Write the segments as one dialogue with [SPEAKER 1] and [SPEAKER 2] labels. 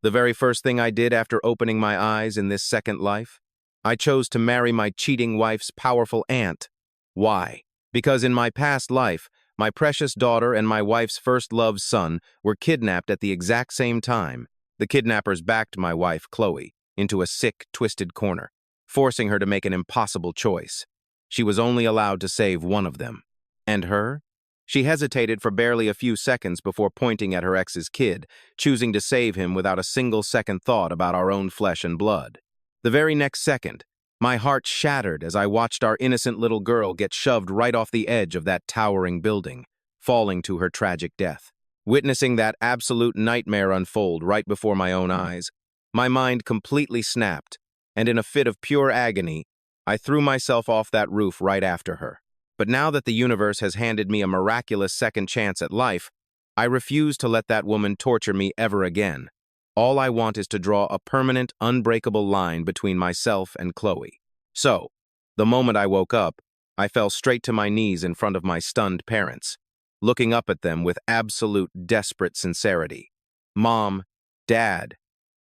[SPEAKER 1] The very first thing I did after opening my eyes in this second life? I chose to marry my cheating wife's powerful aunt. Why? Because in my past life, my precious daughter and my wife's first love's son were kidnapped at the exact same time. The kidnappers backed my wife, Chloe, into a sick, twisted corner, forcing her to make an impossible choice. She was only allowed to save one of them. And her? She hesitated for barely a few seconds before pointing at her ex's kid, choosing to save him without a single second thought about our own flesh and blood. The very next second, my heart shattered as I watched our innocent little girl get shoved right off the edge of that towering building, falling to her tragic death. Witnessing that absolute nightmare unfold right before my own eyes, my mind completely snapped, and in a fit of pure agony, I threw myself off that roof right after her. But now that the universe has handed me a miraculous second chance at life, I refuse to let that woman torture me ever again. All I want is to draw a permanent, unbreakable line between myself and Chloe. So, the moment I woke up, I fell straight to my knees in front of my stunned parents, looking up at them with absolute desperate sincerity. "Mom, Dad,"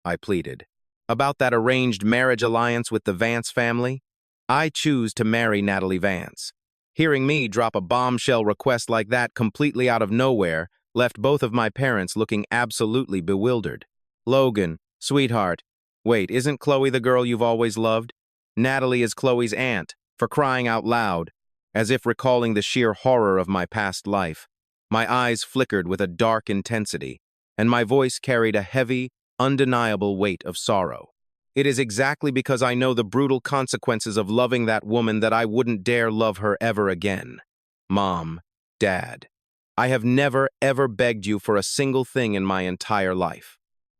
[SPEAKER 1] I pleaded, "about that arranged marriage alliance with the Vance family? I choose to marry Natalie Vance." Hearing me drop a bombshell request like that completely out of nowhere left both of my parents looking absolutely bewildered. "Logan, sweetheart, wait, isn't Chloe the girl you've always loved? Natalie is Chloe's aunt, for crying out loud." As if recalling the sheer horror of my past life, my eyes flickered with a dark intensity, and my voice carried a heavy, undeniable weight of sorrow. "It is exactly because I know the brutal consequences of loving that woman that I wouldn't dare love her ever again. Mom, Dad, I have never, ever begged you for a single thing in my entire life.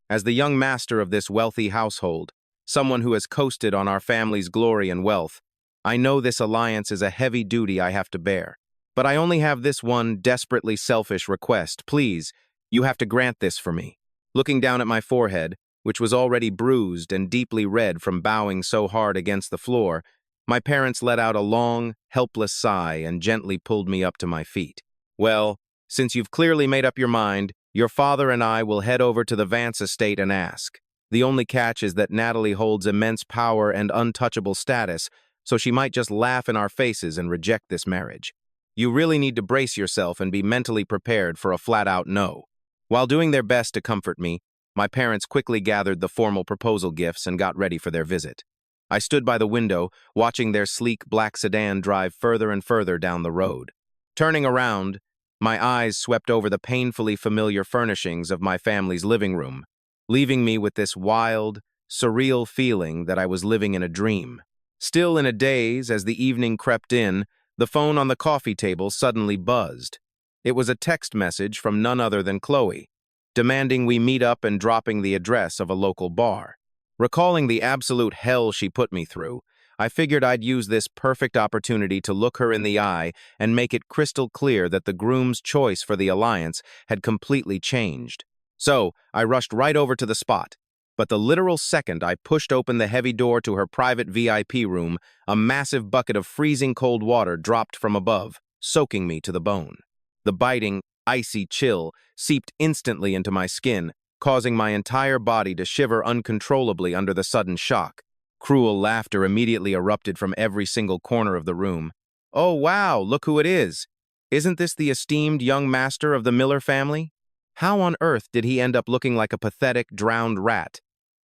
[SPEAKER 1] As the young master of this wealthy household, someone who has coasted on our family's glory and wealth, I know this alliance is a heavy duty I have to bear. But I only have this one desperately selfish request. Please, you have to grant this for me." Looking down at my forehead, which was already bruised and deeply red from bowing so hard against the floor, my parents let out a long, helpless sigh and gently pulled me up to my feet. "Well, since you've clearly made up your mind, your father and I will head over to the Vance estate and ask. The only catch is that Natalie holds immense power and untouchable status, so she might just laugh in our faces and reject this marriage. You really need to brace yourself and be mentally prepared for a flat-out no." While doing their best to comfort me, my parents quickly gathered the formal proposal gifts and got ready for their visit. I stood by the window, watching their sleek black sedan drive further and further down the road. Turning around, my eyes swept over the painfully familiar furnishings of my family's living room, leaving me with this wild, surreal feeling that I was living in a dream. Still in a daze as the evening crept in, the phone on the coffee table suddenly buzzed. It was a text message from none other than Chloe, demanding we meet up and dropping the address of a local bar. Recalling the absolute hell she put me through, I figured I'd use this perfect opportunity to look her in the eye and make it crystal clear that the groom's choice for the alliance had completely changed. So, I rushed right over to the spot. But the literal second I pushed open the heavy door to her private VIP room, a massive bucket of freezing cold water dropped from above, soaking me to the bone. The biting, icy chill seeped instantly into my skin, causing my entire body to shiver uncontrollably under the sudden shock. Cruel laughter immediately erupted from every single corner of the room. "Oh wow, look who it is! Isn't this the esteemed young master of the Miller family? How on earth did he end up looking like a pathetic, drowned rat?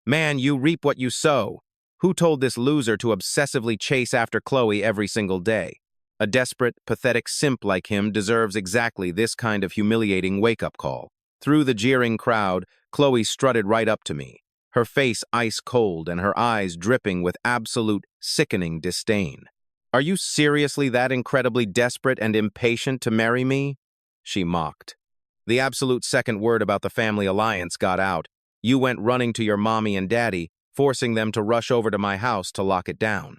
[SPEAKER 1] Man, you reap what you sow. Who told this loser to obsessively chase after Chloe every single day? A desperate, pathetic simp like him deserves exactly this kind of humiliating wake-up call." Through the jeering crowd, Chloe strutted right up to me, her face ice-cold and her eyes dripping with absolute, sickening disdain. "Are you seriously that incredibly desperate and impatient to marry me?" she mocked. "The absolute second word about the family alliance got out, you went running to your mommy and daddy, forcing them to rush over to my house to lock it down.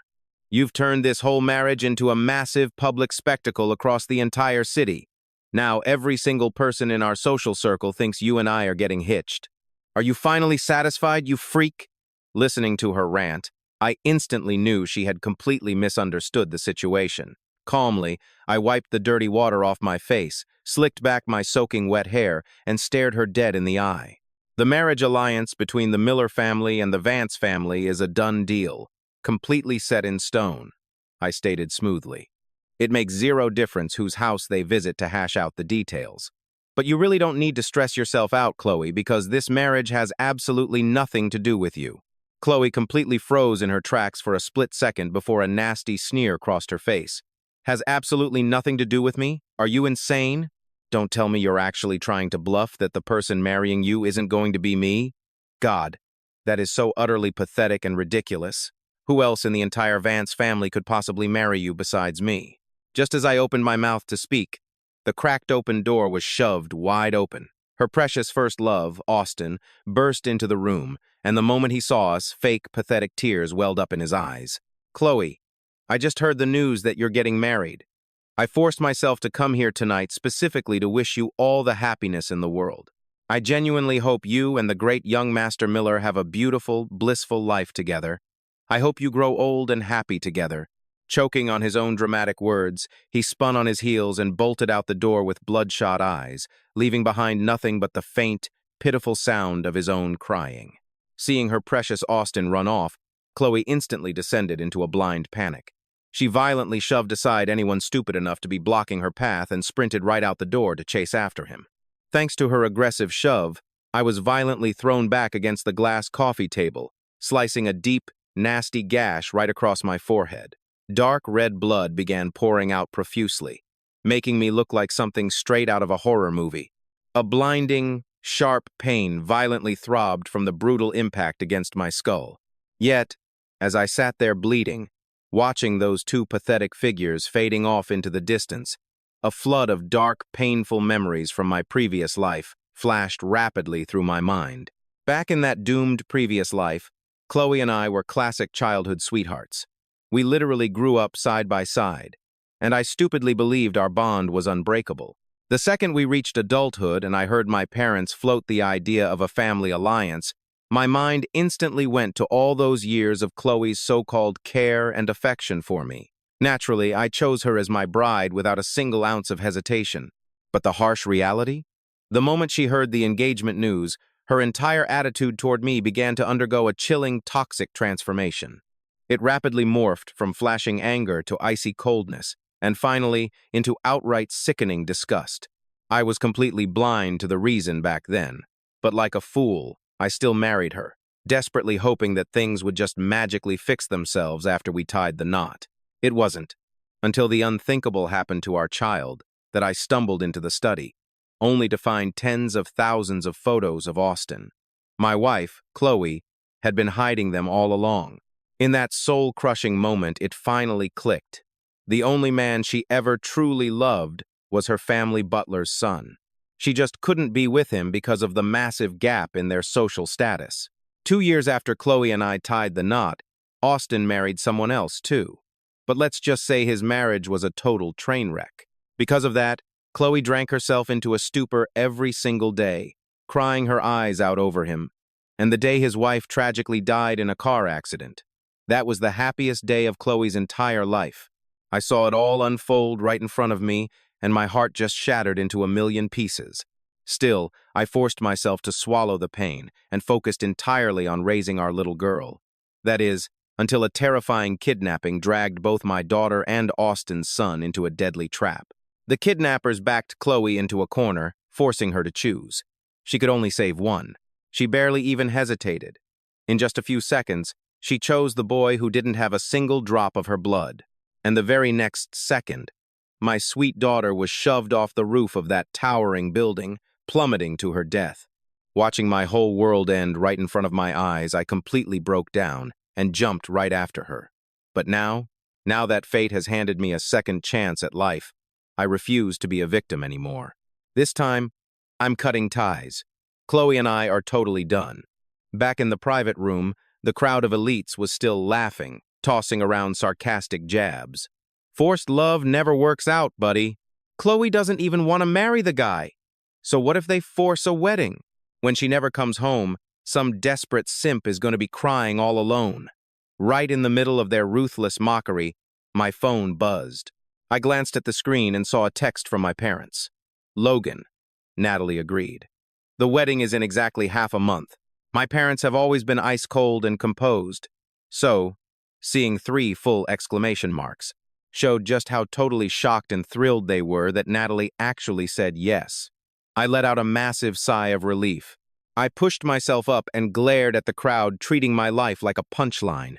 [SPEAKER 1] You've turned this whole marriage into a massive public spectacle across the entire city. Now every single person in our social circle thinks you and I are getting hitched. Are you finally satisfied, you freak?" Listening to her rant, I instantly knew she had completely misunderstood the situation. Calmly, I wiped the dirty water off my face, slicked back my soaking wet hair, and stared her dead in the eye. The marriage alliance between the Miller family and the Vance family is a done deal, completely set in stone, I stated smoothly. It makes zero difference whose house they visit to hash out the details. But you really don't need to stress yourself out, Chloe, because this marriage has absolutely nothing to do with you. Chloe completely froze in her tracks for a split second before a nasty sneer crossed her face. Has absolutely nothing to do with me? Are you insane? Don't tell me you're actually trying to bluff that the person marrying you isn't going to be me? God, that is so utterly pathetic and ridiculous. Who else in the entire Vance family could possibly marry you besides me? Just as I opened my mouth to speak, the cracked open door was shoved wide open. Her precious first love, Austin, burst into the room, and the moment he saw us, fake, pathetic tears welled up in his eyes. Chloe, I just heard the news that you're getting married. I forced myself to come here tonight specifically to wish you all the happiness in the world. I genuinely hope you and the great young Master Miller have a beautiful, blissful life together. I hope you grow old and happy together. Choking on his own dramatic words, he spun on his heels and bolted out the door with bloodshot eyes, leaving behind nothing but the faint, pitiful sound of his own crying. Seeing her precious Austin run off, Chloe instantly descended into a blind panic. She violently shoved aside anyone stupid enough to be blocking her path and sprinted right out the door to chase after him. Thanks to her aggressive shove, I was violently thrown back against the glass coffee table, slicing a deep, nasty gash right across my forehead. Dark red blood began pouring out profusely, making me look like something straight out of a horror movie. A blinding, sharp pain violently throbbed from the brutal impact against my skull. Yet, as I sat there bleeding, watching those two pathetic figures fading off into the distance, a flood of dark, painful memories from my previous life flashed rapidly through my mind. Back in that doomed previous life, Chloe and I were classic childhood sweethearts. We literally grew up side by side, and I stupidly believed our bond was unbreakable. The second we reached adulthood and I heard my parents float the idea of a family alliance, my mind instantly went to all those years of Chloe's so-called care and affection for me. Naturally, I chose her as my bride without a single ounce of hesitation. But the harsh reality? The moment she heard the engagement news, her entire attitude toward me began to undergo a chilling, toxic transformation. It rapidly morphed from flashing anger to icy coldness, and finally into outright sickening disgust. I was completely blind to the reason back then, but like a fool, I still married her, desperately hoping that things would just magically fix themselves after we tied the knot. It wasn't, until the unthinkable happened to our child, that I stumbled into the study, only to find tens of thousands of photos of Austin. My wife, Chloe, had been hiding them all along. In that soul-crushing moment, it finally clicked. The only man she ever truly loved was her family butler's son. She just couldn't be with him because of the massive gap in their social status. 2 years after Chloe and I tied the knot, Austin married someone else too. But let's just say his marriage was a total train wreck. Because of that, Chloe drank herself into a stupor every single day, crying her eyes out over him. And the day his wife tragically died in a car accident, that was the happiest day of Chloe's entire life. I saw it all unfold right in front of me, and my heart just shattered into a million pieces. Still, I forced myself to swallow the pain and focused entirely on raising our little girl. That is, until a terrifying kidnapping dragged both my daughter and Austin's son into a deadly trap. The kidnappers backed Chloe into a corner, forcing her to choose. She could only save one. She barely even hesitated. In just a few seconds, she chose the boy who didn't have a single drop of her blood. And the very next second, my sweet daughter was shoved off the roof of that towering building, plummeting to her death. Watching my whole world end right in front of my eyes, I completely broke down and jumped right after her. But now that fate has handed me a second chance at life, I refuse to be a victim anymore. This time, I'm cutting ties. Chloe and I are totally done. Back in the private room, the crowd of elites was still laughing, tossing around sarcastic jabs. Forced love never works out, buddy. Chloe doesn't even want to marry the guy. So what if they force a wedding? When she never comes home, some desperate simp is going to be crying all alone. Right in the middle of their ruthless mockery, my phone buzzed. I glanced at the screen and saw a text from my parents. Logan. Natalie agreed. The wedding is in exactly half a month. My parents have always been ice cold and composed. So, seeing 3 full exclamation marks showed just how totally shocked and thrilled they were that Natalie actually said yes. I let out a massive sigh of relief. I pushed myself up and glared at the crowd, treating my life like a punchline.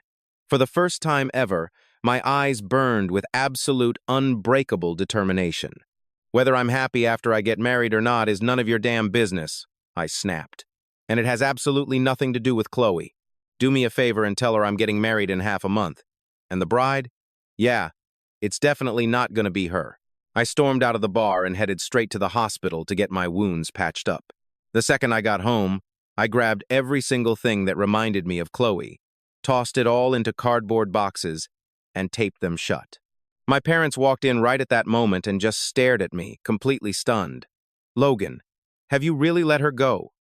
[SPEAKER 1] For the first time ever, my eyes burned with absolute, unbreakable determination. Whether I'm happy after I get married or not is none of your damn business, I snapped. And it has absolutely nothing to do with Chloe. Do me a favor and tell her I'm getting married in half a month. And the bride? Yeah, it's definitely not gonna be her. I stormed out of the bar and headed straight to the hospital to get my wounds patched up. The second I got home, I grabbed every single thing that reminded me of Chloe, tossed it all into cardboard boxes, and taped them shut. My parents walked in right at that moment and just stared at me, completely stunned. Logan, have you really let her go?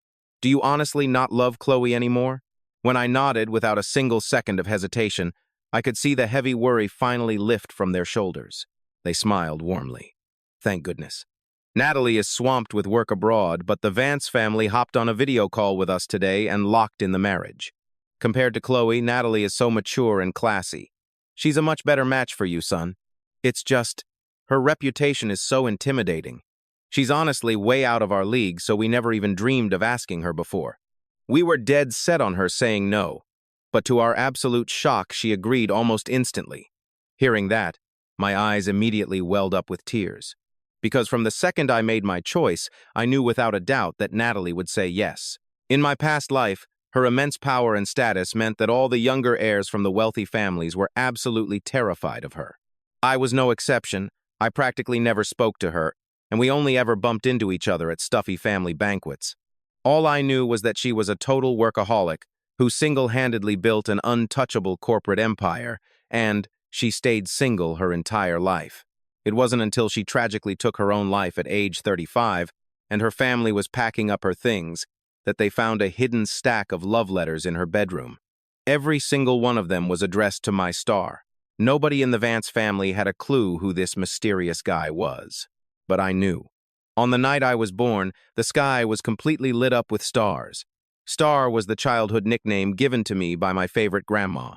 [SPEAKER 1] Do you honestly not love Chloe anymore? When I nodded without a single second of hesitation, I could see the heavy worry finally lift from their shoulders. They smiled warmly. Thank goodness. Natalie is swamped with work abroad, but the Vance family hopped on a video call with us today and locked in the marriage. Compared to Chloe, Natalie is so mature and classy. She's a much better match for you, son. It's just, her reputation is so intimidating. She's honestly way out of our league, so we never even dreamed of asking her before. We were dead set on her saying no, but to our absolute shock, she agreed almost instantly. Hearing that, my eyes immediately welled up with tears. Because from the second I made my choice, I knew without a doubt that Natalie would say yes. In my past life, her immense power and status meant that all the younger heirs from the wealthy families were absolutely terrified of her. I was no exception. I practically never spoke to her, and we only ever bumped into each other at stuffy family banquets. All I knew was that she was a total workaholic who single-handedly built an untouchable corporate empire, and she stayed single her entire life. It wasn't until she tragically took her own life at age 35 and her family was packing up her things that they found a hidden stack of love letters in her bedroom. Every single one of them was addressed to my star. Nobody in the Vance family had a clue who this mysterious guy was. But I knew. On the night I was born, the sky was completely lit up with stars. Star was the childhood nickname given to me by my favorite grandma.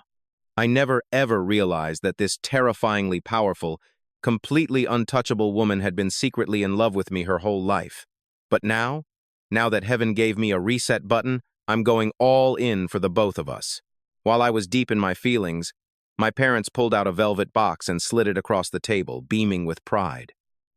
[SPEAKER 1] I never ever realized that this terrifyingly powerful, completely untouchable woman had been secretly in love with me her whole life. But now that heaven gave me a reset button, I'm going all in for the both of us. While I was deep in my feelings, my parents pulled out a velvet box and slid it across the table, beaming with pride.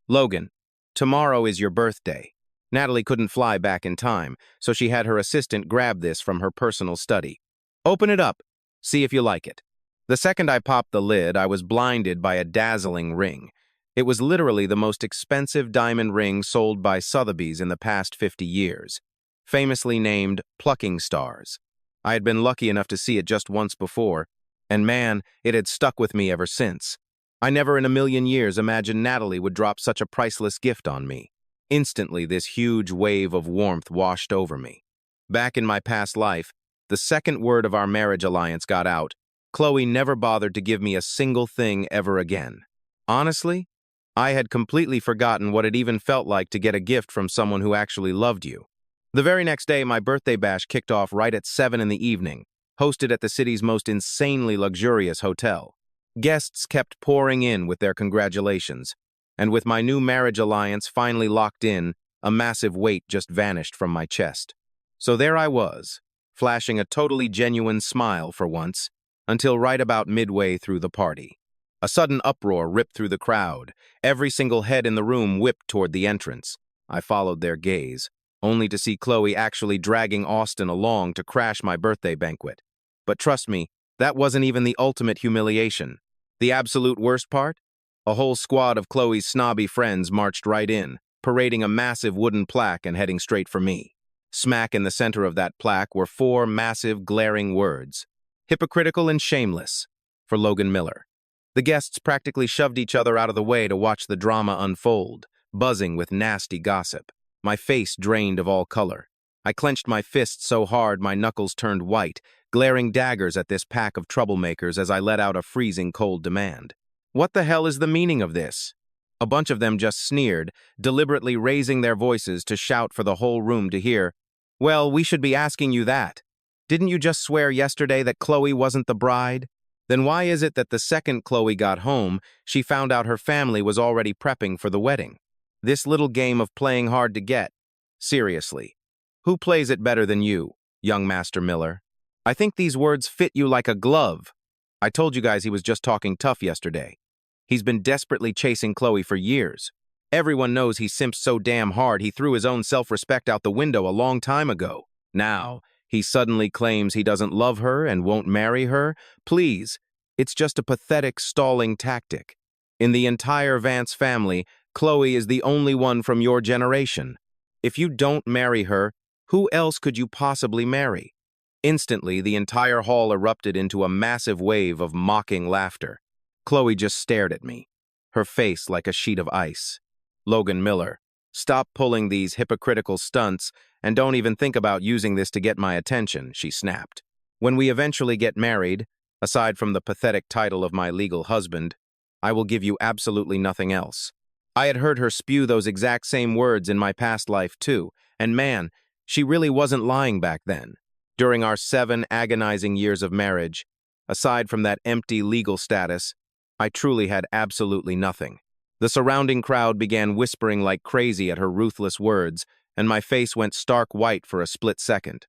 [SPEAKER 1] Logan, tomorrow is your birthday. Natalie couldn't fly back in time, so she had her assistant grab this from her personal study. Open it up. See if you like it. The second I popped the lid, I was blinded by a dazzling ring. It was literally the most expensive diamond ring sold by Sotheby's in the past 50 years, famously named Plucking Stars. I had been lucky enough to see it just once before, and man, it had stuck with me ever since. I never in a million years imagined Natalie would drop such a priceless gift on me. Instantly, this huge wave of warmth washed over me. Back in my past life, the second word of our marriage alliance got out, Chloe never bothered to give me a single thing ever again. Honestly, I had completely forgotten what it even felt like to get a gift from someone who actually loved you. The very next day, my birthday bash kicked off right at 7 in the evening, hosted at the city's most insanely luxurious hotel. Guests kept pouring in with their congratulations, and with my new marriage alliance finally locked in, a massive weight just vanished from my chest. So there I was, flashing a totally genuine smile for once, until right about midway through the party. A sudden uproar ripped through the crowd. Every single head in the room whipped toward the entrance. I followed their gaze, only to see Chloe actually dragging Austin along to crash my birthday banquet. But trust me, that wasn't even the ultimate humiliation. The absolute worst part? A whole squad of Chloe's snobby friends marched right in, parading a massive wooden plaque and heading straight for me. Smack in the center of that plaque were 4 massive, glaring words. Hypocritical and shameless, for Logan Miller. The guests practically shoved each other out of the way to watch the drama unfold, buzzing with nasty gossip. My face drained of all color. I clenched my fists so hard my knuckles turned white, glaring daggers at this pack of troublemakers as I let out a freezing cold demand. What the hell is the meaning of this? A bunch of them just sneered, deliberately raising their voices to shout for the whole room to hear. Well, we should be asking you that. Didn't you just swear yesterday that Chloe wasn't the bride? Then why is it that the second Chloe got home, she found out her family was already prepping for the wedding? This little game of playing hard to get. Seriously. Who plays it better than you, young Master Miller? I think these words fit you like a glove. I told you guys he was just talking tough yesterday. He's been desperately chasing Chloe for years. Everyone knows he simped so damn hard he threw his own self-respect out the window a long time ago. Now, he suddenly claims he doesn't love her and won't marry her? Please, it's just a pathetic stalling tactic. In the entire Vance family, Chloe is the only one from your generation. If you don't marry her, who else could you possibly marry? Instantly, the entire hall erupted into a massive wave of mocking laughter. Chloe just stared at me, her face like a sheet of ice. Logan Miller, stop pulling these hypocritical stunts and don't even think about using this to get my attention, she snapped. When we eventually get married, aside from the pathetic title of my legal husband, I will give you absolutely nothing else. I had heard her spew those exact same words in my past life too, and man, she really wasn't lying back then. During our 7 agonizing years of marriage, aside from that empty legal status, I truly had absolutely nothing. The surrounding crowd began whispering like crazy at her ruthless words, and my face went stark white for a split second.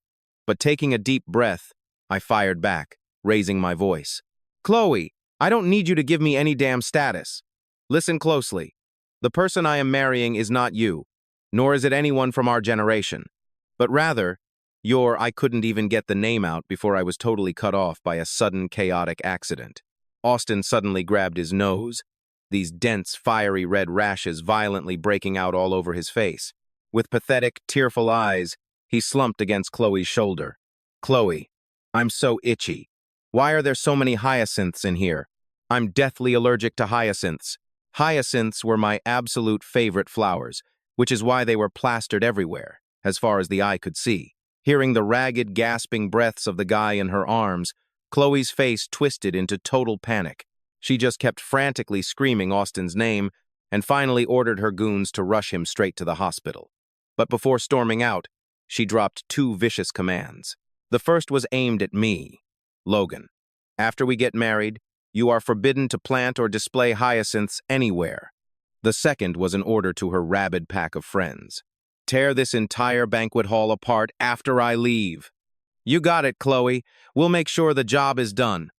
[SPEAKER 1] But taking a deep breath, I fired back, raising my voice. Chloe, I don't need you to give me any damn status. Listen closely. The person I am marrying is not you, nor is it anyone from our generation, but rather, I couldn't even get the name out before I was totally cut off by a sudden chaotic accident. Austin suddenly grabbed his nose, these dense, fiery red rashes violently breaking out all over his face. With pathetic, tearful eyes, he slumped against Chloe's shoulder. Chloe, I'm so itchy. Why are there so many hyacinths in here? I'm deathly allergic to hyacinths. Hyacinths were my absolute favorite flowers, which is why they were plastered everywhere, as far as the eye could see. Hearing the ragged, gasping breaths of the guy in her arms, Chloe's face twisted into total panic. She just kept frantically screaming Austin's name and finally ordered her goons to rush him straight to the hospital. But before storming out, she dropped 2 vicious commands. The first was aimed at me. Logan, after we get married, you are forbidden to plant or display hyacinths anywhere. The second was an order to her rabid pack of friends. Tear this entire banquet hall apart after I leave. You got it, Chloe. We'll make sure the job is done.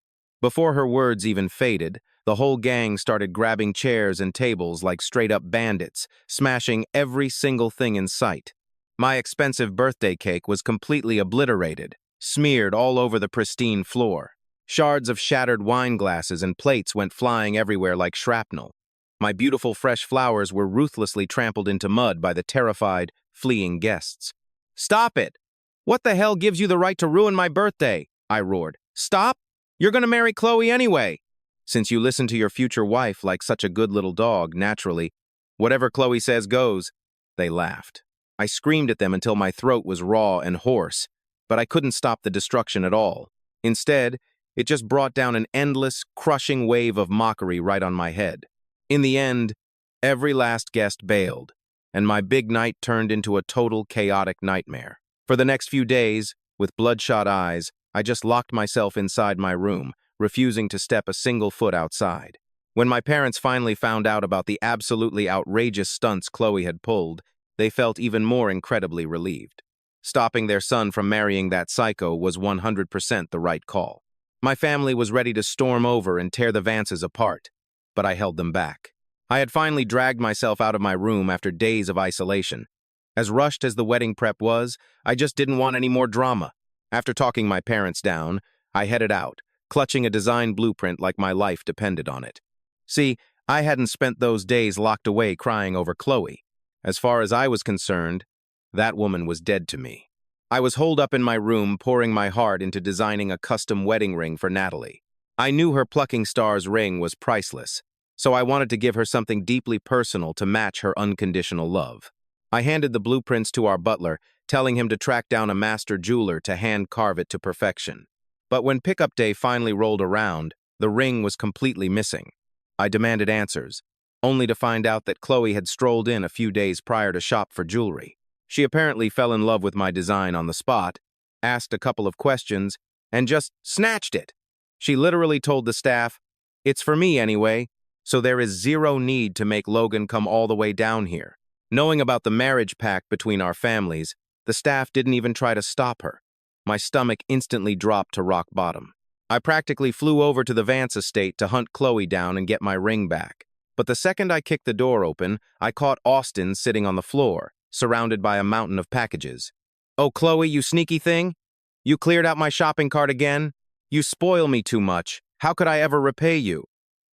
[SPEAKER 1] Before her words even faded, the whole gang started grabbing chairs and tables like straight-up bandits, smashing every single thing in sight. My expensive birthday cake was completely obliterated, smeared all over the pristine floor. Shards of shattered wine glasses and plates went flying everywhere like shrapnel. My beautiful fresh flowers were ruthlessly trampled into mud by the terrified, fleeing guests. Stop it! What the hell gives you the right to ruin my birthday? I roared. Stop! You're gonna marry Chloe anyway. Since you listen to your future wife like such a good little dog, naturally, whatever Chloe says goes. They laughed. I screamed at them until my throat was raw and hoarse, but I couldn't stop the destruction at all. Instead, it just brought down an endless, crushing wave of mockery right on my head. In the end, every last guest bailed, and my big night turned into a total chaotic nightmare. For the next few days, with bloodshot eyes, I just locked myself inside my room, refusing to step a single foot outside. When my parents finally found out about the absolutely outrageous stunts Chloe had pulled, they felt even more incredibly relieved. Stopping their son from marrying that psycho was 100% the right call. My family was ready to storm over and tear the Vances apart, but I held them back. I had finally dragged myself out of my room after days of isolation. As rushed as the wedding prep was, I just didn't want any more drama. After talking my parents down, I headed out, clutching a design blueprint like my life depended on it. See, I hadn't spent those days locked away crying over Chloe. As far as I was concerned, that woman was dead to me. I was holed up in my room, pouring my heart into designing a custom wedding ring for Natalie. I knew her plucking star's ring was priceless, so I wanted to give her something deeply personal to match her unconditional love. I handed the blueprints to our butler, telling him to track down a master jeweler to hand-carve it to perfection. But when pickup day finally rolled around, the ring was completely missing. I demanded answers, only to find out that Chloe had strolled in a few days prior to shop for jewelry. She apparently fell in love with my design on the spot, asked a couple of questions, and just snatched it. She literally told the staff, "It's for me anyway, so there is zero need to make Logan come all the way down here." Knowing about the marriage pact between our families, the staff didn't even try to stop her. My stomach instantly dropped to rock bottom. I practically flew over to the Vance estate to hunt Chloe down and get my ring back. But the second I kicked the door open, I caught Austin sitting on the floor, surrounded by a mountain of packages. "Oh, Chloe, you sneaky thing! You cleared out my shopping cart again? You spoil me too much. How could I ever repay you?"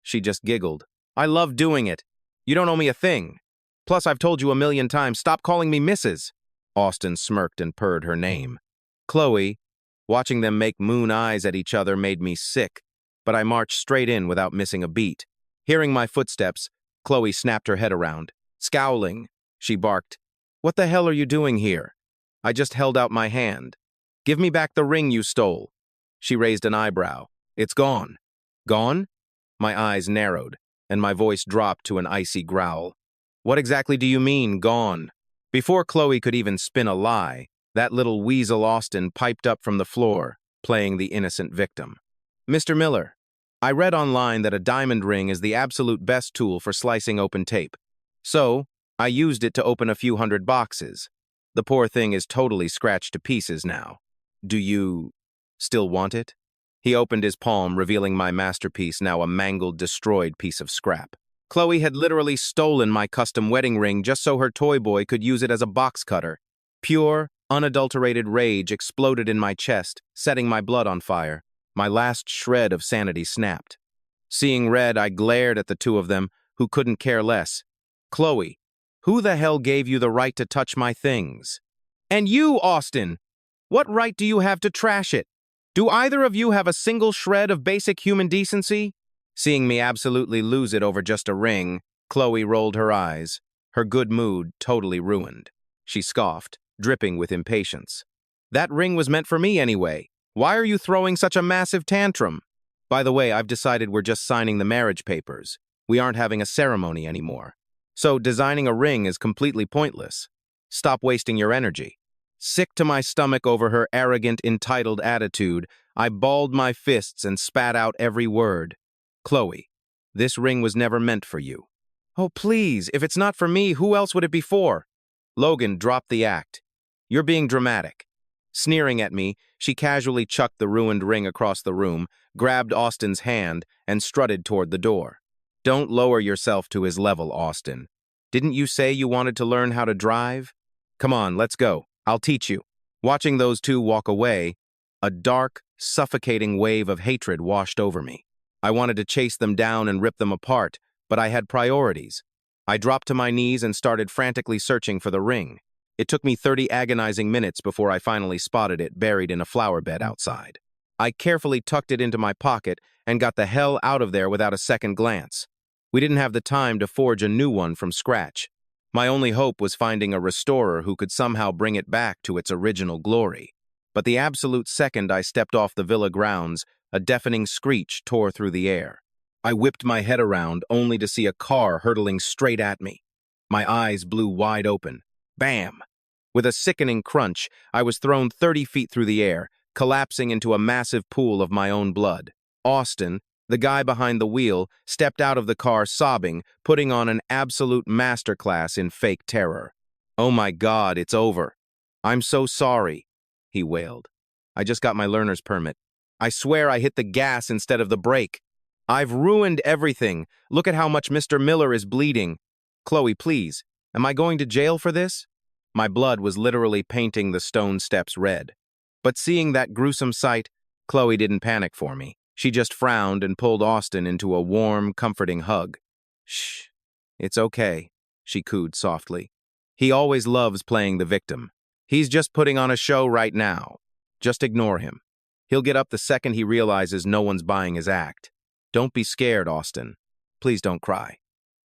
[SPEAKER 1] She just giggled. "I love doing it. You don't owe me a thing. Plus, I've told you a million times, stop calling me Mrs." Austin smirked and purred her name. Chloe, watching them make moon eyes at each other made me sick, but I marched straight in without missing a beat. Hearing my footsteps, Chloe snapped her head around. Scowling, she barked, "What the hell are you doing here?" I just held out my hand. "Give me back the ring you stole." She raised an eyebrow. "It's gone." "Gone?" My eyes narrowed, and my voice dropped to an icy growl. "What exactly do you mean, gone?" Before Chloe could even spin a lie, that little weasel Austin piped up from the floor, playing the innocent victim. "Mr. Miller, I read online that a diamond ring is the absolute best tool for slicing open tape. So, I used it to open a few hundred boxes. The poor thing is totally scratched to pieces now. Do you still want it?" He opened his palm, revealing my masterpiece, now a mangled, destroyed piece of scrap. Chloe had literally stolen my custom wedding ring just so her toy boy could use it as a box cutter. Pure, unadulterated rage exploded in my chest, setting my blood on fire. My last shred of sanity snapped. Seeing red, I glared at the two of them, who couldn't care less. "Chloe, who the hell gave you the right to touch my things? And you, Austin, what right do you have to trash it? Do either of you have a single shred of basic human decency?" Seeing me absolutely lose it over just a ring, Chloe rolled her eyes, her good mood totally ruined. She scoffed, dripping with impatience. "That ring was meant for me anyway. Why are you throwing such a massive tantrum? By the way, I've decided we're just signing the marriage papers. We aren't having a ceremony anymore. So designing a ring is completely pointless. Stop wasting your energy." Sick to my stomach over her arrogant, entitled attitude, I balled my fists and spat out every word. "Chloe, this ring was never meant for you." "Oh, please, if it's not for me, who else would it be for?" "Logan, drop the act. You're being dramatic." Sneering at me, she casually chucked the ruined ring across the room, grabbed Austin's hand, and strutted toward the door. "Don't lower yourself to his level, Austin. Didn't you say you wanted to learn how to drive? Come on, let's go. I'll teach you." Watching those two walk away, a dark, suffocating wave of hatred washed over me. I wanted to chase them down and rip them apart, but I had priorities. I dropped to my knees and started frantically searching for the ring. It took me 30 agonizing minutes before I finally spotted it buried in a flower bed outside. I carefully tucked it into my pocket and got the hell out of there without a second glance. We didn't have the time to forge a new one from scratch. My only hope was finding a restorer who could somehow bring it back to its original glory. But the absolute second I stepped off the villa grounds, a deafening screech tore through the air. I whipped my head around only to see a car hurtling straight at me. My eyes blew wide open. Bam! With a sickening crunch, I was thrown 30 feet through the air, collapsing into a massive pool of my own blood. Austin, the guy behind the wheel, stepped out of the car sobbing, putting on an absolute masterclass in fake terror. "Oh my God, it's over. I'm so sorry," he wailed. "I just got my learner's permit. I swear I hit the gas instead of the brake. I've ruined everything. Look at how much Mr. Miller is bleeding. Chloe, please, am I going to jail for this?" My blood was literally painting the stone steps red. But seeing that gruesome sight, Chloe didn't panic for me. She just frowned and pulled Austin into a warm, comforting hug. "Shh, it's okay," she cooed softly. "He always loves playing the victim. He's just putting on a show right now. Just ignore him. He'll get up the second he realizes no one's buying his act. Don't be scared, Austin. Please don't cry."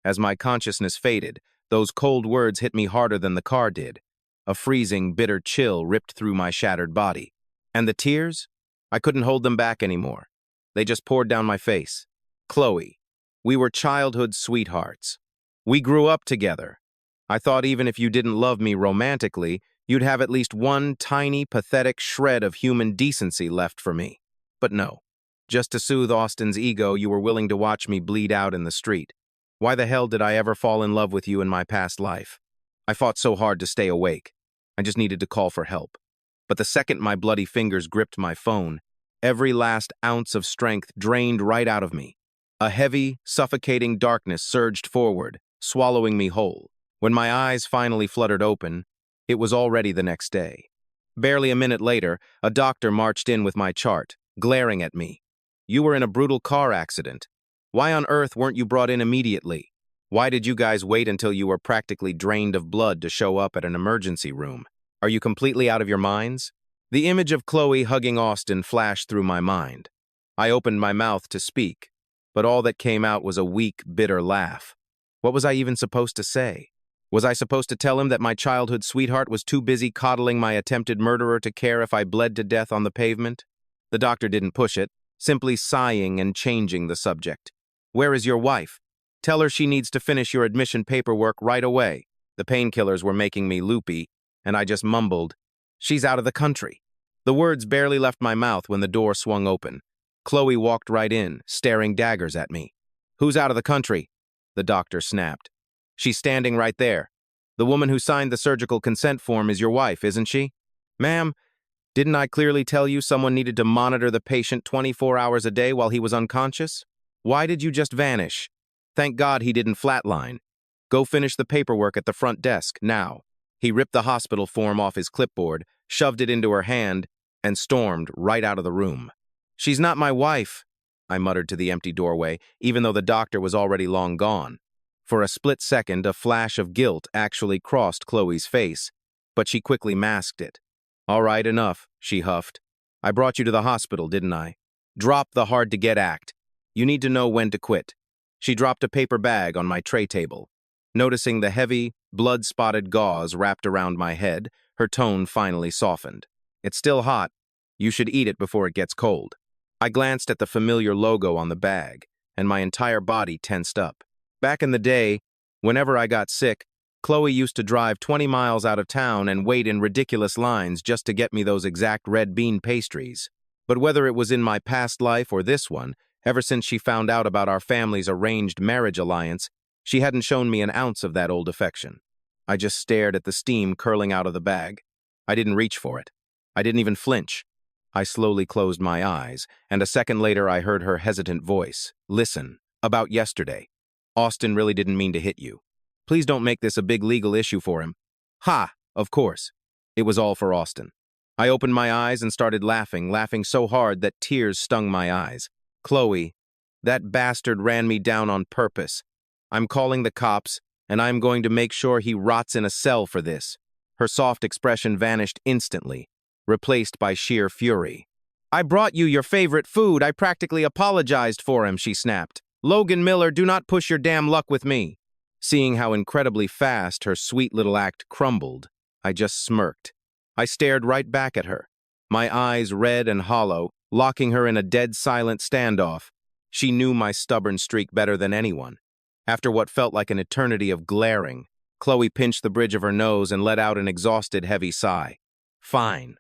[SPEAKER 1] As my consciousness faded, those cold words hit me harder than the car did. A freezing, bitter chill ripped through my shattered body. And the tears? I couldn't hold them back anymore. They just poured down my face. "Chloe, we were childhood sweethearts. We grew up together. I thought even if you didn't love me romantically, you'd have at least one tiny, pathetic shred of human decency left for me. But no. Just to soothe Austin's ego, you were willing to watch me bleed out in the street. Why the hell did I ever fall in love with you in my past life? I fought so hard to stay awake. I just needed to call for help. But the second my bloody fingers gripped my phone, every last ounce of strength drained right out of me. A heavy, suffocating darkness surged forward, swallowing me whole. When my eyes finally fluttered open, it was already the next day. Barely a minute later, a doctor marched in with my chart, glaring at me. You were in a brutal car accident. Why on earth weren't you brought in immediately? Why did you guys wait until you were practically drained of blood to show up at an emergency room? Are you completely out of your minds? The image of Chloe hugging Austin flashed through my mind. I opened my mouth to speak, but all that came out was a weak, bitter laugh. What was I even supposed to say? Was I supposed to tell him that my childhood sweetheart was too busy coddling my attempted murderer to care if I bled to death on the pavement? The doctor didn't push it, simply sighing and changing the subject. Where is your wife? Tell her she needs to finish your admission paperwork right away. The painkillers were making me loopy, and I just mumbled, She's out of the country. The words barely left my mouth when the door swung open. Chloe walked right in, staring daggers at me. Who's out of the country? The doctor snapped. She's standing right there. The woman who signed the surgical consent form is your wife, isn't she? Ma'am, didn't I clearly tell you someone needed to monitor the patient 24 hours a day while he was unconscious? Why did you just vanish? Thank God he didn't flatline. Go finish the paperwork at the front desk, now. He ripped the hospital form off his clipboard, shoved it into her hand, and stormed right out of the room. She's not my wife, I muttered to the empty doorway, even though the doctor was already long gone. For a split second, a flash of guilt actually crossed Chloe's face, but she quickly masked it. All right, enough, she huffed. I brought you to the hospital, didn't I? Drop the hard-to-get act. You need to know when to quit. She dropped a paper bag on my tray table. Noticing the heavy, blood-spotted gauze wrapped around my head, her tone finally softened. It's still hot. You should eat it before it gets cold. I glanced at the familiar logo on the bag, and my entire body tensed up. Back in the day, whenever I got sick, Chloe used to drive 20 miles out of town and wait in ridiculous lines just to get me those exact red bean pastries. But whether it was in my past life or this one, ever since she found out about our family's arranged marriage alliance, she hadn't shown me an ounce of that old affection. I just stared at the steam curling out of the bag. I didn't reach for it. I didn't even flinch. I slowly closed my eyes, and a second later I heard her hesitant voice. Listen, about yesterday. Austin really didn't mean to hit you. Please don't make this a big legal issue for him. Ha! Of course. It was all for Austin. I opened my eyes and started laughing so hard that tears stung my eyes. Chloe, that bastard ran me down on purpose. I'm calling the cops, and I'm going to make sure he rots in a cell for this. Her soft expression vanished instantly, replaced by sheer fury. I brought you your favorite food. I practically apologized for him, she snapped. Logan Miller, do not push your damn luck with me. Seeing how incredibly fast her sweet little act crumbled, I just smirked. I stared right back at her, my eyes red and hollow, locking her in a dead silent standoff. She knew my stubborn streak better than anyone. After what felt like an eternity of glaring, Chloe pinched the bridge of her nose and let out an exhausted, heavy sigh. Fine.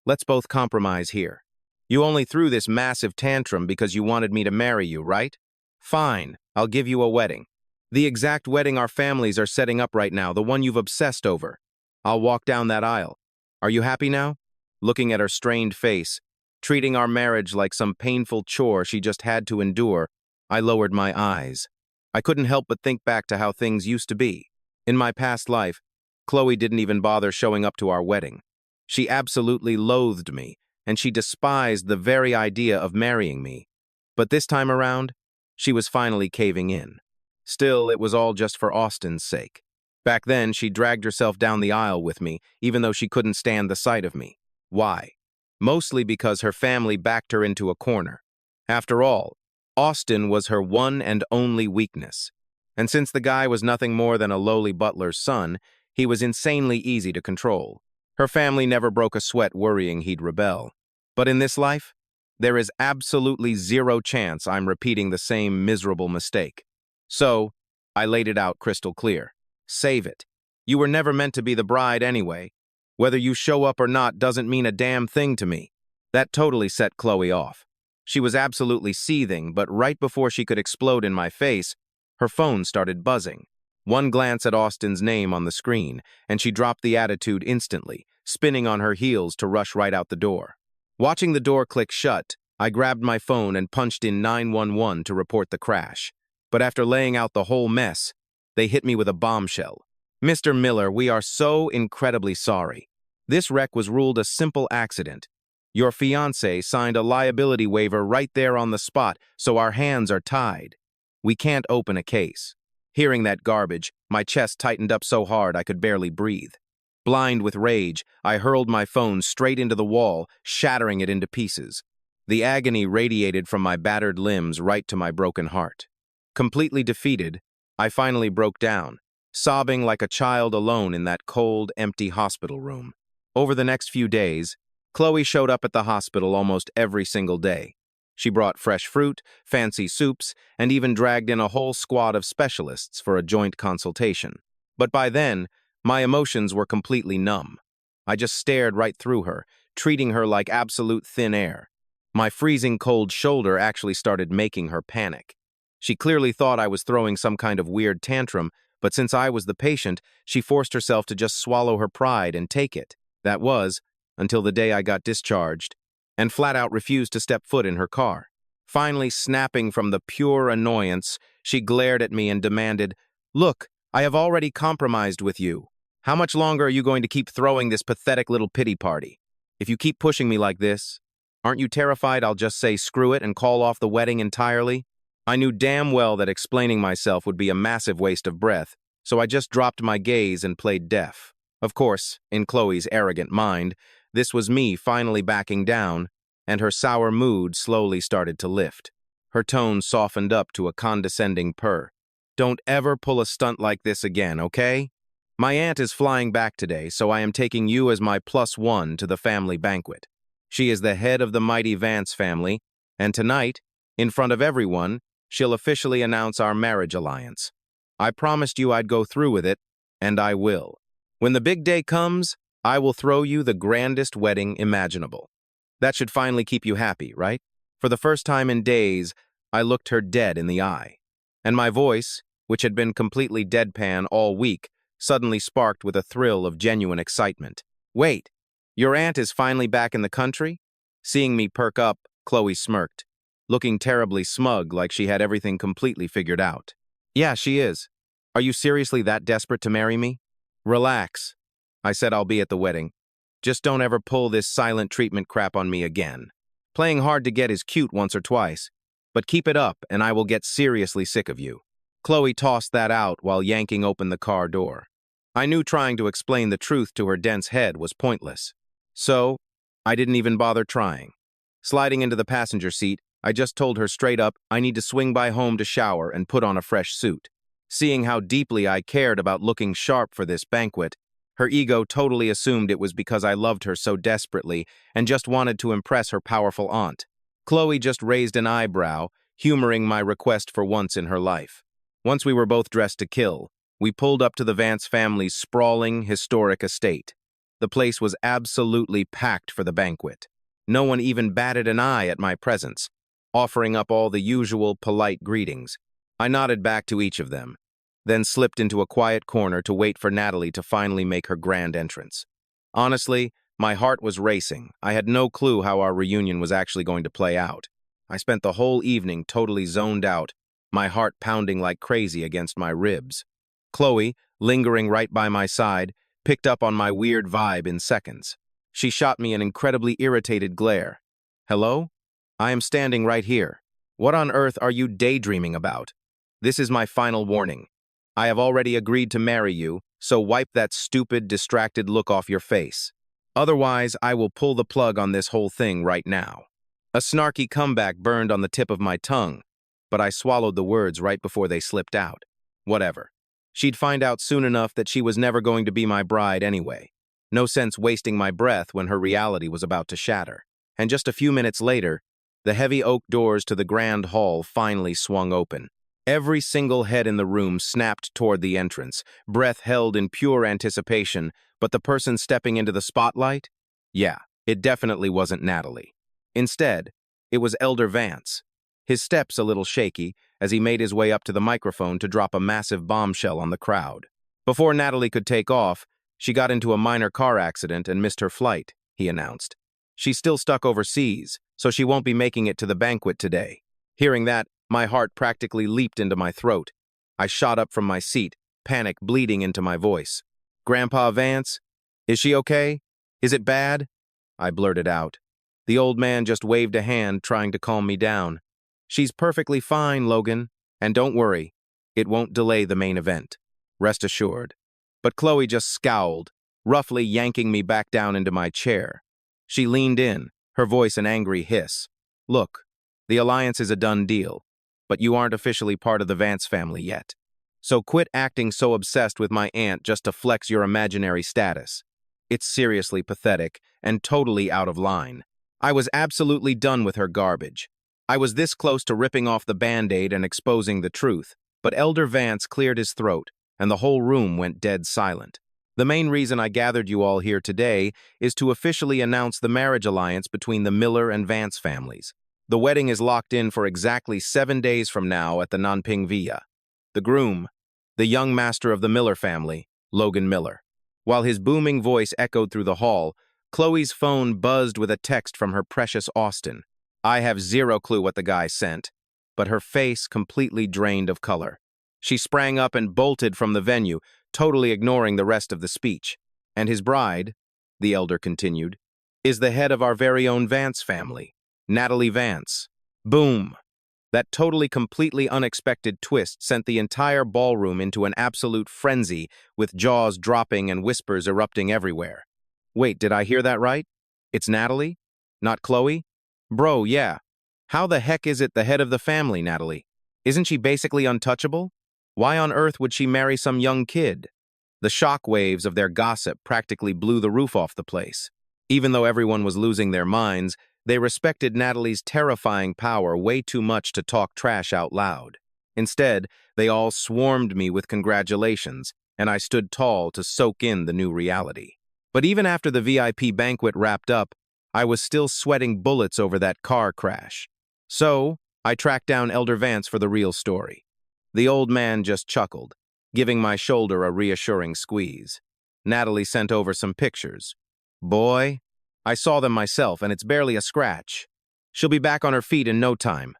[SPEAKER 1] Let's both compromise here. You only threw this massive tantrum because you wanted me to marry you, right? Fine. I'll give you a wedding. The exact wedding our families are setting up right now, the one you've obsessed over. I'll walk down that aisle. Are you happy now? Looking at her strained face, treating our marriage like some painful chore she just had to endure, I lowered my eyes. I couldn't help but think back to how things used to be. In my past life, Chloe didn't even bother showing up to our wedding. She absolutely loathed me, and she despised the very idea of marrying me. But this time around, she was finally caving in. Still, it was all just for Austin's sake. Back then, she dragged herself down the aisle with me, even though she couldn't stand the sight of me. Why? Mostly because her family backed her into a corner. After all, Austin was her one and only weakness. And since the guy was nothing more than a lowly butler's son, he was insanely easy to control. Her family never broke a sweat worrying he'd rebel. But in this life, there is absolutely zero chance I'm repeating the same miserable mistake. So, I laid it out crystal clear. Save it. You were never meant to be the bride anyway. Whether you show up or not doesn't mean a damn thing to me. That totally set Chloe off. She was absolutely seething, but right before she could explode in my face, her phone started buzzing. One glance at Austin's name on the screen, and she dropped the attitude instantly, spinning on her heels to rush right out the door. Watching the door click shut, I grabbed my phone and punched in 911 to report the crash. But after laying out the whole mess, they hit me with a bombshell. Mr. Miller, we are so incredibly sorry. This wreck was ruled a simple accident. Your fiancé signed a liability waiver right there on the spot, so our hands are tied. We can't open a case. Hearing that garbage, my chest tightened up so hard I could barely breathe. Blind with rage, I hurled my phone straight into the wall, shattering it into pieces. The agony radiated from my battered limbs right to my broken heart. Completely defeated, I finally broke down, sobbing like a child alone in that cold, empty hospital room. Over the next few days, Chloe showed up at the hospital almost every single day. She brought fresh fruit, fancy soups, and even dragged in a whole squad of specialists for a joint consultation. But by then, my emotions were completely numb. I just stared right through her, treating her like absolute thin air. My freezing cold shoulder actually started making her panic. She clearly thought I was throwing some kind of weird tantrum, but since I was the patient, she forced herself to just swallow her pride and take it. That was, until the day I got discharged, and flat out refused to step foot in her car. Finally snapping from the pure annoyance, she glared at me and demanded, "Look, I have already compromised with you. How much longer are you going to keep throwing this pathetic little pity party? If you keep pushing me like this, aren't you terrified I'll just say screw it and call off the wedding entirely?" I knew damn well that explaining myself would be a massive waste of breath, so I just dropped my gaze and played deaf. Of course, in Chloe's arrogant mind, this was me finally backing down, and her sour mood slowly started to lift. Her tone softened up to a condescending purr. "Don't ever pull a stunt like this again, okay? My aunt is flying back today, so I am taking you as my +1 to the family banquet. She is the head of the mighty Vance family, and tonight, in front of everyone, she'll officially announce our marriage alliance. I promised you I'd go through with it, and I will. When the big day comes, I will throw you the grandest wedding imaginable." That should finally keep you happy, right? For the first time in days, I looked her dead in the eye. And my voice, which had been completely deadpan all week, suddenly sparked with a thrill of genuine excitement. "Wait, your aunt is finally back in the country?" Seeing me perk up, Chloe smirked, looking terribly smug like she had everything completely figured out. "Yeah, she is. Are you seriously that desperate to marry me?" "Relax. I said I'll be at the wedding. Just don't ever pull this silent treatment crap on me again. Playing hard to get is cute once or twice, but keep it up and I will get seriously sick of you." Chloe tossed that out while yanking open the car door. I knew trying to explain the truth to her dense head was pointless. So, I didn't even bother trying. Sliding into the passenger seat, I just told her straight up I need to swing by home to shower and put on a fresh suit. Seeing how deeply I cared about looking sharp for this banquet, her ego totally assumed it was because I loved her so desperately and just wanted to impress her powerful aunt. Chloe just raised an eyebrow, humoring my request for once in her life. Once we were both dressed to kill, we pulled up to the Vance family's sprawling, historic estate. The place was absolutely packed for the banquet. No one even batted an eye at my presence, offering up all the usual polite greetings. I nodded back to each of them, then slipped into a quiet corner to wait for Natalie to finally make her grand entrance. Honestly, my heart was racing. I had no clue how our reunion was actually going to play out. I spent the whole evening totally zoned out, my heart pounding like crazy against my ribs. Chloe, lingering right by my side, picked up on my weird vibe in seconds. She shot me an incredibly irritated glare. "Hello? I am standing right here. What on earth are you daydreaming about? This is my final warning. I have already agreed to marry you, so wipe that stupid, distracted look off your face. Otherwise, I will pull the plug on this whole thing right now." A snarky comeback burned on the tip of my tongue, but I swallowed the words right before they slipped out. Whatever. She'd find out soon enough that she was never going to be my bride anyway. No sense wasting my breath when her reality was about to shatter. And just a few minutes later, the heavy oak doors to the grand hall finally swung open. Every single head in the room snapped toward the entrance, breath held in pure anticipation, but the person stepping into the spotlight? Yeah, it definitely wasn't Natalie. Instead, it was Elder Vance. His steps a little shaky as he made his way up to the microphone to drop a massive bombshell on the crowd. Before Natalie could take off, she got into a minor car accident and missed her flight, he announced. She's still stuck overseas, so she won't be making it to the banquet today. Hearing that, my heart practically leaped into my throat. I shot up from my seat, panic bleeding into my voice. Grandpa Vance? Is she okay? Is it bad? I blurted out. The old man just waved a hand, trying to calm me down. She's perfectly fine, Logan. And don't worry, it won't delay the main event. Rest assured. But Chloe just scowled, roughly yanking me back down into my chair. She leaned in, her voice an angry hiss. Look, the alliance is a done deal, but you aren't officially part of the Vance family yet. So quit acting so obsessed with my aunt just to flex your imaginary status. It's seriously pathetic and totally out of line. I was absolutely done with her garbage. I was this close to ripping off the Band-Aid and exposing the truth, but Elder Vance cleared his throat, and the whole room went dead silent. The main reason I gathered you all here today is to officially announce the marriage alliance between the Miller and Vance families. The wedding is locked in for exactly 7 days from now at the Nanping Villa. The groom, the young master of the Miller family, Logan Miller. While his booming voice echoed through the hall, Chloe's phone buzzed with a text from her precious Austin. I have zero clue what the guy sent, but her face completely drained of color. She sprang up and bolted from the venue, totally ignoring the rest of the speech. And his bride, the elder continued, is the head of our very own Vance family, Natalie Vance. Boom! That totally completely unexpected twist sent the entire ballroom into an absolute frenzy, with jaws dropping and whispers erupting everywhere. Wait, did I hear that right? It's Natalie? Not Chloe? Bro, yeah. How the heck is it the head of the family, Natalie? Isn't she basically untouchable? Why on earth would she marry some young kid? The shockwaves of their gossip practically blew the roof off the place. Even though everyone was losing their minds, they respected Natalie's terrifying power way too much to talk trash out loud. Instead, they all swarmed me with congratulations, and I stood tall to soak in the new reality. But even after the VIP banquet wrapped up, I was still sweating bullets over that car crash. So, I tracked down Elder Vance for the real story. The old man just chuckled, giving my shoulder a reassuring squeeze. Natalie sent over some pictures. Boy, I saw them myself, and it's barely a scratch. She'll be back on her feet in no time.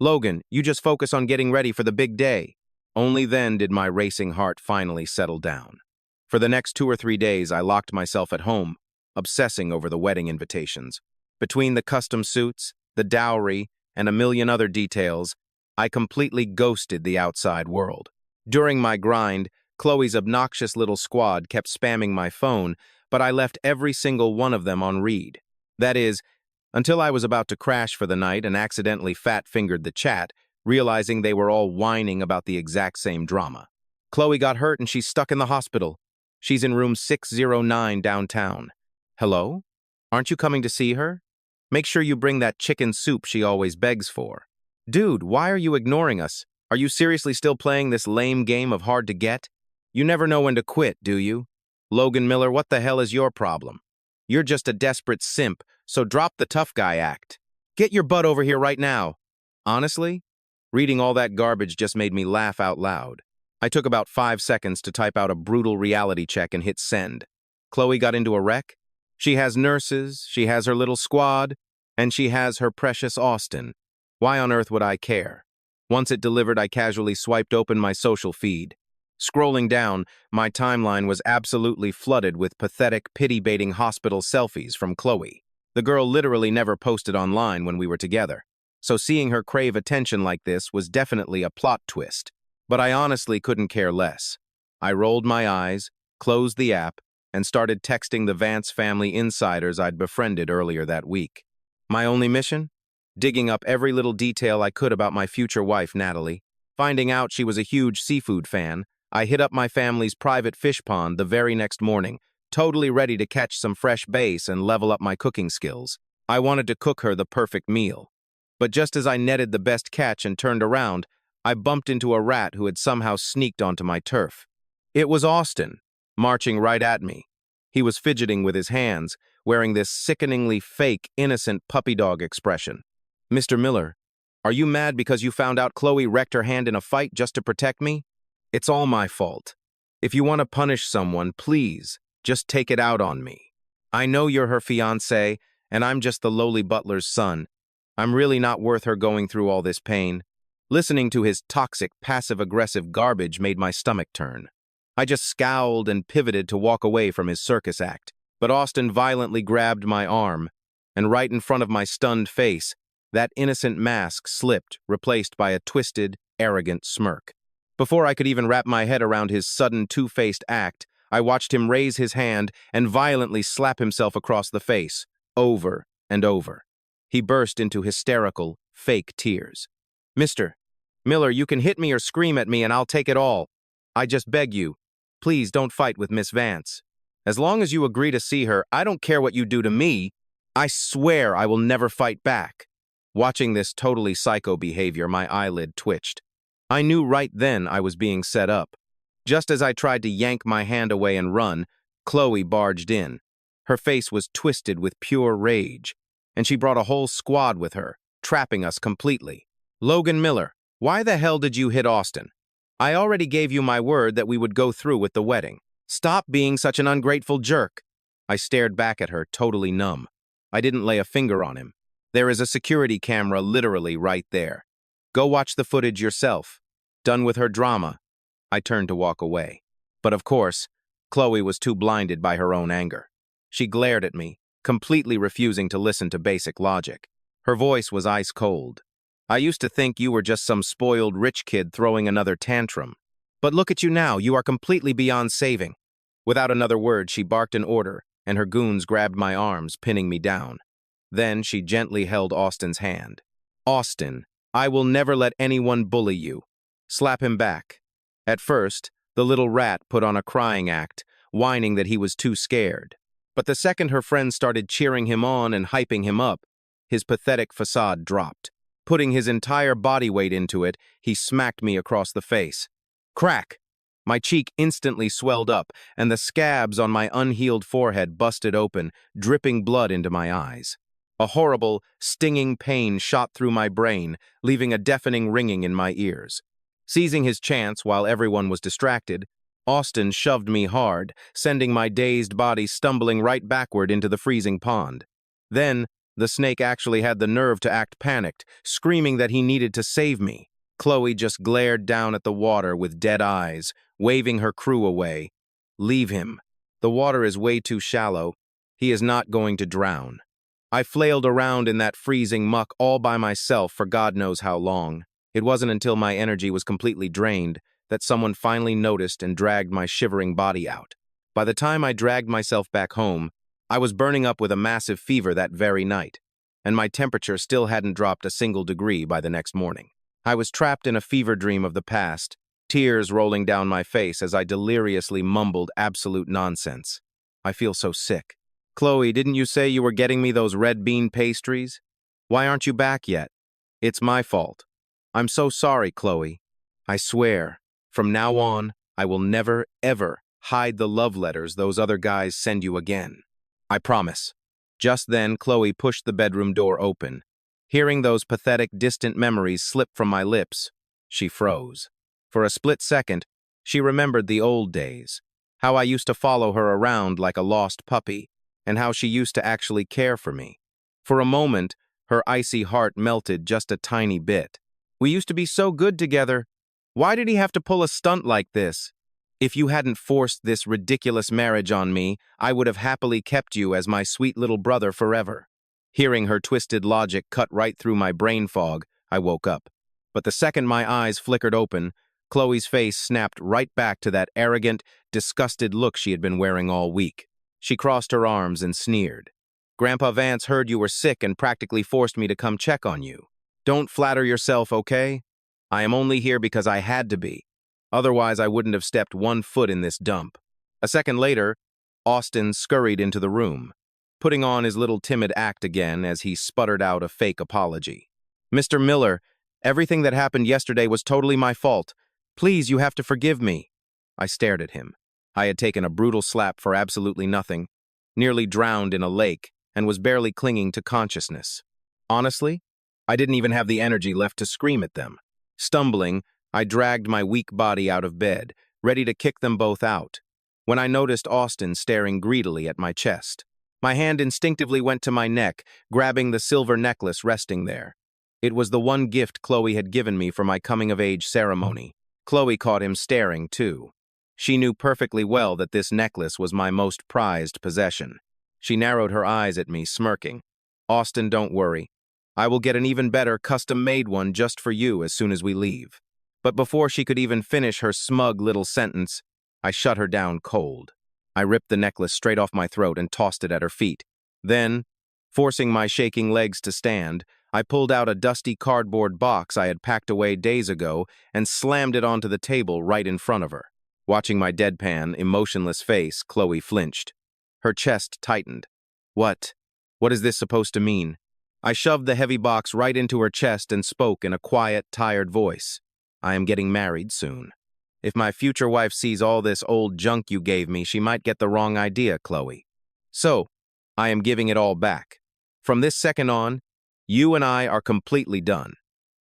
[SPEAKER 1] Logan, you just focus on getting ready for the big day. Only then did my racing heart finally settle down. For the next 2 or 3 days, I locked myself at home, obsessing over the wedding invitations. Between the custom suits, the dowry, and a million other details, I completely ghosted the outside world. During my grind, Chloe's obnoxious little squad kept spamming my phone, but I left every single one of them on read. That is, until I was about to crash for the night and accidentally fat-fingered the chat, realizing they were all whining about the exact same drama. Chloe got hurt and she's stuck in the hospital. She's in room 609 downtown. Hello? Aren't you coming to see her? Make sure you bring that chicken soup she always begs for. Dude, why are you ignoring us? Are you seriously still playing this lame game of hard to get? You never know when to quit, do you? Logan Miller, what the hell is your problem? You're just a desperate simp, so drop the tough guy act. Get your butt over here right now. Honestly, reading all that garbage just made me laugh out loud. I took about 5 seconds to type out a brutal reality check and hit send. Chloe got into a wreck? She has nurses, she has her little squad, and she has her precious Austin. Why on earth would I care? Once it delivered, I casually swiped open my social feed. Scrolling down, my timeline was absolutely flooded with pathetic, pity-baiting hospital selfies from Chloe. The girl literally never posted online when we were together, so seeing her crave attention like this was definitely a plot twist. But I honestly couldn't care less. I rolled my eyes, closed the app, and started texting the Vance family insiders I'd befriended earlier that week. My only mission? Digging up every little detail I could about my future wife, Natalie. Finding out she was a huge seafood fan, I hit up my family's private fish pond the very next morning, totally ready to catch some fresh bass and level up my cooking skills. I wanted to cook her the perfect meal. But just as I netted the best catch and turned around, I bumped into a rat who had somehow sneaked onto my turf. It was Austin, marching right at me. He was fidgeting with his hands, wearing this sickeningly fake, innocent puppy dog expression. "Mr. Miller, are you mad because you found out Chloe wrecked her hand in a fight just to protect me? It's all my fault. If you want to punish someone, please, just take it out on me. I know you're her fiancé, and I'm just the lowly butler's son. I'm really not worth her going through all this pain." Listening to his toxic, passive-aggressive garbage made my stomach turn. I just scowled and pivoted to walk away from his circus act, but Austin violently grabbed my arm, and right in front of my stunned face, that innocent mask slipped, replaced by a twisted, arrogant smirk. Before I could even wrap my head around his sudden two-faced act, I watched him raise his hand and violently slap himself across the face, over and over. He burst into hysterical, fake tears. "Mr. Miller, you can hit me or scream at me and I'll take it all. I just beg you, please don't fight with Miss Vance. As long as you agree to see her, I don't care what you do to me. I swear I will never fight back." Watching this totally psycho behavior, my eyelid twitched. I knew right then I was being set up. Just as I tried to yank my hand away and run, Chloe barged in. Her face was twisted with pure rage, and she brought a whole squad with her, trapping us completely. "Logan Miller, why the hell did you hit Austin? I already gave you my word that we would go through with the wedding. Stop being such an ungrateful jerk." I stared back at her, totally numb. I didn't lay a finger on him. There is a security camera literally right there. Go watch the footage yourself. Done with her drama. I turned to walk away. But of course, Chloe was too blinded by her own anger. She glared at me, completely refusing to listen to basic logic. Her voice was ice cold. "I used to think you were just some spoiled rich kid throwing another tantrum. But look at you now, you are completely beyond saving." Without another word, she barked an order, and her goons grabbed my arms, pinning me down. Then she gently held Austin's hand. "Austin, I will never let anyone bully you. Slap him back." At first, the little rat put on a crying act, whining that he was too scared. But the second her friends started cheering him on and hyping him up, his pathetic facade dropped. Putting his entire body weight into it, he smacked me across the face. Crack! My cheek instantly swelled up, and the scabs on my unhealed forehead busted open, dripping blood into my eyes. A horrible, stinging pain shot through my brain, leaving a deafening ringing in my ears. Seizing his chance while everyone was distracted, Austin shoved me hard, sending my dazed body stumbling right backward into the freezing pond. Then, the snake actually had the nerve to act panicked, screaming that he needed to save me. Chloe just glared down at the water with dead eyes, waving her crew away. "Leave him. The water is way too shallow. He is not going to drown." I flailed around in that freezing muck all by myself for God knows how long. It wasn't until my energy was completely drained that someone finally noticed and dragged my shivering body out. By the time I dragged myself back home, I was burning up with a massive fever that very night, and my temperature still hadn't dropped a single degree by the next morning. I was trapped in a fever dream of the past, tears rolling down my face as I deliriously mumbled absolute nonsense. "I feel so sick. Chloe, didn't you say you were getting me those red bean pastries? Why aren't you back yet? It's my fault. I'm so sorry, Chloe. I swear, from now on, I will never, ever hide the love letters those other guys send you again. I promise." Just then, Chloe pushed the bedroom door open. Hearing those pathetic, distant memories slip from my lips, she froze. For a split second, she remembered the old days, how I used to follow her around like a lost puppy, and how she used to actually care for me. For a moment, her icy heart melted just a tiny bit. We used to be so good together. Why did he have to pull a stunt like this? If you hadn't forced this ridiculous marriage on me, I would have happily kept you as my sweet little brother forever. Hearing her twisted logic cut right through my brain fog, I woke up. But the second my eyes flickered open, Chloe's face snapped right back to that arrogant, disgusted look she had been wearing all week. She crossed her arms and sneered. "Grandpa Vance heard you were sick and practically forced me to come check on you. Don't flatter yourself, okay? I am only here because I had to be. Otherwise, I wouldn't have stepped one foot in this dump." A second later, Austin scurried into the room, putting on his little timid act again as he sputtered out a fake apology. "Mr. Miller, Everything that happened yesterday was totally my fault. Please, you have to forgive me. I stared at him. I had taken a brutal slap for absolutely nothing, nearly drowned in a lake, and was barely clinging to consciousness. Honestly, I didn't even have the energy left to scream at them. Stumbling, I dragged my weak body out of bed, ready to kick them both out, when I noticed Austin staring greedily at my chest. My hand instinctively went to my neck, grabbing the silver necklace resting there. It was the one gift Chloe had given me for my coming-of-age ceremony. Chloe caught him staring, too. She knew perfectly well that this necklace was my most prized possession. She narrowed her eyes at me, smirking. Austin, don't worry. I will get an even better custom-made one just for you as soon as we leave. But before she could even finish her smug little sentence, I shut her down cold. I ripped the necklace straight off my throat and tossed it at her feet. Then, forcing my shaking legs to stand, I pulled out a dusty cardboard box I had packed away days ago and slammed it onto the table right in front of her. Watching my deadpan, emotionless face, Chloe flinched. Her chest tightened. What? What is this supposed to mean? I shoved the heavy box right into her chest and spoke in a quiet, tired voice. I am getting married soon. If my future wife sees all this old junk you gave me, she might get the wrong idea, Chloe. So, I am giving it all back. From this second on, you and I are completely done.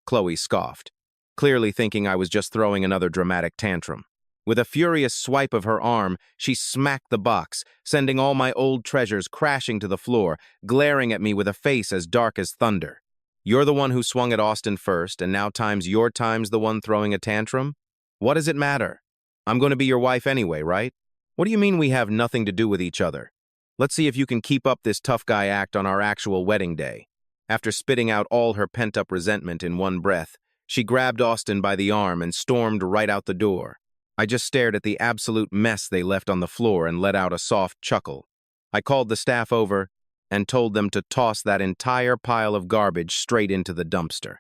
[SPEAKER 1] Chloe scoffed, clearly thinking I was just throwing another dramatic tantrum. With a furious swipe of her arm, she smacked the box, sending all my old treasures crashing to the floor, glaring at me with a face as dark as thunder. You're the one who swung at Austin first, and now you're the one throwing a tantrum? What does it matter? I'm going to be your wife anyway, right? What do you mean we have nothing to do with each other? Let's see if you can keep up this tough guy act on our actual wedding day. After spitting out all her pent-up resentment in one breath, she grabbed Austin by the arm and stormed right out the door. I just stared at the absolute mess they left on the floor and let out a soft chuckle. I called the staff over and told them to toss that entire pile of garbage straight into the dumpster.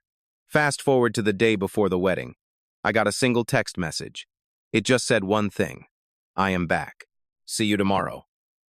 [SPEAKER 1] Fast forward to the day before the wedding. I got a single text message. It just said one thing. I am back. See you tomorrow.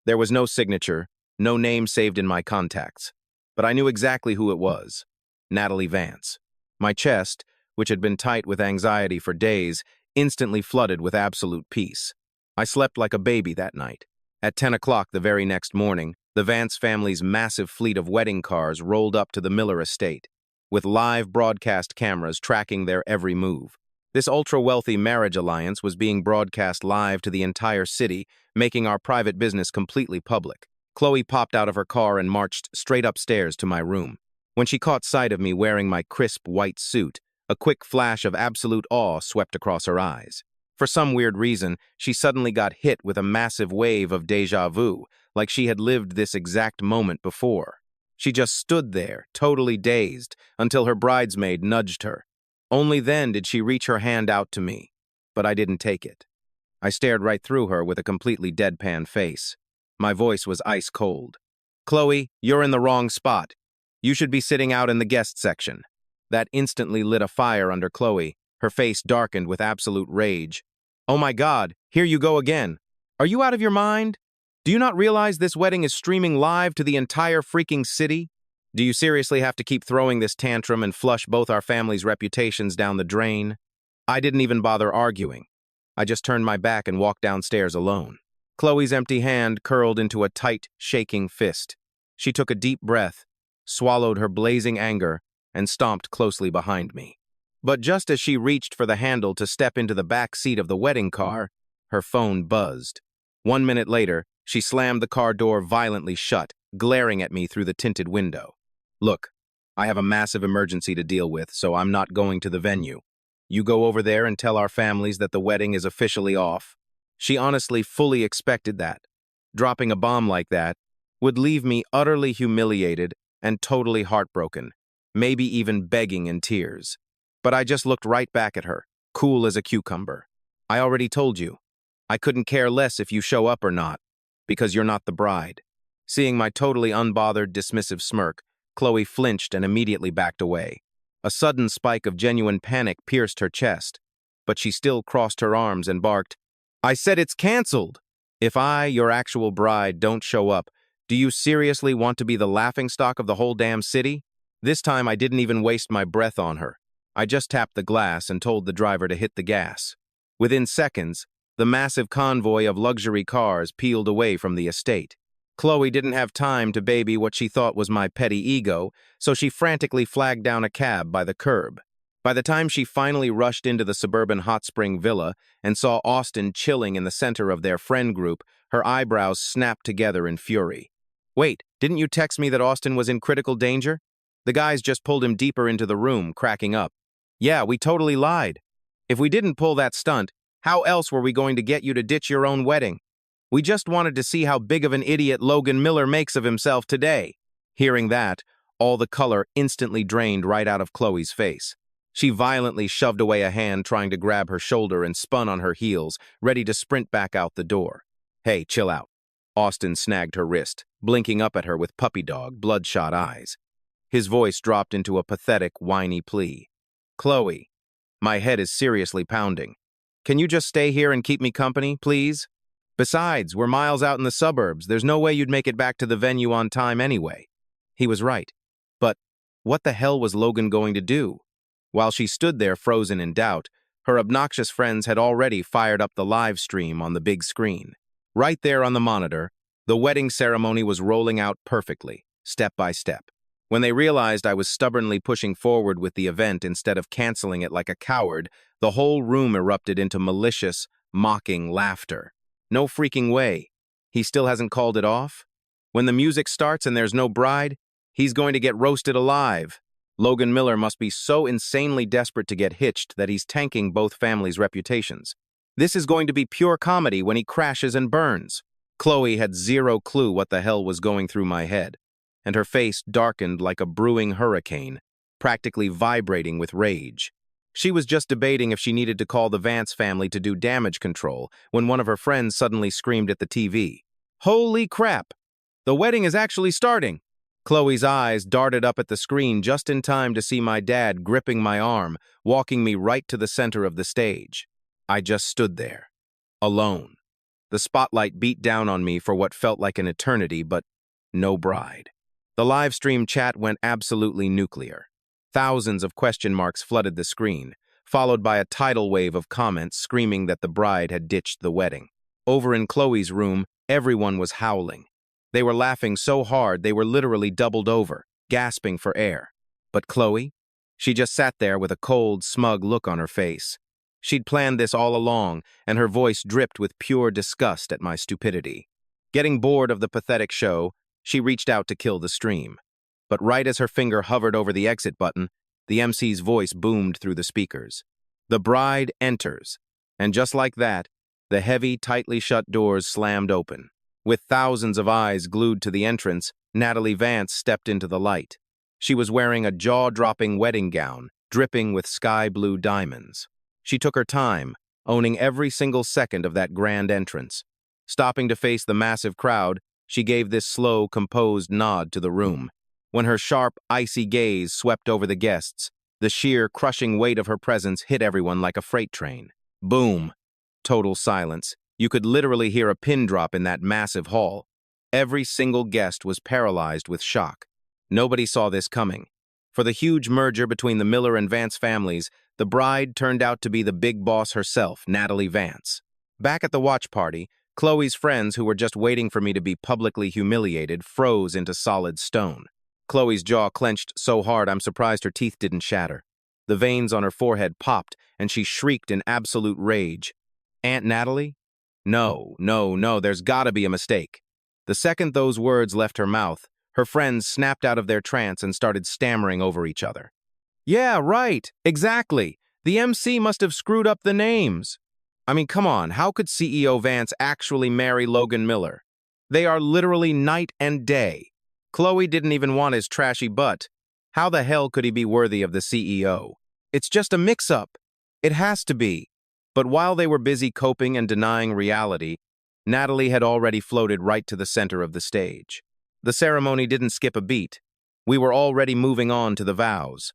[SPEAKER 1] There was no signature, no name saved in my contacts. But I knew exactly who it was. Natalie Vance. My chest, which had been tight with anxiety for days, instantly flooded with absolute peace. I slept like a baby that night. At 10 o'clock the very next morning, the Vance family's massive fleet of wedding cars rolled up to the Miller estate, with live broadcast cameras tracking their every move. This ultra-wealthy marriage alliance was being broadcast live to the entire city, making our private business completely public. Chloe popped out of her car and marched straight upstairs to my room. When she caught sight of me wearing my crisp white suit, a quick flash of absolute awe swept across her eyes. For some weird reason, she suddenly got hit with a massive wave of déjà vu, like she had lived this exact moment before. She just stood there, totally dazed, until her bridesmaid nudged her. Only then did she reach her hand out to me, but I didn't take it. I stared right through her with a completely deadpan face. My voice was ice cold. Chloe, you're in the wrong spot. You should be sitting out in the guest section. That instantly lit a fire under Chloe, her face darkened with absolute rage. Oh my God, here you go again. Are you out of your mind? Do you not realize this wedding is streaming live to the entire freaking city? Do you seriously have to keep throwing this tantrum and flush both our families' reputations down the drain? I didn't even bother arguing. I just turned my back and walked downstairs alone. Chloe's empty hand curled into a tight, shaking fist. She took a deep breath, swallowed her blazing anger, and stomped closely behind me. But just as she reached for the handle to step into the back seat of the wedding car, her phone buzzed. 1 minute later, she slammed the car door violently shut, glaring at me through the tinted window. Look, I have a massive emergency to deal with, so I'm not going to the venue. You go over there and tell our families that the wedding is officially off. She honestly fully expected that. Dropping a bomb like that would leave me utterly humiliated and totally heartbroken, maybe even begging in tears. But I just looked right back at her, cool as a cucumber. I already told you. I couldn't care less if you show up or not, because you're not the bride. Seeing my totally unbothered, dismissive smirk, Chloe flinched and immediately backed away. A sudden spike of genuine panic pierced her chest, but she still crossed her arms and barked, I said it's canceled! If I, your actual bride, don't show up, do you seriously want to be the laughingstock of the whole damn city? This time I didn't even waste my breath on her. I just tapped the glass and told the driver to hit the gas. Within seconds, the massive convoy of luxury cars peeled away from the estate. Chloe didn't have time to baby what she thought was my petty ego, so she frantically flagged down a cab by the curb. By the time she finally rushed into the suburban hot spring villa and saw Austin chilling in the center of their friend group, her eyebrows snapped together in fury. Wait, didn't you text me that Austin was in critical danger? The guys just pulled him deeper into the room, cracking up. Yeah, we totally lied. If we didn't pull that stunt, how else were we going to get you to ditch your own wedding? We just wanted to see how big of an idiot Logan Miller makes of himself today. Hearing that, all the color instantly drained right out of Chloe's face. She violently shoved away a hand trying to grab her shoulder and spun on her heels, ready to sprint back out the door. Hey, chill out. Austin snagged her wrist, blinking up at her with puppy dog, bloodshot eyes. His voice dropped into a pathetic, whiny plea. Chloe, my head is seriously pounding. Can you just stay here and keep me company, please? Besides, we're miles out in the suburbs. There's no way you'd make it back to the venue on time anyway. He was right. But what the hell was Logan going to do? While she stood there frozen in doubt, her obnoxious friends had already fired up the live stream on the big screen. Right there on the monitor, the wedding ceremony was rolling out perfectly, step by step. When they realized I was stubbornly pushing forward with the event instead of canceling it like a coward, the whole room erupted into malicious, mocking laughter. No freaking way. He still hasn't called it off? When the music starts and there's no bride, he's going to get roasted alive. Logan Miller must be so insanely desperate to get hitched that he's tanking both families' reputations. This is going to be pure comedy when he crashes and burns. Chloe had zero clue what the hell was going through my head, and her face darkened like a brewing hurricane, practically vibrating with rage. She was just debating if she needed to call the Vance family to do damage control when one of her friends suddenly screamed at the TV. Holy crap! The wedding is actually starting! Chloe's eyes darted up at the screen just in time to see my dad gripping my arm, walking me right to the center of the stage. I just stood there, alone. The spotlight beat down on me for what felt like an eternity, but no bride. The live stream chat went absolutely nuclear. Thousands of question marks flooded the screen, followed by a tidal wave of comments screaming that the bride had ditched the wedding. Over in Chloe's room, everyone was howling. They were laughing so hard they were literally doubled over, gasping for air. But Chloe? She just sat there with a cold, smug look on her face. She'd planned this all along, and her voice dripped with pure disgust at my stupidity. Getting bored of the pathetic show, she reached out to kill the stream. But right as her finger hovered over the exit button, the MC's voice boomed through the speakers. The bride enters. And just like that, the heavy, tightly shut doors slammed open. With thousands of eyes glued to the entrance, Natalie Vance stepped into the light. She was wearing a jaw-dropping wedding gown, dripping with sky-blue diamonds. She took her time, owning every single second of that grand entrance. Stopping to face the massive crowd, she gave this slow, composed nod to the room. When her sharp, icy gaze swept over the guests, the sheer, crushing weight of her presence hit everyone like a freight train. Boom! Total silence. You could literally hear a pin drop in that massive hall. Every single guest was paralyzed with shock. Nobody saw this coming. For the huge merger between the Miller and Vance families, the bride turned out to be the big boss herself, Natalie Vance. Back at the watch party, Chloe's friends, who were just waiting for me to be publicly humiliated, froze into solid stone. Chloe's jaw clenched so hard I'm surprised her teeth didn't shatter. The veins on her forehead popped, and she shrieked in absolute rage. Aunt Natalie? No, there's gotta be a mistake. The second those words left her mouth, her friends snapped out of their trance and started stammering over each other. Yeah, right, exactly. The MC must have screwed up the names. I mean, come on, how could CEO Vance actually marry Logan Miller? They are literally night and day. Chloe didn't even want his trashy butt. How the hell could he be worthy of the CEO? It's just a mix-up. It has to be. But while they were busy coping and denying reality, Natalie had already floated right to the center of the stage. The ceremony didn't skip a beat. We were already moving on to the vows.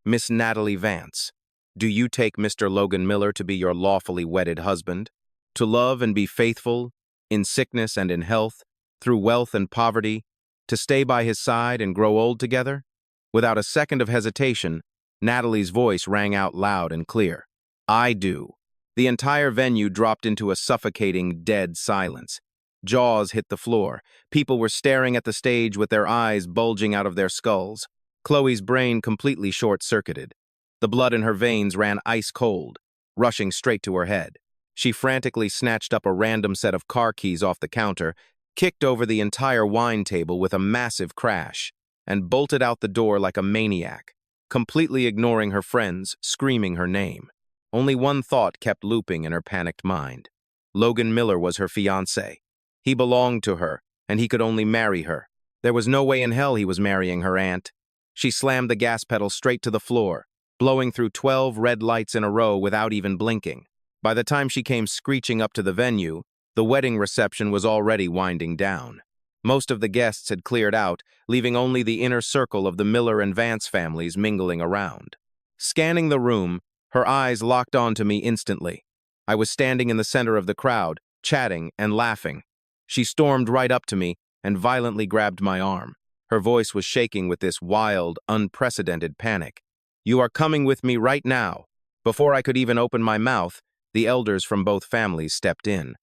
[SPEAKER 1] Miss Natalie Vance, do you take Mr. Logan Miller to be your lawfully wedded husband? To love and be faithful, in sickness and in health, through wealth and poverty, to stay by his side and grow old together? Without a second of hesitation, Natalie's voice rang out loud and clear. I do. The entire venue dropped into a suffocating, dead silence. Jaws hit the floor. People were staring at the stage with their eyes bulging out of their skulls. Chloe's brain completely short-circuited. The blood in her veins ran ice cold, rushing straight to her head. She frantically snatched up a random set of car keys off the counter, kicked over the entire wine table with a massive crash, and bolted out the door like a maniac, completely ignoring her friends, screaming her name. Only one thought kept looping in her panicked mind. Logan Miller was her fiancé. He belonged to her, and he could only marry her. There was no way in hell he was marrying her aunt. She slammed the gas pedal straight to the floor, blowing through 12 red lights in a row without even blinking. By the time she came screeching up to the venue, the wedding reception was already winding down. Most of the guests had cleared out, leaving only the inner circle of the Miller and Vance families mingling around. Scanning the room, her eyes locked onto me instantly. I was standing in the center of the crowd, chatting and laughing. She stormed right up to me and violently grabbed my arm. Her voice was shaking with this wild, unprecedented panic. You are coming with me right now. Before I could even open my mouth, the elders from both families stepped in.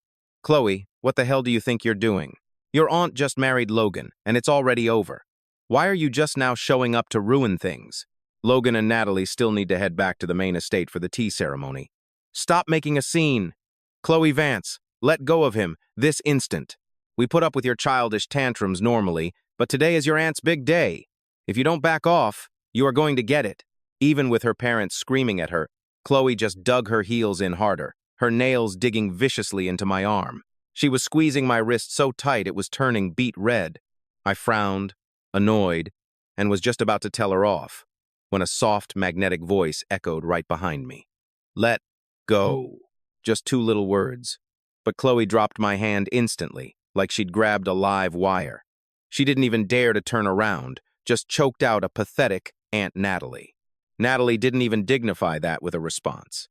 [SPEAKER 1] Chloe, what the hell do you think you're doing? Your aunt just married Logan, and it's already over. Why are you just now showing up to ruin things? Logan and Natalie still need to head back to the main estate for the tea ceremony. Stop making a scene. Chloe Vance, let go of him, this instant. We put up with your childish tantrums normally, but today is your aunt's big day. If you don't back off, you are going to get it. Even with her parents screaming at her, Chloe just dug her heels in harder, her nails digging viciously into my arm. She was squeezing my wrist so tight it was turning beet red. I frowned, annoyed, and was just about to tell her off, when a soft, magnetic voice echoed right behind me. Let go. Just 2 little words. But Chloe dropped my hand instantly, like she'd grabbed a live wire. She didn't even dare to turn around, just choked out a pathetic Aunt Natalie. Natalie didn't even dignify that with a response.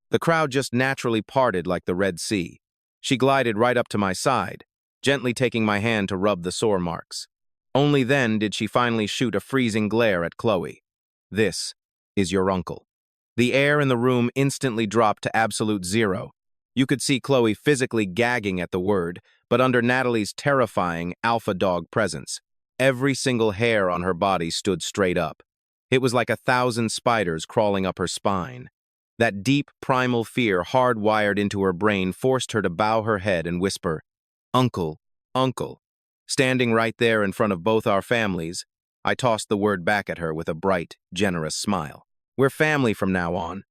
[SPEAKER 1] The crowd just naturally parted like the Red Sea. She glided right up to my side, gently taking my hand to rub the sore marks. Only then did she finally shoot a freezing glare at Chloe. This is your uncle. The air in the room instantly dropped to absolute zero. You could see Chloe physically gagging at the word, but under Natalie's terrifying alpha dog presence, every single hair on her body stood straight up. It was like 1,000 spiders crawling up her spine. That deep, primal fear hardwired into her brain forced her to bow her head and whisper, Uncle, Uncle. Standing right there in front of both our families, I tossed the word back at her with a bright, generous smile. We're family from now on.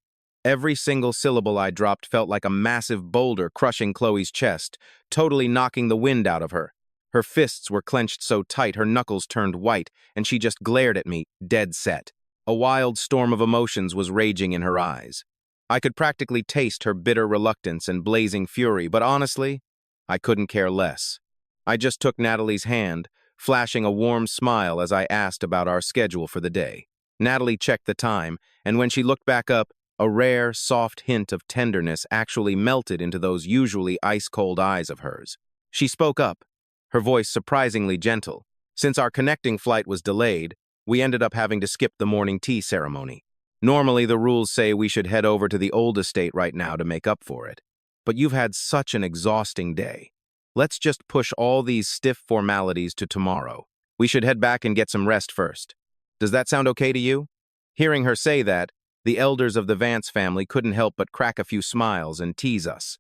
[SPEAKER 1] Every single syllable I dropped felt like a massive boulder crushing Chloe's chest, totally knocking the wind out of her. Her fists were clenched so tight her knuckles turned white, and she just glared at me, dead set. A wild storm of emotions was raging in her eyes. I could practically taste her bitter reluctance and blazing fury, but honestly, I couldn't care less. I just took Natalie's hand, flashing a warm smile as I asked about our schedule for the day. Natalie checked the time, and when she looked back up, a rare, soft hint of tenderness actually melted into those usually ice-cold eyes of hers. She spoke up, her voice surprisingly gentle. Since our connecting flight was delayed, we ended up having to skip the morning tea ceremony. Normally, the rules say we should head over to the old estate right now to make up for it. But you've had such an exhausting day. Let's just push all these stiff formalities to tomorrow. We should head back and get some rest first. Does that sound okay to you? Hearing her say that, the elders of the Vance family couldn't help but crack a few smiles and tease us.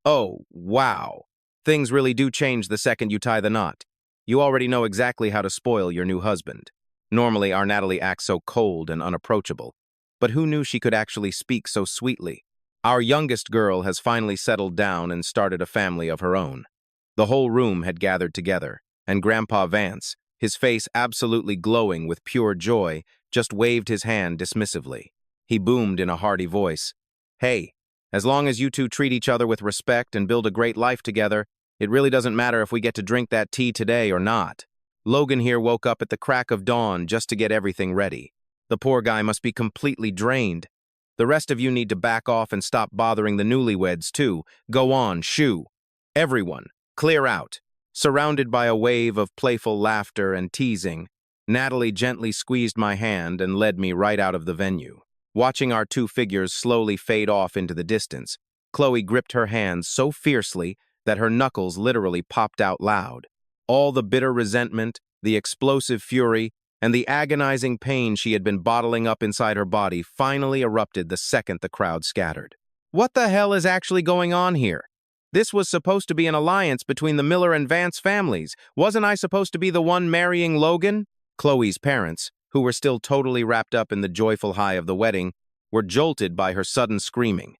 [SPEAKER 1] Oh, wow. Things really do change the second you tie the knot. You already know exactly how to spoil your new husband. Normally, our Natalie acts so cold and unapproachable. But who knew she could actually speak so sweetly? Our youngest girl has finally settled down and started a family of her own. The whole room had gathered together, and Grandpa Vance, his face absolutely glowing with pure joy, just waved his hand dismissively. He boomed in a hearty voice, Hey, as long as you two treat each other with respect and build a great life together, it really doesn't matter if we get to drink that tea today or not. Logan here woke up at the crack of dawn just to get everything ready. The poor guy must be completely drained. The rest of you need to back off and stop bothering the newlyweds too. Go on, shoo. Everyone, clear out. Surrounded by a wave of playful laughter and teasing, Natalie gently squeezed my hand and led me right out of the venue. Watching our two figures slowly fade off into the distance, Chloe gripped her hands so fiercely that her knuckles literally popped out loud. All the bitter resentment, the explosive fury, and the agonizing pain she had been bottling up inside her body finally erupted the second the crowd scattered. What the hell is actually going on here? This was supposed to be an alliance between the Miller and Vance families. Wasn't I supposed to be the one marrying Logan? Chloe's parents, who were still totally wrapped up in the joyful high of the wedding, were jolted by her sudden screaming.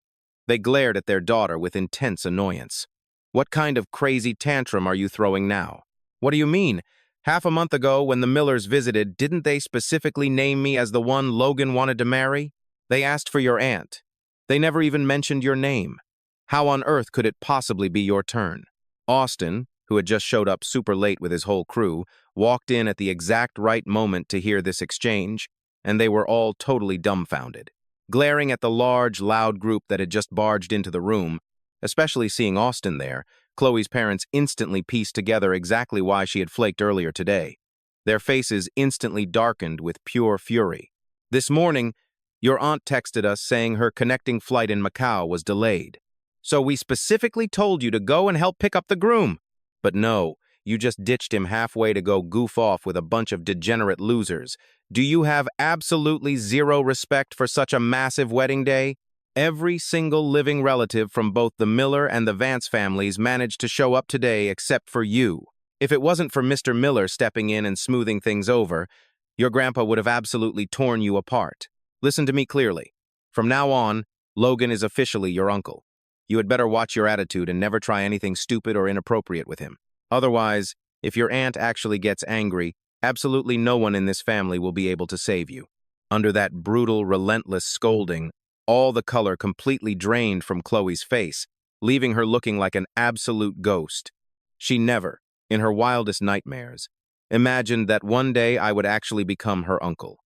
[SPEAKER 1] They glared at their daughter with intense annoyance. What kind of crazy tantrum are you throwing now? What do you mean? Half a month ago, when the Millers visited, didn't they specifically name me as the one Logan wanted to marry? They asked for your aunt. They never even mentioned your name. How on earth could it possibly be your turn? Austin, who had just showed up super late with his whole crew, walked in at the exact right moment to hear this exchange, and they were all totally dumbfounded. Glaring at the large, loud group that had just barged into the room, especially seeing Austin there, Chloe's parents instantly pieced together exactly why she had flaked earlier today. Their faces instantly darkened with pure fury. This morning, your aunt texted us saying her connecting flight in Macau was delayed. So we specifically told you to go and help pick up the groom. But no, you just ditched him halfway to go goof off with a bunch of degenerate losers. Do you have absolutely zero respect for such a massive wedding day? Every single living relative from both the Miller and the Vance families managed to show up today except for you. If it wasn't for Mr. Miller stepping in and smoothing things over, your grandpa would have absolutely torn you apart. Listen to me clearly. From now on, Logan is officially your uncle. You had better watch your attitude and never try anything stupid or inappropriate with him. Otherwise, if your aunt actually gets angry, absolutely no one in this family will be able to save you. Under that brutal, relentless scolding, all the color completely drained from Chloe's face, leaving her looking like an absolute ghost. She never, in her wildest nightmares, imagined that one day I would actually become her uncle.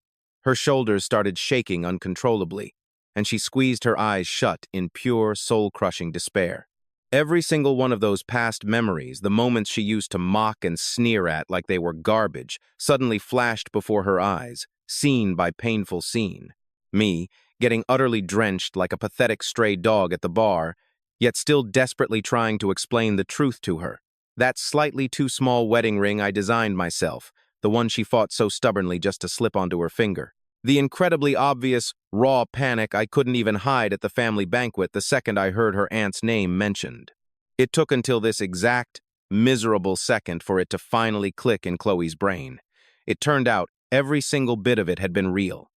[SPEAKER 1] Her shoulders started shaking uncontrollably, and she squeezed her eyes shut in pure, soul-crushing despair. Every single one of those past memories, the moments she used to mock and sneer at like they were garbage, suddenly flashed before her eyes, scene by painful scene. Me, getting utterly drenched like a pathetic stray dog at the bar, yet still desperately trying to explain the truth to her. That slightly too small wedding ring I designed myself, the one she fought so stubbornly just to slip onto her finger. The incredibly obvious, raw panic I couldn't even hide at the family banquet the second I heard her aunt's name mentioned. It took until this exact, miserable second for it to finally click in Chloe's brain. It turned out every single bit of it had been real.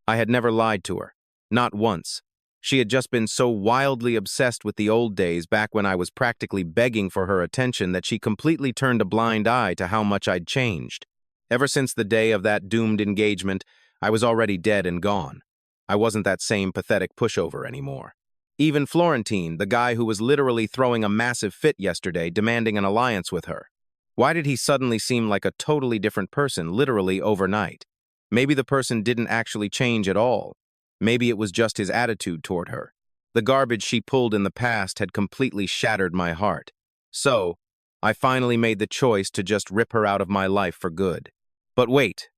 [SPEAKER 1] I had never lied to her. Not once. She had just been so wildly obsessed with the old days back when I was practically begging for her attention that she completely turned a blind eye to how much I'd changed. Ever since the day of that doomed engagement, I was already dead and gone. I wasn't that same pathetic pushover anymore. Even Florentine, the guy who was literally throwing a massive fit yesterday, demanding an alliance with her. Why did he suddenly seem like a totally different person, literally overnight? Maybe the person didn't actually change at all. Maybe it was just his attitude toward her. The garbage she pulled in the past had completely shattered my heart. So, I finally made the choice to just rip her out of my life for good. But wait,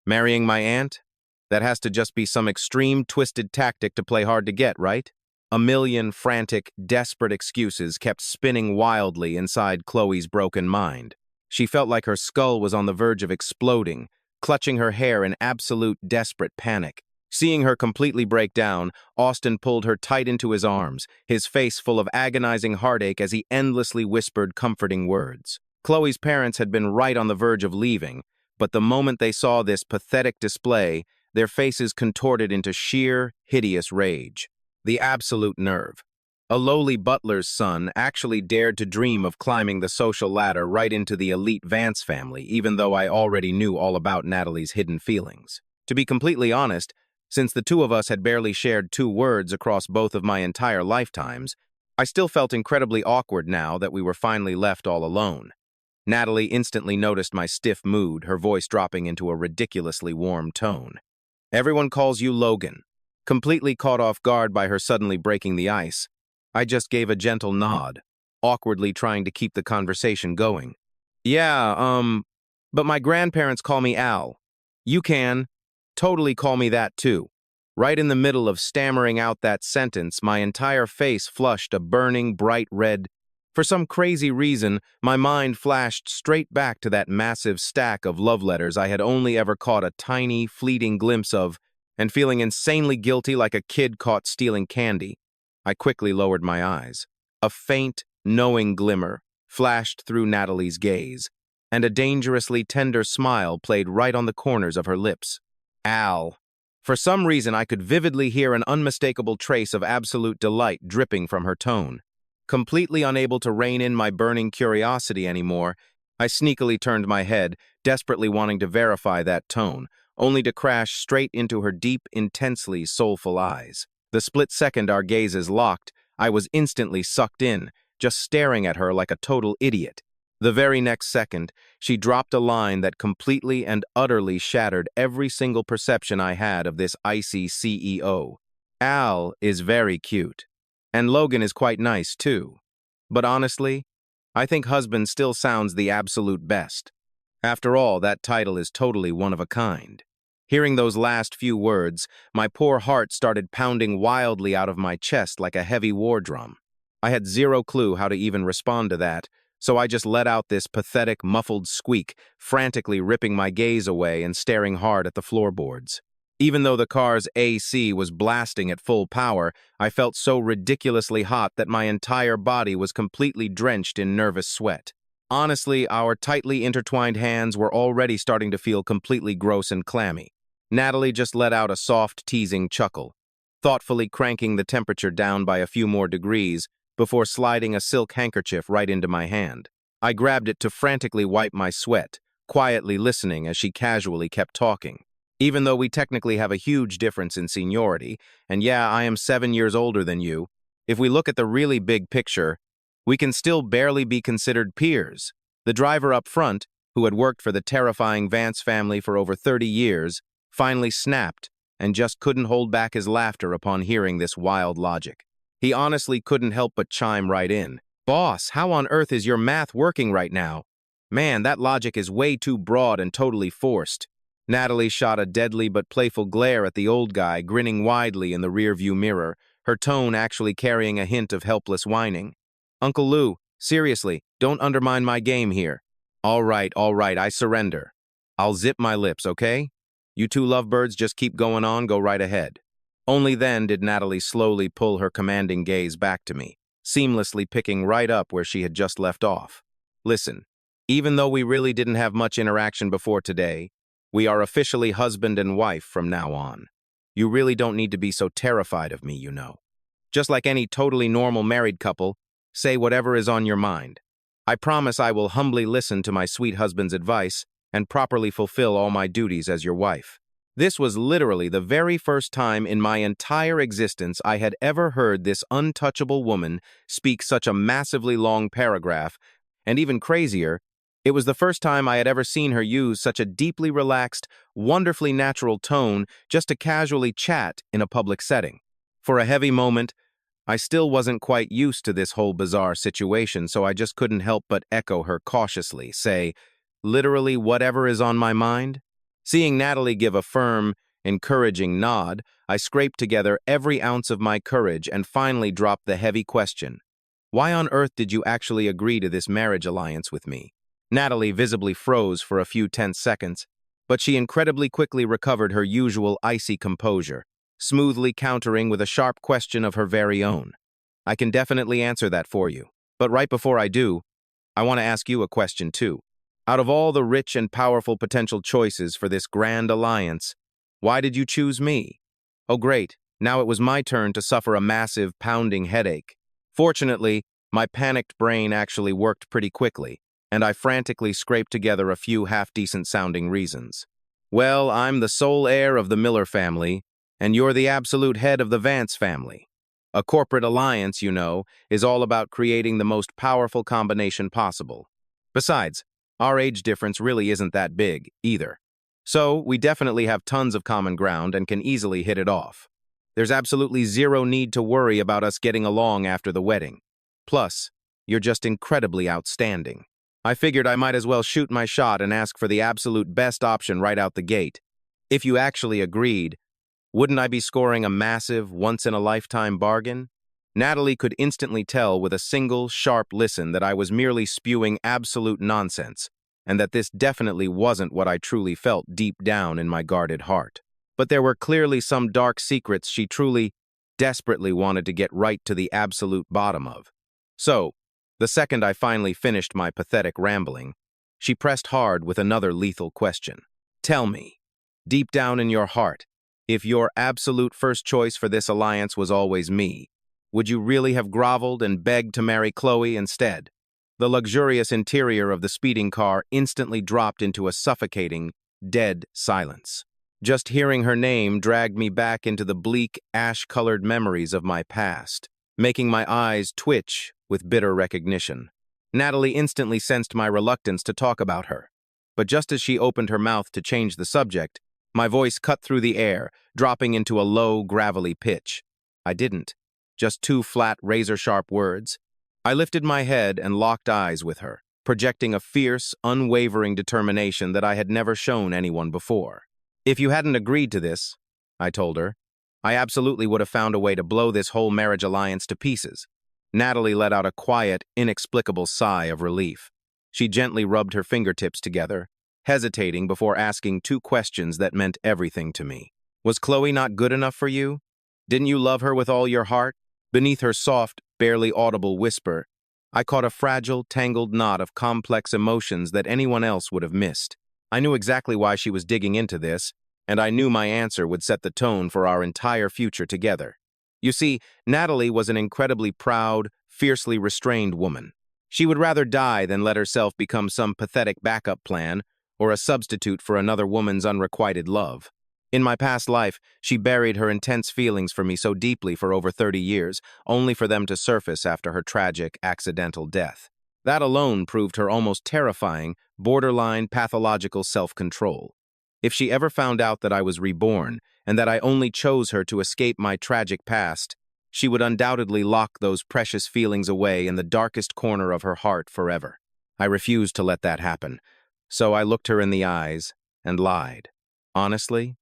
[SPEAKER 1] marrying my aunt? That has to just be some extreme, twisted tactic to play hard to get, right? A million frantic, desperate excuses kept spinning wildly inside Chloe's broken mind. She felt like her skull was on the verge of exploding, clutching her hair in absolute desperate panic. Seeing her completely break down, Austin pulled her tight into his arms, his face full of agonizing heartache as he endlessly whispered comforting words. Chloe's parents had been right on the verge of leaving, but the moment they saw this pathetic display, their faces contorted into sheer, hideous rage. The absolute nerve. A lowly butler's son actually dared to dream of climbing the social ladder right into the elite Vance family, even though I already knew all about Natalie's hidden feelings. To be completely honest, since the two of us had barely shared 2 words across both of my entire lifetimes, I still felt incredibly awkward now that we were finally left all alone. Natalie instantly noticed my stiff mood, her voice dropping into a ridiculously warm tone. Everyone calls you Logan. Completely caught off guard by her suddenly breaking the ice, I just gave a gentle nod, awkwardly trying to keep the conversation going. Yeah, but my grandparents call me Al. You can totally call me that too. Right in the middle of stammering out that sentence, my entire face flushed a burning, bright red. For some crazy reason, my mind flashed straight back to that massive stack of love letters I had only ever caught a tiny, fleeting glimpse of, and feeling insanely guilty like a kid caught stealing candy. I quickly lowered my eyes. A faint, knowing glimmer flashed through Natalie's gaze, and a dangerously tender smile played right on the corners of her lips. Al. For some reason, I could vividly hear an unmistakable trace of absolute delight dripping from her tone. Completely unable to rein in my burning curiosity anymore, I sneakily turned my head, desperately wanting to verify that tone, only to crash straight into her deep, intensely soulful eyes. The split second our gazes locked, I was instantly sucked in, just staring at her like a total idiot. The very next second, she dropped a line that completely and utterly shattered every single perception I had of this icy CEO. Al is very cute. And Logan is quite nice, too. But honestly, I think husband still sounds the absolute best. After all, that title is totally one of a kind. Hearing those last few words, my poor heart started pounding wildly out of my chest like a heavy war drum. I had zero clue how to even respond to that, so I just let out this pathetic, muffled squeak, frantically ripping my gaze away and staring hard at the floorboards. Even though the car's AC was blasting at full power, I felt so ridiculously hot that my entire body was completely drenched in nervous sweat. Honestly, our tightly intertwined hands were already starting to feel completely gross and clammy. Natalie just let out a soft, teasing chuckle, thoughtfully cranking the temperature down by a few more degrees before sliding a silk handkerchief right into my hand. I grabbed it to frantically wipe my sweat, quietly listening as she casually kept talking. Even though we technically have a huge difference in seniority, and yeah, I am 7 years older than you, if we look at the really big picture, we can still barely be considered peers. The driver up front, who had worked for the terrifying Vance family for over 30 years, finally snapped and just couldn't hold back his laughter upon hearing this wild logic. He honestly couldn't help but chime right in. "Boss, how on earth is your math working right now? Man, that logic is way too broad and totally forced." Natalie shot a deadly but playful glare at the old guy, grinning widely in the rearview mirror, her tone actually carrying a hint of helpless whining. "Uncle Lou, seriously, don't undermine my game here." All right, I surrender. I'll zip my lips, okay? You two lovebirds just keep going on, go right ahead." Only then did Natalie slowly pull her commanding gaze back to me, seamlessly picking right up where she had just left off. "Listen, even though we really didn't have much interaction before today, we are officially husband and wife from now on. You really don't need to be so terrified of me, you know. Just like any totally normal married couple, say whatever is on your mind. I promise I will humbly listen to my sweet husband's advice and properly fulfill all my duties as your wife." This was literally the very first time in my entire existence I had ever heard this untouchable woman speak such a massively long paragraph, and even crazier, it was the first time I had ever seen her use such a deeply relaxed, wonderfully natural tone just to casually chat in a public setting. For a heavy moment, I still wasn't quite used to this whole bizarre situation, so I just couldn't help but echo her cautiously, say, "Literally whatever is on my mind?" Seeing Natalie give a firm, encouraging nod, I scraped together every ounce of my courage and finally dropped the heavy question. "Why on earth did you actually agree to this marriage alliance with me?" Natalie visibly froze for a few tense seconds, but she incredibly quickly recovered her usual icy composure, smoothly countering with a sharp question of her very own. "I can definitely answer that for you. But right before I do, I want to ask you a question too. Out of all the rich and powerful potential choices for this grand alliance, why did you choose me?" Oh great, now it was my turn to suffer a massive, pounding headache. Fortunately, my panicked brain actually worked pretty quickly, and I frantically scraped together a few half-decent sounding reasons. "Well, I'm the sole heir of the Miller family, and you're the absolute head of the Vance family. A corporate alliance, you know, is all about creating the most powerful combination possible. Besides, our age difference really isn't that big, either. So, we definitely have tons of common ground and can easily hit it off. There's absolutely zero need to worry about us getting along after the wedding. Plus, you're just incredibly outstanding." I figured I might as well shoot my shot and ask for the absolute best option right out the gate. If you actually agreed, wouldn't I be scoring a massive, once-in-a-lifetime bargain? Natalie could instantly tell with a single, sharp listen that I was merely spewing absolute nonsense, and that this definitely wasn't what I truly felt deep down in my guarded heart. But there were clearly some dark secrets she truly, desperately wanted to get right to the absolute bottom of. So, the second I finally finished my pathetic rambling, she pressed hard with another lethal question. Tell me, deep down in your heart, if your absolute first choice for this alliance was always me, would you really have groveled and begged to marry Chloe instead? The luxurious interior of the speeding car instantly dropped into a suffocating, dead silence. Just hearing her name dragged me back into the bleak, ash-colored memories of my past, making my eyes twitch with bitter recognition. Natalie instantly sensed my reluctance to talk about her. But just as she opened her mouth to change the subject, my voice cut through the air, dropping into a low, gravelly pitch. I didn't. Just two flat, razor-sharp words. I lifted my head and locked eyes with her, projecting a fierce, unwavering determination that I had never shown anyone before. If you hadn't agreed to this, I told her, I absolutely would have found a way to blow this whole marriage alliance to pieces. Natalie let out a quiet, inexplicable sigh of relief. She gently rubbed her fingertips together, hesitating before asking two questions that meant everything to me. Was Chloe not good enough for you? Didn't you love her with all your heart? Beneath her soft, barely audible whisper, I caught a fragile, tangled knot of complex emotions that anyone else would have missed. I knew exactly why she was digging into this, and I knew my answer would set the tone for our entire future together. You see, Natalie was an incredibly proud, fiercely restrained woman. She would rather die than let herself become some pathetic backup plan or a substitute for another woman's unrequited love. In my past life, she buried her intense feelings for me so deeply for over 30 years, only for them to surface after her tragic, accidental death. That alone proved her almost terrifying, borderline pathological self-control. If she ever found out that I was reborn, and that I only chose her to escape my tragic past, she would undoubtedly lock those precious feelings away in the darkest corner of her heart forever. I refused to let that happen, so I looked her in the eyes and lied. Honestly,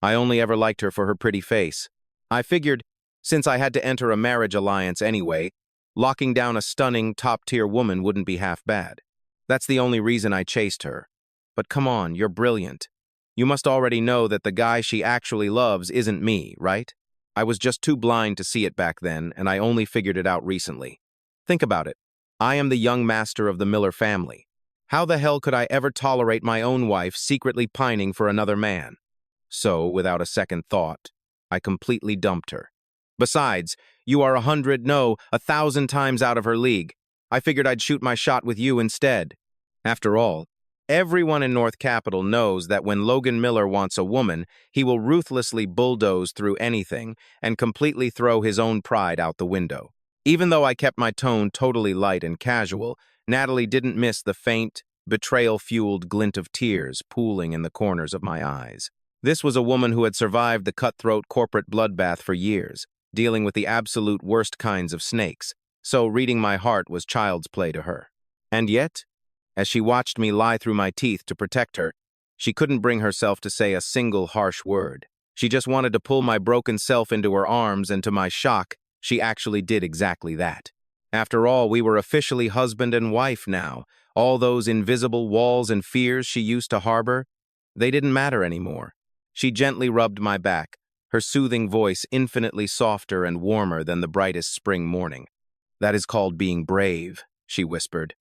[SPEAKER 1] I only ever liked her for her pretty face. I figured, since I had to enter a marriage alliance anyway, locking down a stunning, top-tier woman wouldn't be half bad. That's the only reason I chased her. But come on, you're brilliant. You must already know that the guy she actually loves isn't me, right? I was just too blind to see it back then, and I only figured it out recently. Think about it. I am the young master of the Miller family. How the hell could I ever tolerate my own wife secretly pining for another man? So, without a second thought, I completely dumped her. Besides, you are 100, no, 1,000 times out of her league. I figured I'd shoot my shot with you instead. After all, everyone in North Capital knows that when Logan Miller wants a woman, he will ruthlessly bulldoze through anything and completely throw his own pride out the window. Even though I kept my tone totally light and casual, Natalie didn't miss the faint, betrayal-fueled glint of tears pooling in the corners of my eyes. This was a woman who had survived the cutthroat corporate bloodbath for years, dealing with the absolute worst kinds of snakes, so reading my heart was child's play to her. And yet, as she watched me lie through my teeth to protect her, she couldn't bring herself to say a single harsh word. She just wanted to pull my broken self into her arms, and to my shock, she actually did exactly that. After all, we were officially husband and wife now. All those invisible walls and fears she used to harbor, they didn't matter anymore. She gently rubbed my back, her soothing voice infinitely softer and warmer than the brightest spring morning. That is called being brave, she whispered.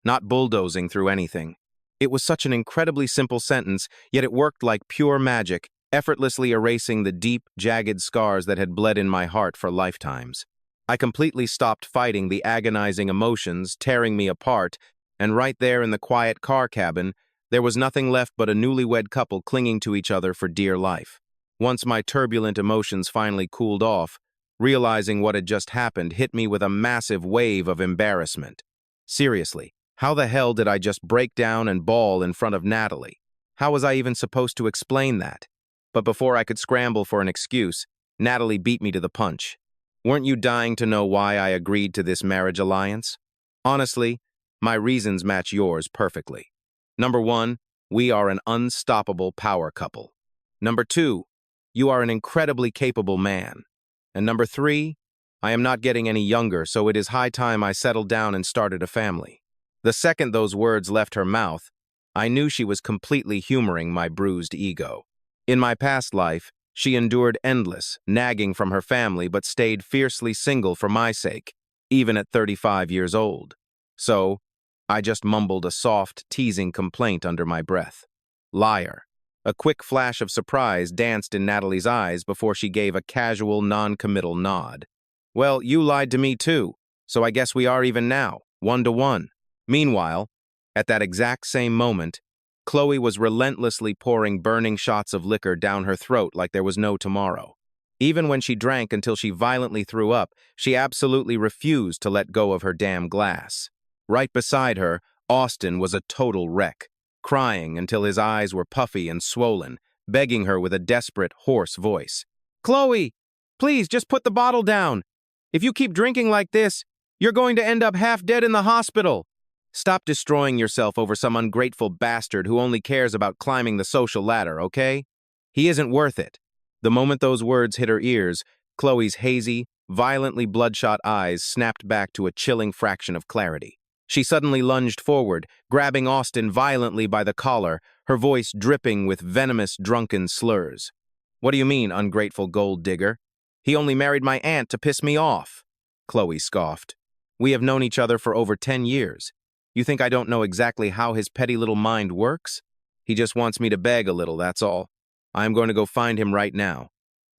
[SPEAKER 1] Not bulldozing through anything. It was such an incredibly simple sentence, yet it worked like pure magic, effortlessly erasing the deep, jagged scars that had bled in my heart for lifetimes. I completely stopped fighting the agonizing emotions tearing me apart, and right there in the quiet car cabin, there was nothing left but a newlywed couple clinging to each other for dear life. Once my turbulent emotions finally cooled off, realizing what had just happened hit me with a massive wave of embarrassment. Seriously, how the hell did I just break down and bawl in front of Natalie? How was I even supposed to explain that? But before I could scramble for an excuse, Natalie beat me to the punch. Weren't you dying to know why I agreed to this marriage alliance? Honestly, my reasons match yours perfectly. Number one, we are an unstoppable power couple. Number 2, you are an incredibly capable man. And number 3, I am not getting any younger, so it is high time I settled down and started a family. The second those words left her mouth, I knew she was completely humoring my bruised ego. In my past life, she endured endless nagging from her family but stayed fiercely single for my sake, even at 35 years old. So, I just mumbled a soft, teasing complaint under my breath. Liar. A quick flash of surprise danced in Natalie's eyes before she gave a casual, non-committal nod. Well, you lied to me too, so I guess we are even now, 1-to-1. Meanwhile, at that exact same moment, Chloe was relentlessly pouring burning shots of liquor down her throat like there was no tomorrow. Even when she drank until she violently threw up, she absolutely refused to let go of her damn glass. Right beside her, Austin was a total wreck, crying until his eyes were puffy and swollen, begging her with a desperate, hoarse voice. "Chloe, please just put the bottle down. If you keep drinking like this, you're going to end up half dead in the hospital. Stop destroying yourself over some ungrateful bastard who only cares about climbing the social ladder, okay? He isn't worth it." The moment those words hit her ears, Chloe's hazy, violently bloodshot eyes snapped back to a chilling fraction of clarity. She suddenly lunged forward, grabbing Austin violently by the collar, her voice dripping with venomous, drunken slurs. "What do you mean, ungrateful gold digger? He only married my aunt to piss me off," Chloe scoffed. "We have known each other for over 10 years. You think I don't know exactly how his petty little mind works? He just wants me to beg a little, that's all. I am going to go find him right now.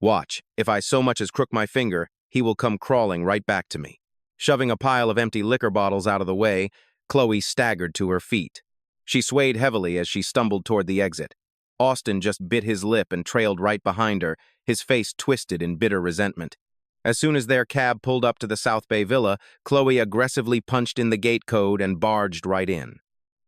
[SPEAKER 1] Watch, if I so much as crook my finger, he will come crawling right back to me." Shoving a pile of empty liquor bottles out of the way, Chloe staggered to her feet. She swayed heavily as she stumbled toward the exit. Austin just bit his lip and trailed right behind her, his face twisted in bitter resentment. As soon as their cab pulled up to the South Bay Villa, Chloe aggressively punched in the gate code and barged right in.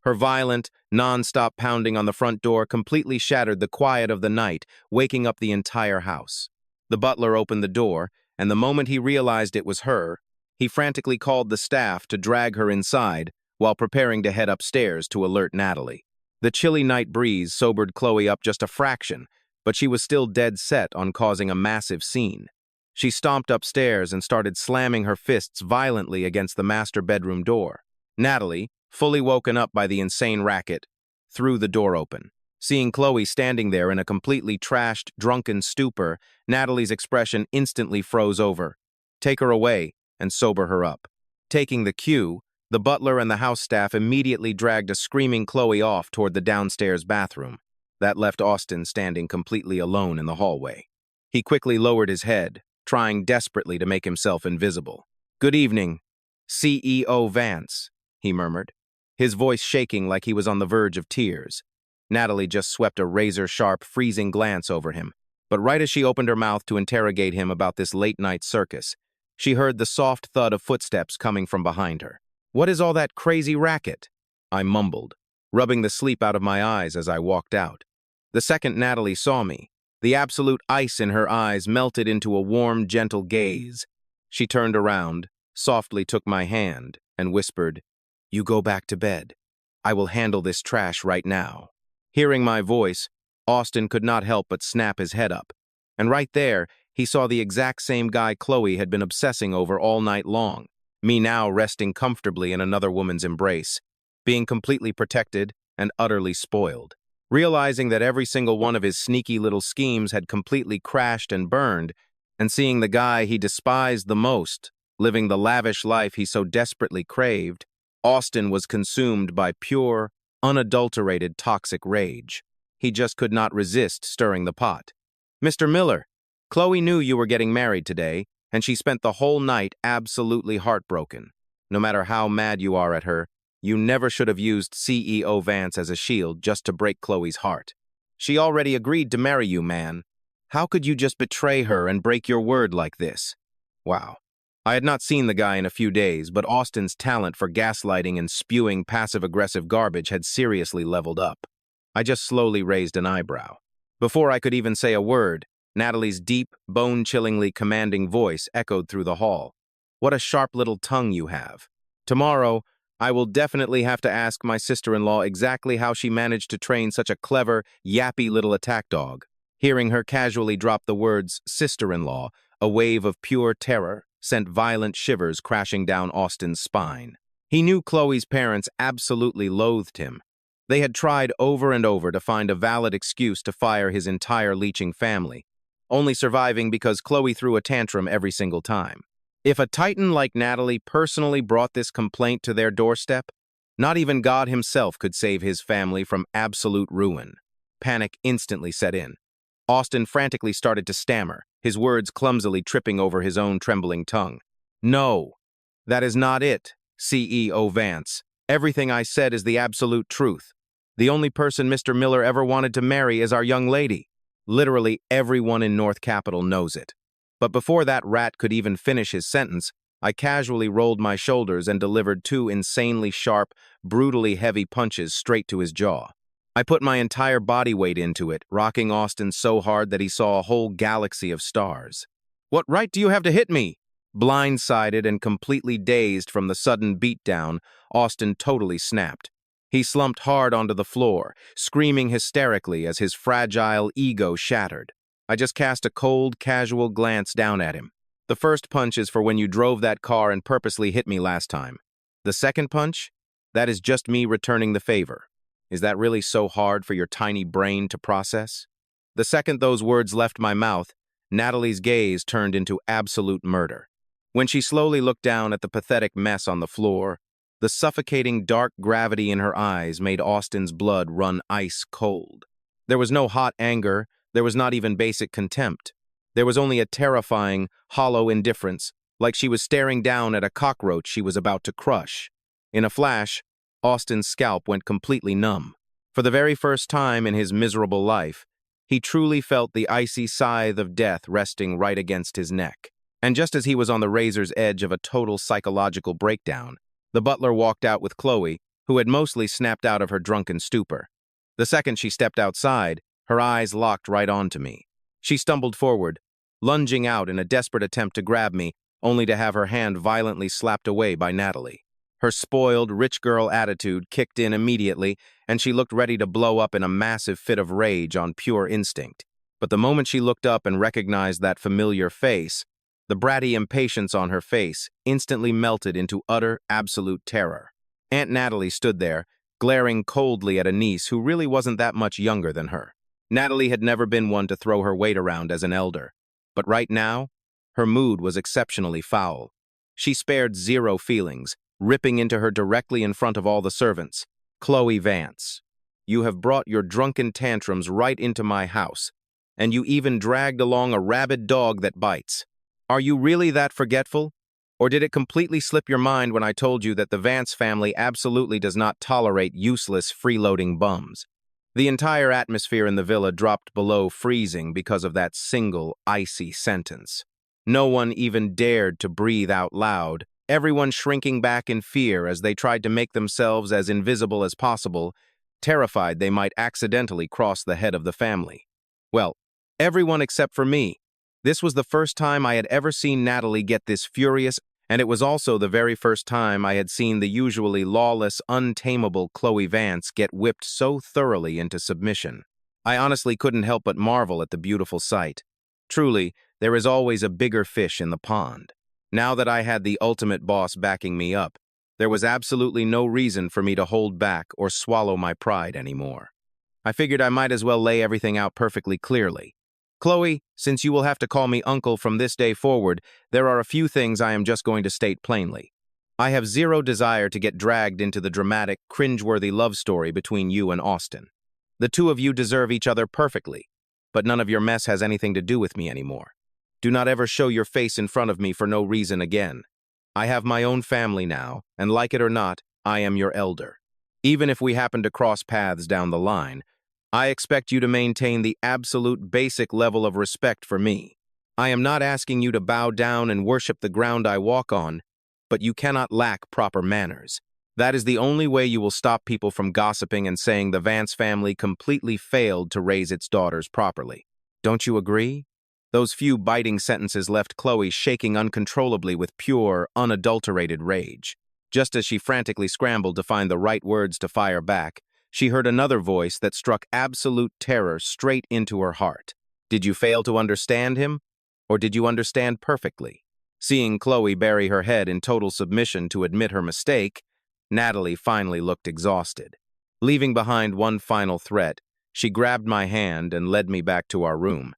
[SPEAKER 1] Her violent, non-stop pounding on the front door completely shattered the quiet of the night, waking up the entire house. The butler opened the door, and the moment he realized it was her, he frantically called the staff to drag her inside while preparing to head upstairs to alert Natalie. The chilly night breeze sobered Chloe up just a fraction, but she was still dead set on causing a massive scene. She stomped upstairs and started slamming her fists violently against the master bedroom door. Natalie, fully woken up by the insane racket, threw the door open. Seeing Chloe standing there in a completely trashed, drunken stupor, Natalie's expression instantly froze over. "Take her away and sober her up." Taking the cue, the butler and the house staff immediately dragged a screaming Chloe off toward the downstairs bathroom. That left Austin standing completely alone in the hallway. He quickly lowered his head, trying desperately to make himself invisible. "Good evening, CEO Vance," he murmured, his voice shaking like he was on the verge of tears. Natalie just swept a razor-sharp, freezing glance over him, but right as she opened her mouth to interrogate him about this late-night circus, she heard the soft thud of footsteps coming from behind her. "What is all that crazy racket?" I mumbled, rubbing the sleep out of my eyes as I walked out. The second Natalie saw me, the absolute ice in her eyes melted into a warm, gentle gaze. She turned around, softly took my hand, and whispered, "You go back to bed. I will handle this trash right now." Hearing my voice, Austin could not help but snap his head up, and right there, he saw the exact same guy Chloe had been obsessing over all night long, me now resting comfortably in another woman's embrace, being completely protected and utterly spoiled. Realizing that every single one of his sneaky little schemes had completely crashed and burned, and seeing the guy he despised the most, living the lavish life he so desperately craved, Austin was consumed by pure, unadulterated toxic rage. He just could not resist stirring the pot. "Mr. Miller, Chloe knew you were getting married today, and she spent the whole night absolutely heartbroken. No matter how mad you are at her, you never should have used CEO Vance as a shield just to break Chloe's heart. She already agreed to marry you, man. How could you just betray her and break your word like this?" Wow. I had not seen the guy in a few days, but Austin's talent for gaslighting and spewing passive-aggressive garbage had seriously leveled up. I just slowly raised an eyebrow. Before I could even say a word, Natalie's deep, bone-chillingly commanding voice echoed through the hall. "What a sharp little tongue you have. Tomorrow, I will definitely have to ask my sister-in-law exactly how she managed to train such a clever, yappy little attack dog." Hearing her casually drop the words sister-in-law, a wave of pure terror sent violent shivers crashing down Austin's spine. He knew Chloe's parents absolutely loathed him. They had tried over and over to find a valid excuse to fire his entire leeching family, only surviving because Chloe threw a tantrum every single time. If a titan like Natalie personally brought this complaint to their doorstep, not even God himself could save his family from absolute ruin. Panic instantly set in. Austin frantically started to stammer, his words clumsily tripping over his own trembling tongue. "No, that is not it, CEO Vance. Everything I said is the absolute truth. The only person Mr. Miller ever wanted to marry is our young lady. Literally everyone in North Capital knows it." But before that rat could even finish his sentence, I casually rolled my shoulders and delivered two insanely sharp, brutally heavy punches straight to his jaw. I put my entire body weight into it, rocking Austin so hard that he saw a whole galaxy of stars. "What right do you have to hit me?" Blindsided and completely dazed from the sudden beatdown, Austin totally snapped. He slumped hard onto the floor, screaming hysterically as his fragile ego shattered. I just cast a cold, casual glance down at him. "The first punch is for when you drove that car and purposely hit me last time. The second punch? That is just me returning the favor. Is that really so hard for your tiny brain to process?" The second those words left my mouth, Natalie's gaze turned into absolute murder. When she slowly looked down at the pathetic mess on the floor, the suffocating dark gravity in her eyes made Austin's blood run ice cold. There was no hot anger, there was not even basic contempt. There was only a terrifying, hollow indifference, like she was staring down at a cockroach she was about to crush. In a flash, Austin's scalp went completely numb. For the very first time in his miserable life, he truly felt the icy scythe of death resting right against his neck. And just as he was on the razor's edge of a total psychological breakdown, the butler walked out with Chloe, who had mostly snapped out of her drunken stupor. The second she stepped outside, her eyes locked right onto me. She stumbled forward, lunging out in a desperate attempt to grab me, only to have her hand violently slapped away by Natalie. Her spoiled, rich girl attitude kicked in immediately, and she looked ready to blow up in a massive fit of rage on pure instinct. But the moment she looked up and recognized that familiar face, the bratty impatience on her face instantly melted into utter, absolute terror. Aunt Natalie stood there, glaring coldly at a niece who really wasn't that much younger than her. Natalie had never been one to throw her weight around as an elder, but right now, her mood was exceptionally foul. She spared zero feelings, ripping into her directly in front of all the servants. "Chloe Vance, you have brought your drunken tantrums right into my house, and you even dragged along a rabid dog that bites. Are you really that forgetful? Or did it completely slip your mind when I told you that the Vance family absolutely does not tolerate useless, freeloading bums?" The entire atmosphere in the villa dropped below freezing because of that single, icy sentence. No one even dared to breathe out loud, everyone shrinking back in fear as they tried to make themselves as invisible as possible, terrified they might accidentally cross the head of the family. Well, everyone except for me. This was the first time I had ever seen Natalie get this furious, and it was also the very first time I had seen the usually lawless, untamable Chloe Vance get whipped so thoroughly into submission. I honestly couldn't help but marvel at the beautiful sight. Truly, there is always a bigger fish in the pond. Now that I had the ultimate boss backing me up, there was absolutely no reason for me to hold back or swallow my pride anymore. I figured I might as well lay everything out perfectly clearly. "Chloe, since you will have to call me uncle from this day forward, there are a few things I am just going to state plainly. I have zero desire to get dragged into the dramatic, cringeworthy love story between you and Austin. The two of you deserve each other perfectly, but none of your mess has anything to do with me anymore. Do not ever show your face in front of me for no reason again. I have my own family now, and like it or not, I am your elder. Even if we happen to cross paths down the line, I expect you to maintain the absolute basic level of respect for me. I am not asking you to bow down and worship the ground I walk on, but you cannot lack proper manners. That is the only way you will stop people from gossiping and saying the Vance family completely failed to raise its daughters properly. Don't you agree?" Those few biting sentences left Chloe shaking uncontrollably with pure, unadulterated rage. Just as she frantically scrambled to find the right words to fire back, she heard another voice that struck absolute terror straight into her heart. Did you fail to understand him? Or did you understand perfectly? Seeing Chloe bury her head in total submission to admit her mistake, Natalie finally looked exhausted. Leaving behind one final threat, she grabbed my hand and led me back to our room.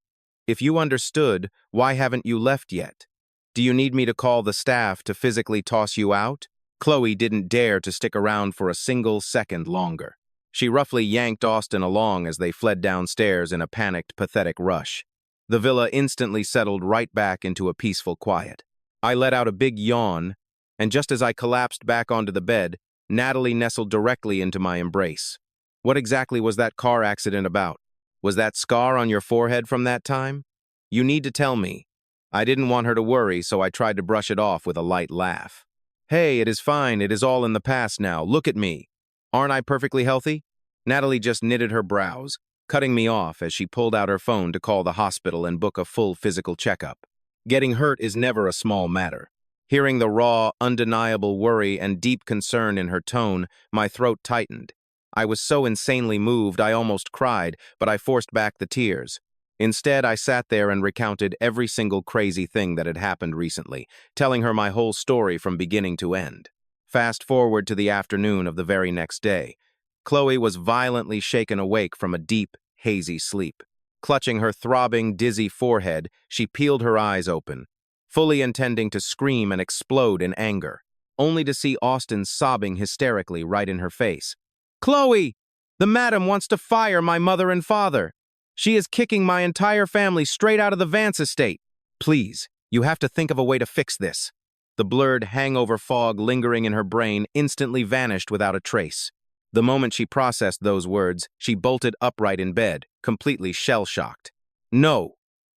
[SPEAKER 1] If you understood, why haven't you left yet? Do you need me to call the staff to physically toss you out? Chloe didn't dare to stick around for a single second longer. She roughly yanked Austin along as they fled downstairs in a panicked, pathetic rush. The villa instantly settled right back into a peaceful quiet. I let out a big yawn, and just as I collapsed back onto the bed, Natalie nestled directly into my embrace. What exactly was that car accident about? Was that scar on your forehead from that time? You need to tell me. I didn't want her to worry, so I tried to brush it off with a light laugh. Hey, it is fine. It is all in the past now. Look at me. Aren't I perfectly healthy? Natalie just knitted her brows, cutting me off as she pulled out her phone to call the hospital and book a full physical checkup. Getting hurt is never a small matter. Hearing the raw, undeniable worry and deep concern in her tone, my throat tightened. I was so insanely moved I almost cried, but I forced back the tears. Instead, I sat there and recounted every single crazy thing that had happened recently, telling her my whole story from beginning to end. Fast forward to the afternoon of the very next day. Chloe was violently shaken awake from a deep, hazy sleep. Clutching her throbbing, dizzy forehead, she peeled her eyes open, fully intending to scream and explode in anger, only to see Austin sobbing hysterically right in her face. "Chloe! The madam wants to fire my mother and father. She is kicking my entire family straight out of the Vance estate. Please, you have to think of a way to fix this." The blurred hangover fog lingering in her brain instantly vanished without a trace. The moment she processed those words, she bolted upright in bed, completely shell-shocked. "No,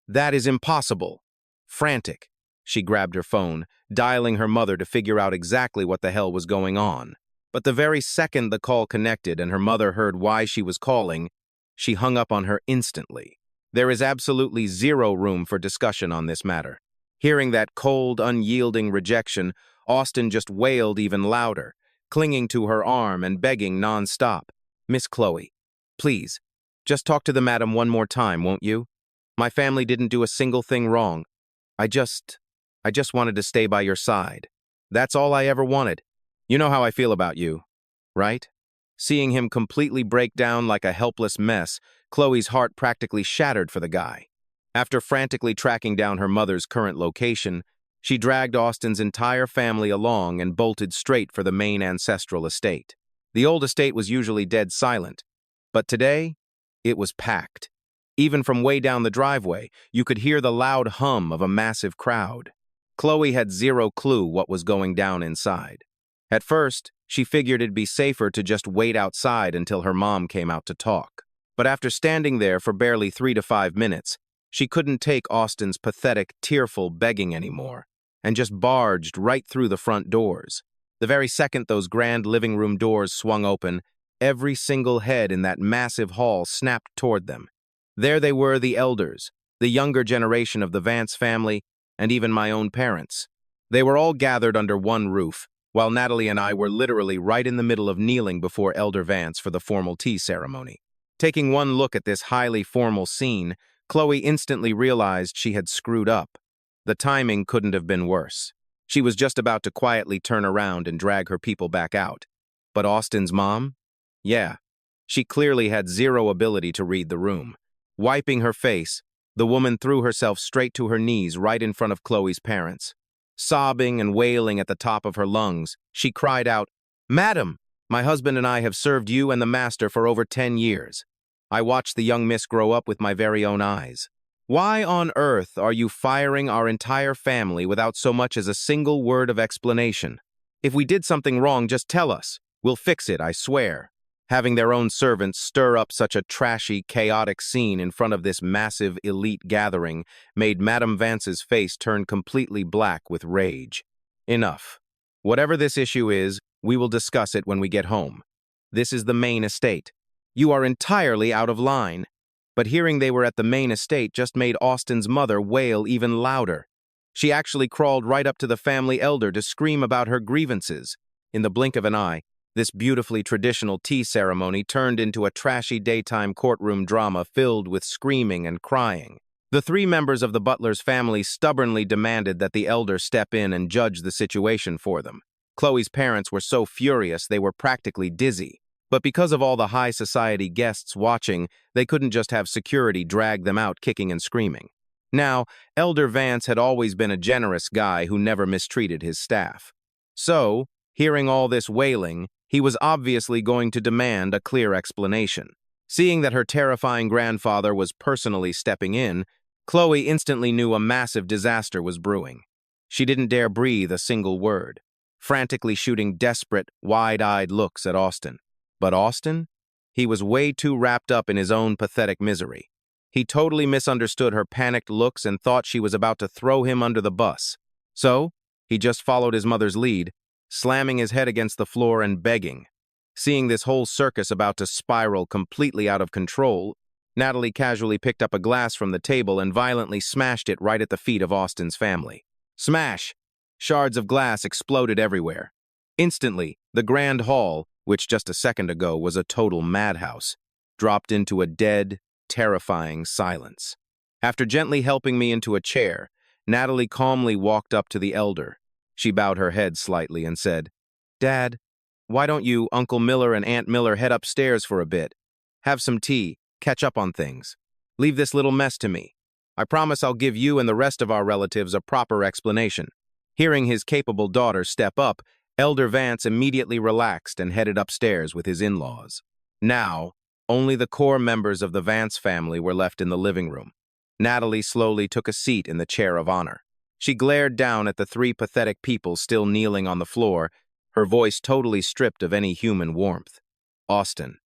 [SPEAKER 1] that is impossible." Frantic, she grabbed her phone, dialing her mother to figure out exactly what the hell was going on. But the very second the call connected and her mother heard why she was calling, she hung up on her instantly. There is absolutely zero room for discussion on this matter. Hearing that cold, unyielding rejection, Austin just wailed even louder, clinging to her arm and begging non-stop. "Miss Chloe, please, just talk to the madam one more time, won't you? My family didn't do a single thing wrong. I just wanted to stay by your side. That's all I ever wanted. You know how I feel about you, right?" Seeing him completely break down like a helpless mess, Chloe's heart practically shattered for the guy. After frantically tracking down her mother's current location, she dragged Austin's entire family along and bolted straight for the main ancestral estate. The old estate was usually dead silent, but today, it was packed. Even from way down the driveway, you could hear the loud hum of a massive crowd. Chloe had zero clue what was going down inside. At first, she figured it'd be safer to just wait outside until her mom came out to talk. But after standing there for barely 3 to 5 minutes, she couldn't take Austin's pathetic, tearful begging anymore, and just barged right through the front doors. The very second those grand living room doors swung open, every single head in that massive hall snapped toward them. There they were, the elders, the younger generation of the Vance family, and even my own parents. They were all gathered under one roof, while Natalie and I were literally right in the middle of kneeling before Elder Vance for the formal tea ceremony. Taking one look at this highly formal scene, Chloe instantly realized she had screwed up. The timing couldn't have been worse. She was just about to quietly turn around and drag her people back out. But Austin's mom? Yeah, she clearly had zero ability to read the room. Wiping her face, the woman threw herself straight to her knees right in front of Chloe's parents. Sobbing and wailing at the top of her lungs, she cried out, "Madam, my husband and I have served you and the master for over 10 years. I watched the young miss grow up with my very own eyes. Why on earth are you firing our entire family without so much as a single word of explanation? If we did something wrong, just tell us. We'll fix it, I swear." Having their own servants stir up such a trashy, chaotic scene in front of this massive elite gathering made Madame Vance's face turn completely black with rage. "Enough. Whatever this issue is, we will discuss it when we get home. This is the main estate. You are entirely out of line." But hearing they were at the main estate just made Austin's mother wail even louder. She actually crawled right up to the family elder to scream about her grievances. In the blink of an eye, This beautifully traditional tea ceremony turned into a trashy daytime courtroom drama filled with screaming and crying. The three members of the butler's family stubbornly demanded that the elder step in and judge the situation for them. Chloe's parents were so furious they were practically dizzy. But because of all the high society guests watching, they couldn't just have security drag them out kicking and screaming. Now, Elder Vance had always been a generous guy who never mistreated his staff. So, hearing all this wailing, he was obviously going to demand a clear explanation. Seeing that her terrifying grandfather was personally stepping in, Chloe instantly knew a massive disaster was brewing. She didn't dare breathe a single word, frantically shooting desperate, wide-eyed looks at Austin. But Austin? He was way too wrapped up in his own pathetic misery. He totally misunderstood her panicked looks and thought she was about to throw him under the bus. So, he just followed his mother's lead, slamming his head against the floor and begging. Seeing this whole circus about to spiral completely out of control, Natalie casually picked up a glass from the table and violently smashed it right at the feet of Austin's family. Smash! Shards of glass exploded everywhere. Instantly, the grand hall, which just a second ago was a total madhouse, dropped into a dead, terrifying silence. After gently helping me into a chair, Natalie calmly walked up to the elder. She bowed her head slightly and said, "Dad, why don't you, Uncle Miller and Aunt Miller head upstairs for a bit? Have some tea, catch up on things. Leave this little mess to me. I promise I'll give you and the rest of our relatives a proper explanation." Hearing his capable daughter step up, Elder Vance immediately relaxed and headed upstairs with his in-laws. Now, only the core members of the Vance family were left in the living room. Natalie slowly took a seat in the chair of honor. She glared down at the three pathetic people still kneeling on the floor, her voice totally stripped of any human warmth. "Austin,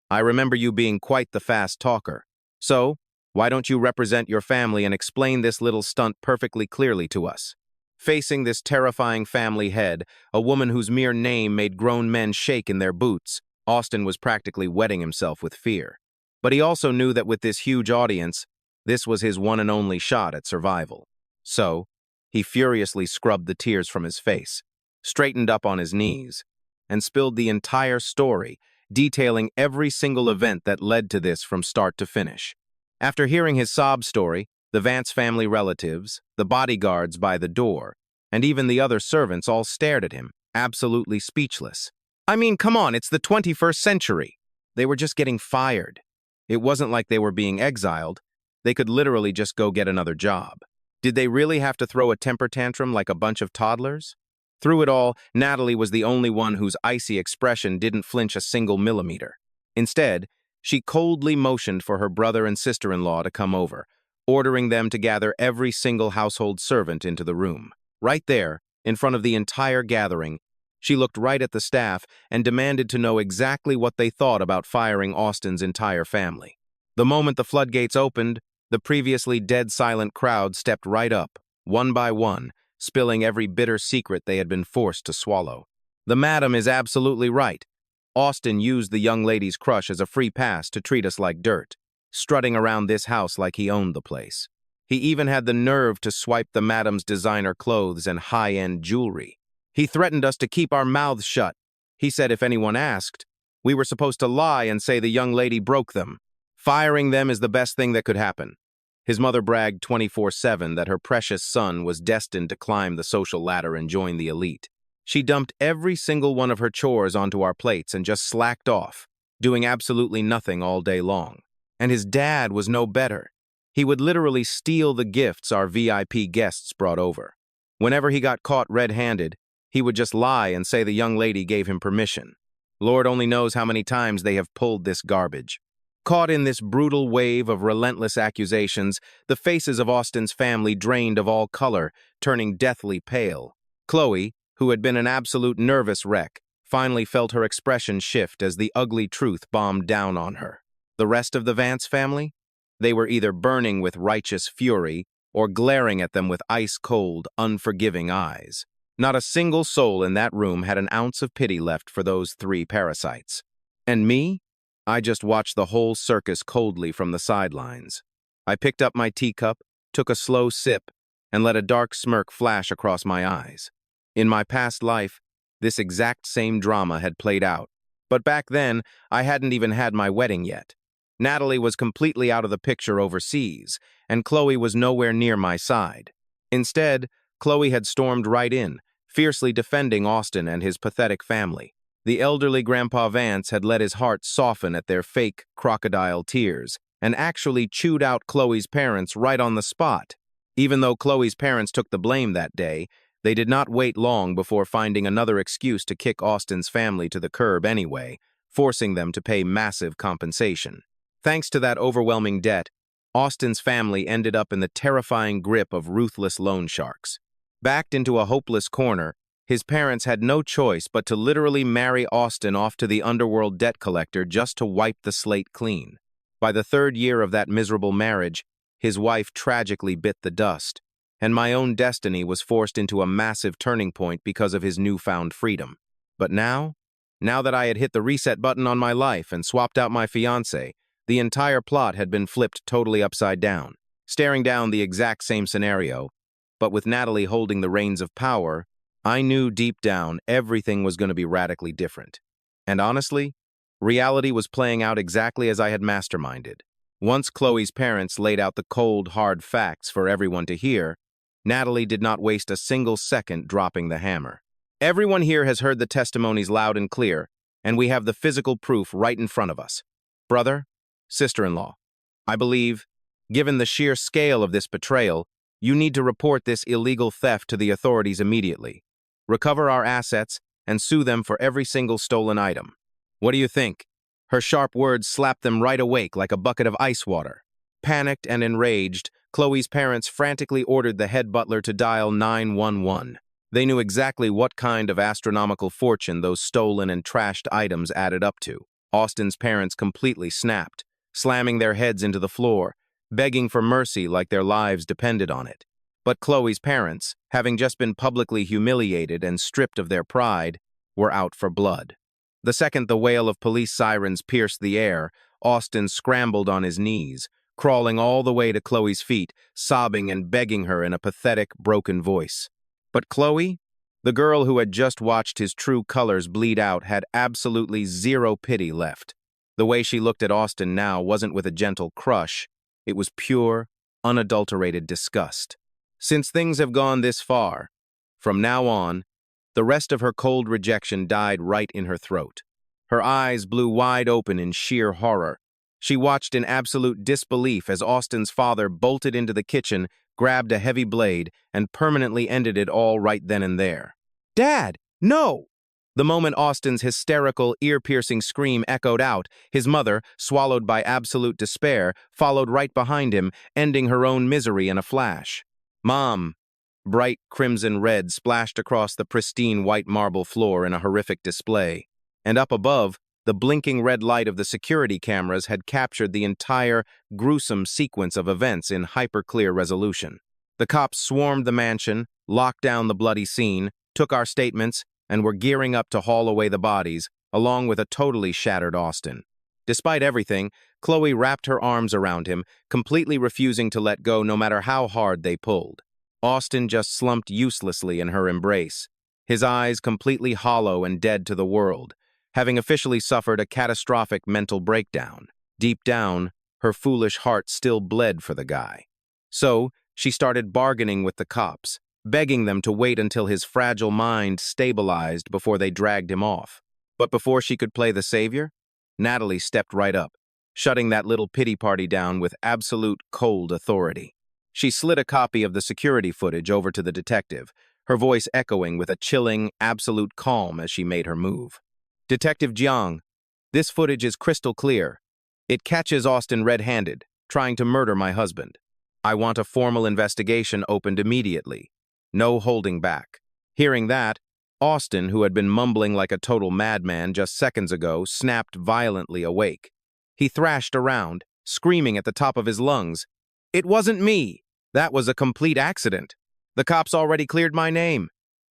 [SPEAKER 1] I remember you being quite the fast talker. So, why don't you represent your family and explain this little stunt perfectly clearly to us?" Facing this terrifying family head, a woman whose mere name made grown men shake in their boots, Austin was practically wetting himself with fear. But he also knew that with this huge audience, this was his one and only shot at survival. So, he furiously scrubbed the tears from his face, straightened up on his knees, and spilled the entire story, detailing every single event that led to this from start to finish. After hearing his sob story, the Vance family relatives, the bodyguards by the door, and even the other servants all stared at him, absolutely speechless. I mean, come on, it's the 21st century. They were just getting fired. It wasn't like they were being exiled. They could literally just go get another job. Did they really have to throw a temper tantrum like a bunch of toddlers? Through it all, Natalie was the only one whose icy expression didn't flinch a single millimeter. Instead, she coldly motioned for her brother and sister-in-law to come over, ordering them to gather every single household servant into the room. Right there, in front of the entire gathering, she looked right at the staff and demanded to know exactly what they thought about firing Austin's entire family. The moment the floodgates opened, the previously dead silent crowd stepped right up, one by one, spilling every bitter secret they had been forced to swallow. The madam is absolutely right. Austin used the young lady's crush as a free pass to treat us like dirt, strutting around this house like he owned the place. He even had the nerve to swipe the madam's designer clothes and high-end jewelry. He threatened us to keep our mouths shut. He said if anyone asked, we were supposed to lie and say the young lady broke them. Firing them is the best thing that could happen. His mother bragged 24/7 that her precious son was destined to climb the social ladder and join the elite. She dumped every single one of her chores onto our plates and just slacked off, doing absolutely nothing all day long. And his dad was no better. He would literally steal the gifts our VIP guests brought over. Whenever he got caught red-handed, he would just lie and say the young lady gave him permission. Lord only knows how many times they have pulled this garbage. Caught in this brutal wave of relentless accusations, the faces of Austin's family drained of all color, turning deathly pale. Chloe, who had been an absolute nervous wreck, finally felt her expression shift as the ugly truth bombed down on her. The rest of the Vance family? They were either burning with righteous fury or glaring at them with ice-cold, unforgiving eyes. Not a single soul in that room had an ounce of pity left for those three parasites. And me? I just watched the whole circus coldly from the sidelines. I picked up my teacup, took a slow sip, and let a dark smirk flash across my eyes. In my past life, this exact same drama had played out. But back then, I hadn't even had my wedding yet. Natalie was completely out of the picture overseas, and Chloe was nowhere near my side. Instead, Chloe had stormed right in, fiercely defending Austin and his pathetic family. The elderly Grandpa Vance had let his heart soften at their fake crocodile tears, and actually chewed out Chloe's parents right on the spot. Even though Chloe's parents took the blame that day, they did not wait long before finding another excuse to kick Austin's family to the curb anyway, forcing them to pay massive compensation. Thanks to that overwhelming debt, Austin's family ended up in the terrifying grip of ruthless loan sharks. Backed into a hopeless corner, his parents had no choice but to literally marry Austin off to the underworld debt collector just to wipe the slate clean. By the third year of that miserable marriage, his wife tragically bit the dust, and my own destiny was forced into a massive turning point because of his newfound freedom. But now that I had hit the reset button on my life and swapped out my fiancé, the entire plot had been flipped totally upside down, staring down the exact same scenario. But with Natalie holding the reins of power, I knew deep down everything was going to be radically different. And honestly, reality was playing out exactly as I had masterminded. Once Chloe's parents laid out the cold, hard facts for everyone to hear, Natalie did not waste a single second dropping the hammer. Everyone here has heard the testimonies loud and clear, and we have the physical proof right in front of us. Brother, sister-in-law, I believe, given the sheer scale of this betrayal, you need to report this illegal theft to the authorities immediately. Recover our assets and sue them for every single stolen item. What do you think? Her sharp words slapped them right awake like a bucket of ice water. Panicked and enraged, Chloe's parents frantically ordered the head butler to dial 911. They knew exactly what kind of astronomical fortune those stolen and trashed items added up to. Austin's parents completely snapped, slamming their heads into the floor, begging for mercy like their lives depended on it. But Chloe's parents, having just been publicly humiliated and stripped of their pride, were out for blood. The second the wail of police sirens pierced the air, Austin scrambled on his knees, crawling all the way to Chloe's feet, sobbing and begging her in a pathetic, broken voice. But Chloe, the girl who had just watched his true colors bleed out, had absolutely zero pity left. The way she looked at Austin now wasn't with a gentle crush, it was pure, unadulterated disgust. Since things have gone this far, from now on, the rest of her cold rejection died right in her throat. Her eyes blew wide open in sheer horror. She watched in absolute disbelief as Austin's father bolted into the kitchen, grabbed a heavy blade, and permanently ended it all right then and there. "Dad, no!" The moment Austin's hysterical, ear-piercing scream echoed out, his mother, swallowed by absolute despair, followed right behind him, ending her own misery in a flash. "Mom!" Bright crimson red splashed across the pristine white marble floor in a horrific display. And up above, the blinking red light of the security cameras had captured the entire, gruesome sequence of events in hyper-clear resolution. The cops swarmed the mansion, locked down the bloody scene, took our statements, and were gearing up to haul away the bodies, along with a totally shattered Austin. Despite everything, Chloe wrapped her arms around him, completely refusing to let go no matter how hard they pulled. Austin just slumped uselessly in her embrace, his eyes completely hollow and dead to the world, having officially suffered a catastrophic mental breakdown. Deep down, her foolish heart still bled for the guy. So, she started bargaining with the cops, begging them to wait until his fragile mind stabilized before they dragged him off. But before she could play the savior, Natalie stepped right up, shutting that little pity party down with absolute cold authority. She slid a copy of the security footage over to the detective, her voice echoing with a chilling, absolute calm as she made her move. "Detective Jiang, this footage is crystal clear. It catches Austin red-handed, trying to murder my husband. I want a formal investigation opened immediately. No holding back." Hearing that, Austin, who had been mumbling like a total madman just seconds ago, snapped violently awake. He thrashed around, screaming at the top of his lungs, "It wasn't me! That was a complete accident. The cops already cleared my name.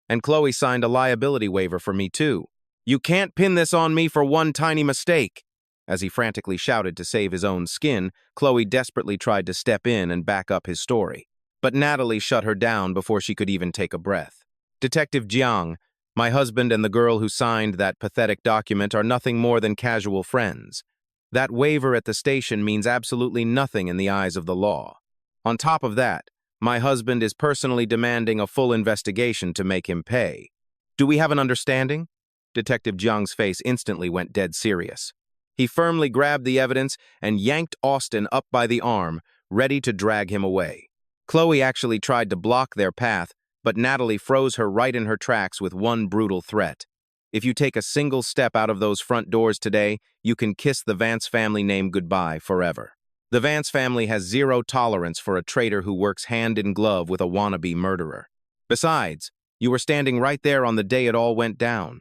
[SPEAKER 1] And Chloe signed a liability waiver for me too. You can't pin this on me for one tiny mistake." As he frantically shouted to save his own skin, Chloe desperately tried to step in and back up his story. But Natalie shut her down before she could even take a breath. "Detective Jiang, My husband and the girl who signed that pathetic document are nothing more than casual friends. That waiver at the station means absolutely nothing in the eyes of the law. On top of that, my husband is personally demanding a full investigation to make him pay. Do we have an understanding? Detective Jiang's face instantly went dead serious. He firmly grabbed the evidence and yanked Austin up by the arm, ready to drag him away. Chloe actually tried to block their path, but Natalie froze her right in her tracks with one brutal threat. If you take a single step out of those front doors today, you can kiss the Vance family name goodbye forever. The Vance family has zero tolerance for a traitor who works hand in glove with a wannabe murderer. Besides, you were standing right there on the day it all went down,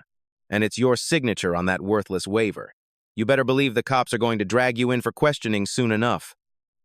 [SPEAKER 1] and it's your signature on that worthless waiver. You better believe the cops are going to drag you in for questioning soon enough.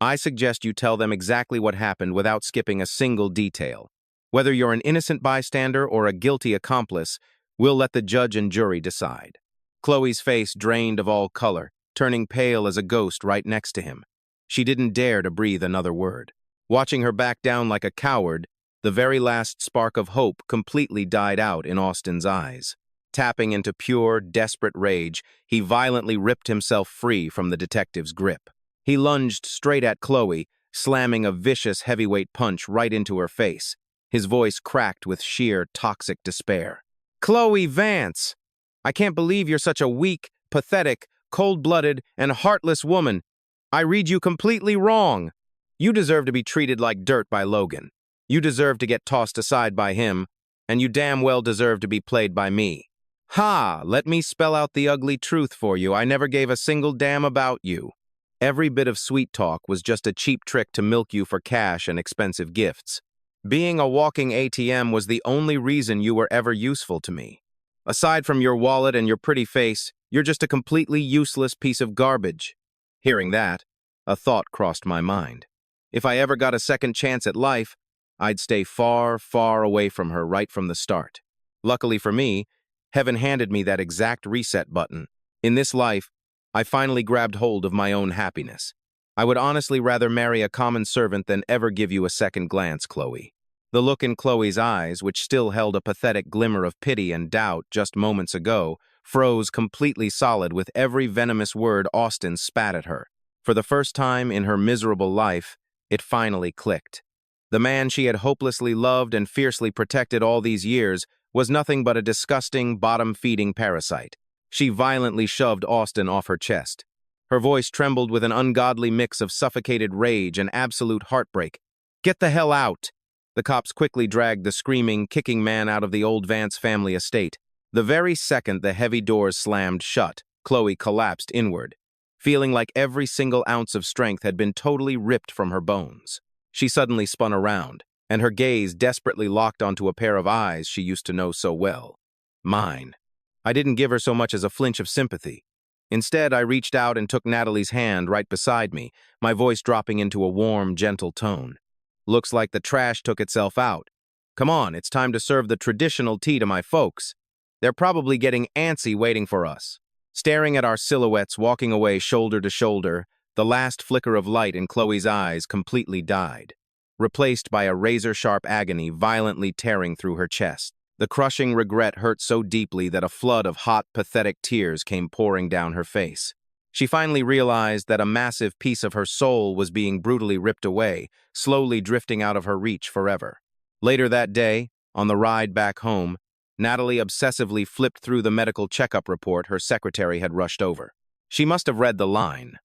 [SPEAKER 1] I suggest you tell them exactly what happened without skipping a single detail. Whether you're an innocent bystander or a guilty accomplice, we'll let the judge and jury decide. Chloe's face drained of all color, turning pale as a ghost right next to him. She didn't dare to breathe another word. Watching her back down like a coward, the very last spark of hope completely died out in Austin's eyes. Tapping into pure, desperate rage, he violently ripped himself free from the detective's grip. He lunged straight at Chloe, slamming a vicious heavyweight punch right into her face. His voice cracked with sheer, toxic despair. "Chloe Vance! I can't believe you're such a weak, pathetic, cold-blooded, and heartless woman. I read you completely wrong. You deserve to be treated like dirt by Logan. You deserve to get tossed aside by him, and you damn well deserve to be played by me. Ha! Let me spell out the ugly truth for you. I never gave a single damn about you. Every bit of sweet talk was just a cheap trick to milk you for cash and expensive gifts. Being a walking ATM was the only reason you were ever useful to me. Aside from your wallet and your pretty face, you're just a completely useless piece of garbage." Hearing that, a thought crossed my mind. If I ever got a second chance at life, I'd stay far, far away from her right from the start. Luckily for me, heaven handed me that exact reset button. In this life, I finally grabbed hold of my own happiness. I would honestly rather marry a common servant than ever give you a second glance, Chloe. The look in Chloe's eyes, which still held a pathetic glimmer of pity and doubt just moments ago, froze completely solid with every venomous word Austin spat at her. For the first time in her miserable life, it finally clicked. The man she had hopelessly loved and fiercely protected all these years was nothing but a disgusting, bottom-feeding parasite. She violently shoved Austin off her chest. Her voice trembled with an ungodly mix of suffocated rage and absolute heartbreak. "Get the hell out!" The cops quickly dragged the screaming, kicking man out of the old Vance family estate. The very second the heavy doors slammed shut, Chloe collapsed inward, feeling like every single ounce of strength had been totally ripped from her bones. She suddenly spun around, and her gaze desperately locked onto a pair of eyes she used to know so well. Mine. I didn't give her so much as a flinch of sympathy. Instead, I reached out and took Natalie's hand right beside me, my voice dropping into a warm, gentle tone. "Looks like the trash took itself out. Come on, it's time to serve the traditional tea to my folks. They're probably getting antsy waiting for us." Staring at our silhouettes walking away shoulder to shoulder, the last flicker of light in Chloe's eyes completely died, replaced by a razor-sharp agony violently tearing through her chest. The crushing regret hurt so deeply that a flood of hot, pathetic tears came pouring down her face. She finally realized that a massive piece of her soul was being brutally ripped away, slowly drifting out of her reach forever. Later that day, on the ride back home, Natalie obsessively flipped through the medical checkup report her secretary had rushed over. She must have read the line,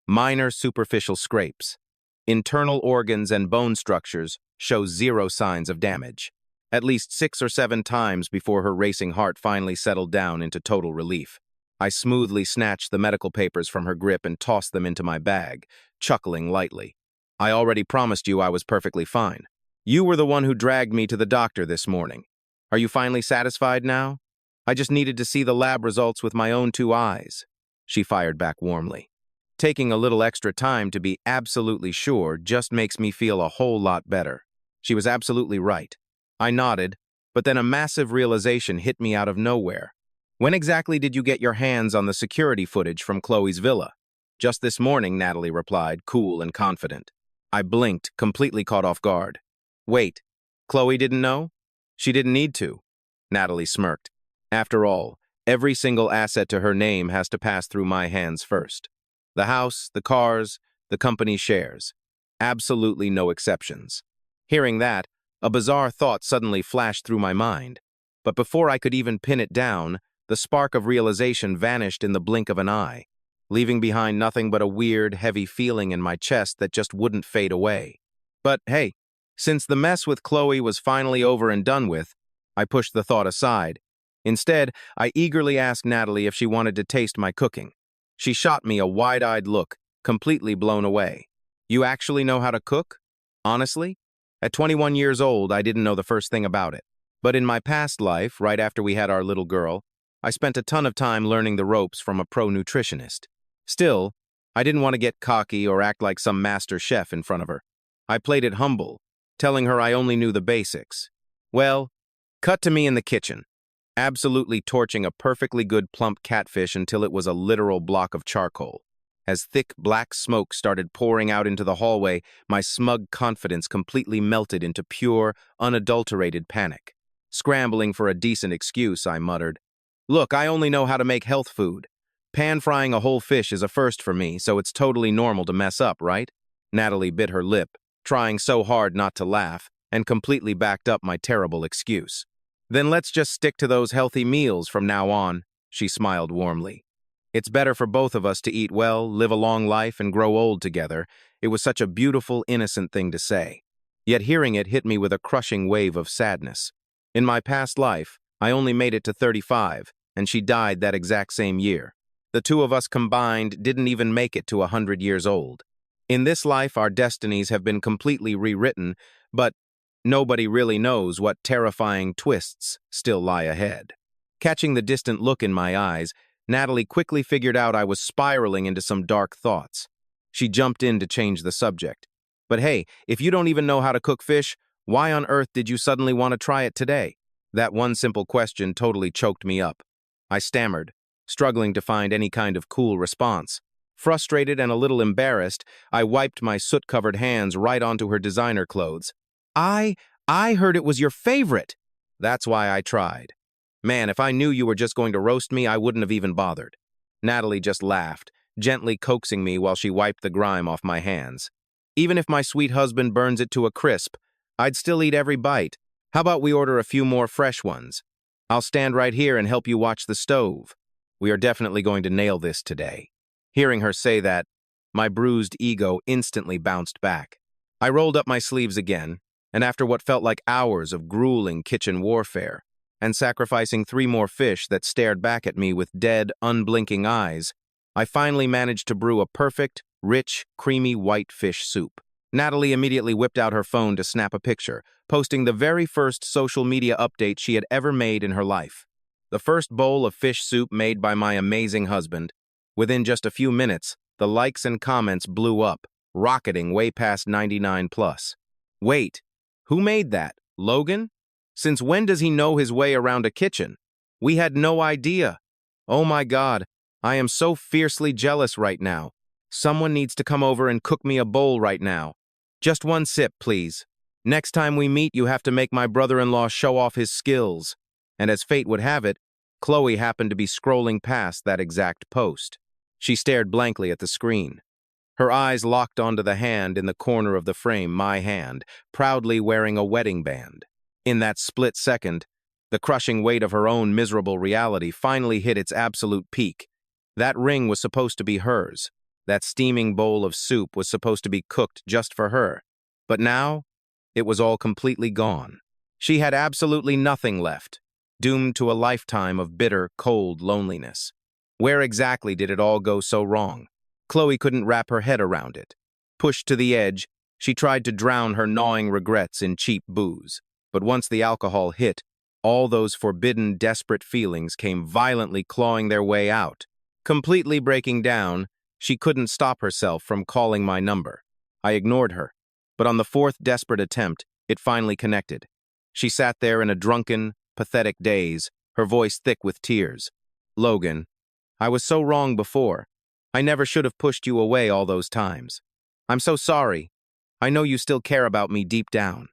[SPEAKER 1] "Minor superficial scrapes. Internal organs and bone structures show zero signs of damage," at least 6 or 7 times before her racing heart finally settled down into total relief. I smoothly snatched the medical papers from her grip and tossed them into my bag, chuckling lightly. "I already promised you I was perfectly fine. You were the one who dragged me to the doctor this morning. Are you finally satisfied now? I just needed to see the lab results with my own 2 eyes." She fired back warmly. "Taking a little extra time to be absolutely sure just makes me feel a whole lot better." She was absolutely right. I nodded, but then a massive realization hit me out of nowhere. "When exactly did you get your hands on the security footage from Chloe's villa?" "Just this morning," Natalie replied, cool and confident. I blinked, completely caught off guard. "Wait, Chloe didn't know?" "She didn't need to," Natalie smirked. After all, every single asset to her name has to pass through my hands first. The house, the cars, the company shares. Absolutely no exceptions. Hearing that, a bizarre thought suddenly flashed through my mind. But before I could even pin it down, the spark of realization vanished in the blink of an eye, leaving behind nothing but a weird, heavy feeling in my chest that just wouldn't fade away. But hey, since the mess with Chloe was finally over and done with, I pushed the thought aside. Instead, I eagerly asked Natalie if she wanted to taste my cooking. She shot me a wide-eyed look, completely blown away. You actually know how to cook? Honestly? At 21 years old, I didn't know the first thing about it. But in my past life, right after we had our little girl, I spent a ton of time learning the ropes from a pro nutritionist. Still, I didn't want to get cocky or act like some master chef in front of her. I played it humble, telling her I only knew the basics. Well, cut to me in the kitchen, absolutely torching a perfectly good plump catfish until it was a literal block of charcoal. As thick black smoke started pouring out into the hallway, my smug confidence completely melted into pure, unadulterated panic. Scrambling for a decent excuse, I muttered, "Look, I only know how to make health food. Pan-frying a whole fish is a first for me, so it's totally normal to mess up, right?" Natalie bit her lip, trying so hard not to laugh, and completely backed up my terrible excuse. "Then let's just stick to those healthy meals from now on," she smiled warmly. "It's better for both of us to eat well, live a long life, and grow old together." It was such a beautiful, innocent thing to say. Yet hearing it hit me with a crushing wave of sadness. In my past life, I only made it to 35, and she died that exact same year. The two of us combined didn't even make it to 100 years old. In this life, our destinies have been completely rewritten, but nobody really knows what terrifying twists still lie ahead. Catching the distant look in my eyes, Natalie quickly figured out I was spiraling into some dark thoughts. She jumped in to change the subject. "But hey, if you don't even know how to cook fish, why on earth did you suddenly want to try it today?" That one simple question totally choked me up. I stammered, struggling to find any kind of cool response. Frustrated and a little embarrassed, I wiped my soot-covered hands right onto her designer clothes. I heard it was your favorite." "That's why I tried. Man, if I knew you were just going to roast me, I wouldn't have even bothered." Natalie just laughed, gently coaxing me while she wiped the grime off my hands. "Even if my sweet husband burns it to a crisp, I'd still eat every bite. How about we order a few more fresh ones? I'll stand right here and help you watch the stove. We are definitely going to nail this today." Hearing her say that, my bruised ego instantly bounced back. I rolled up my sleeves again, and after what felt like hours of grueling kitchen warfare, and sacrificing 3 more fish that stared back at me with dead, unblinking eyes, I finally managed to brew a perfect, rich, creamy white fish soup. Natalie immediately whipped out her phone to snap a picture, posting the very first social media update she had ever made in her life. The first bowl of fish soup made by my amazing husband. Within just a few minutes, the likes and comments blew up, rocketing way past 99 plus. Wait, who made that? Logan? Since when does he know his way around a kitchen? We had no idea. Oh my God, I am so fiercely jealous right now. Someone needs to come over and cook me a bowl right now. Just one sip, please. Next time we meet, you have to make my brother-in-law show off his skills. And as fate would have it, Chloe happened to be scrolling past that exact post. She stared blankly at the screen. Her eyes locked onto the hand in the corner of the frame, my hand, proudly wearing a wedding band. In that split second, the crushing weight of her own miserable reality finally hit its absolute peak. That ring was supposed to be hers. That steaming bowl of soup was supposed to be cooked just for her. But now, it was all completely gone. She had absolutely nothing left, doomed to a lifetime of bitter, cold loneliness. Where exactly did it all go so wrong? Chloe couldn't wrap her head around it. Pushed to the edge, she tried to drown her gnawing regrets in cheap booze. But once the alcohol hit, all those forbidden, desperate feelings came violently clawing their way out. Completely breaking down, she couldn't stop herself from calling my number. I ignored her, but on the 4th desperate attempt, it finally connected. She sat there in a drunken, pathetic daze, her voice thick with tears. "Logan, I was so wrong before. I never should have pushed you away all those times. I'm so sorry. I know you still care about me deep down.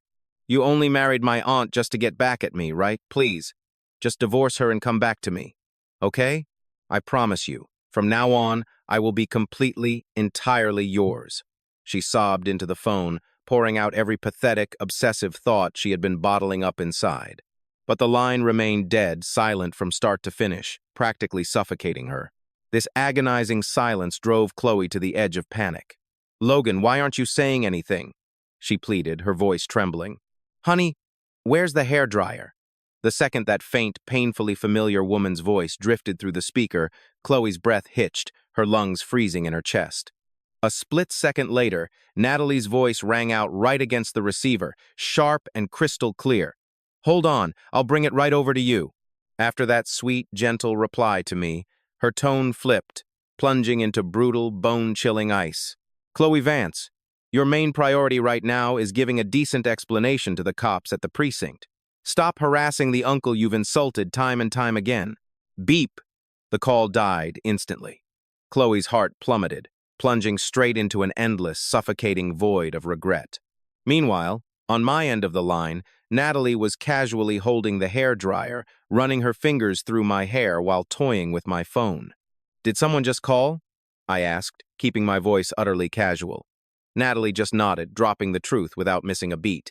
[SPEAKER 1] You only married my aunt just to get back at me, right? Please, Just divorce her and come back to me. Okay? I promise you. From now on, I will be completely, entirely yours." She sobbed into the phone, pouring out every pathetic, obsessive thought she had been bottling up inside. But the line remained dead, silent from start to finish, practically suffocating her. This agonizing silence drove Chloe to the edge of panic. "Logan, why aren't you saying anything?" she pleaded, her voice trembling. "Honey, where's the hairdryer?" The second that faint, painfully familiar woman's voice drifted through the speaker, Chloe's breath hitched, her lungs freezing in her chest. A split second later, Natalie's voice rang out right against the receiver, sharp and crystal clear. "Hold on, I'll bring it right over to you." After that sweet, gentle reply to me, her tone flipped, plunging into brutal, bone-chilling ice. "Chloe Vance, your main priority right now is giving a decent explanation to the cops at the precinct. Stop harassing the uncle you've insulted time and time again." Beep! The call died instantly. Chloe's heart plummeted, plunging straight into an endless, suffocating void of regret. Meanwhile, on my end of the line, Natalie was casually holding the hairdryer, running her fingers through my hair while toying with my phone. "Did someone just call?" I asked, keeping my voice utterly casual. Natalie just nodded, dropping the truth without missing a beat.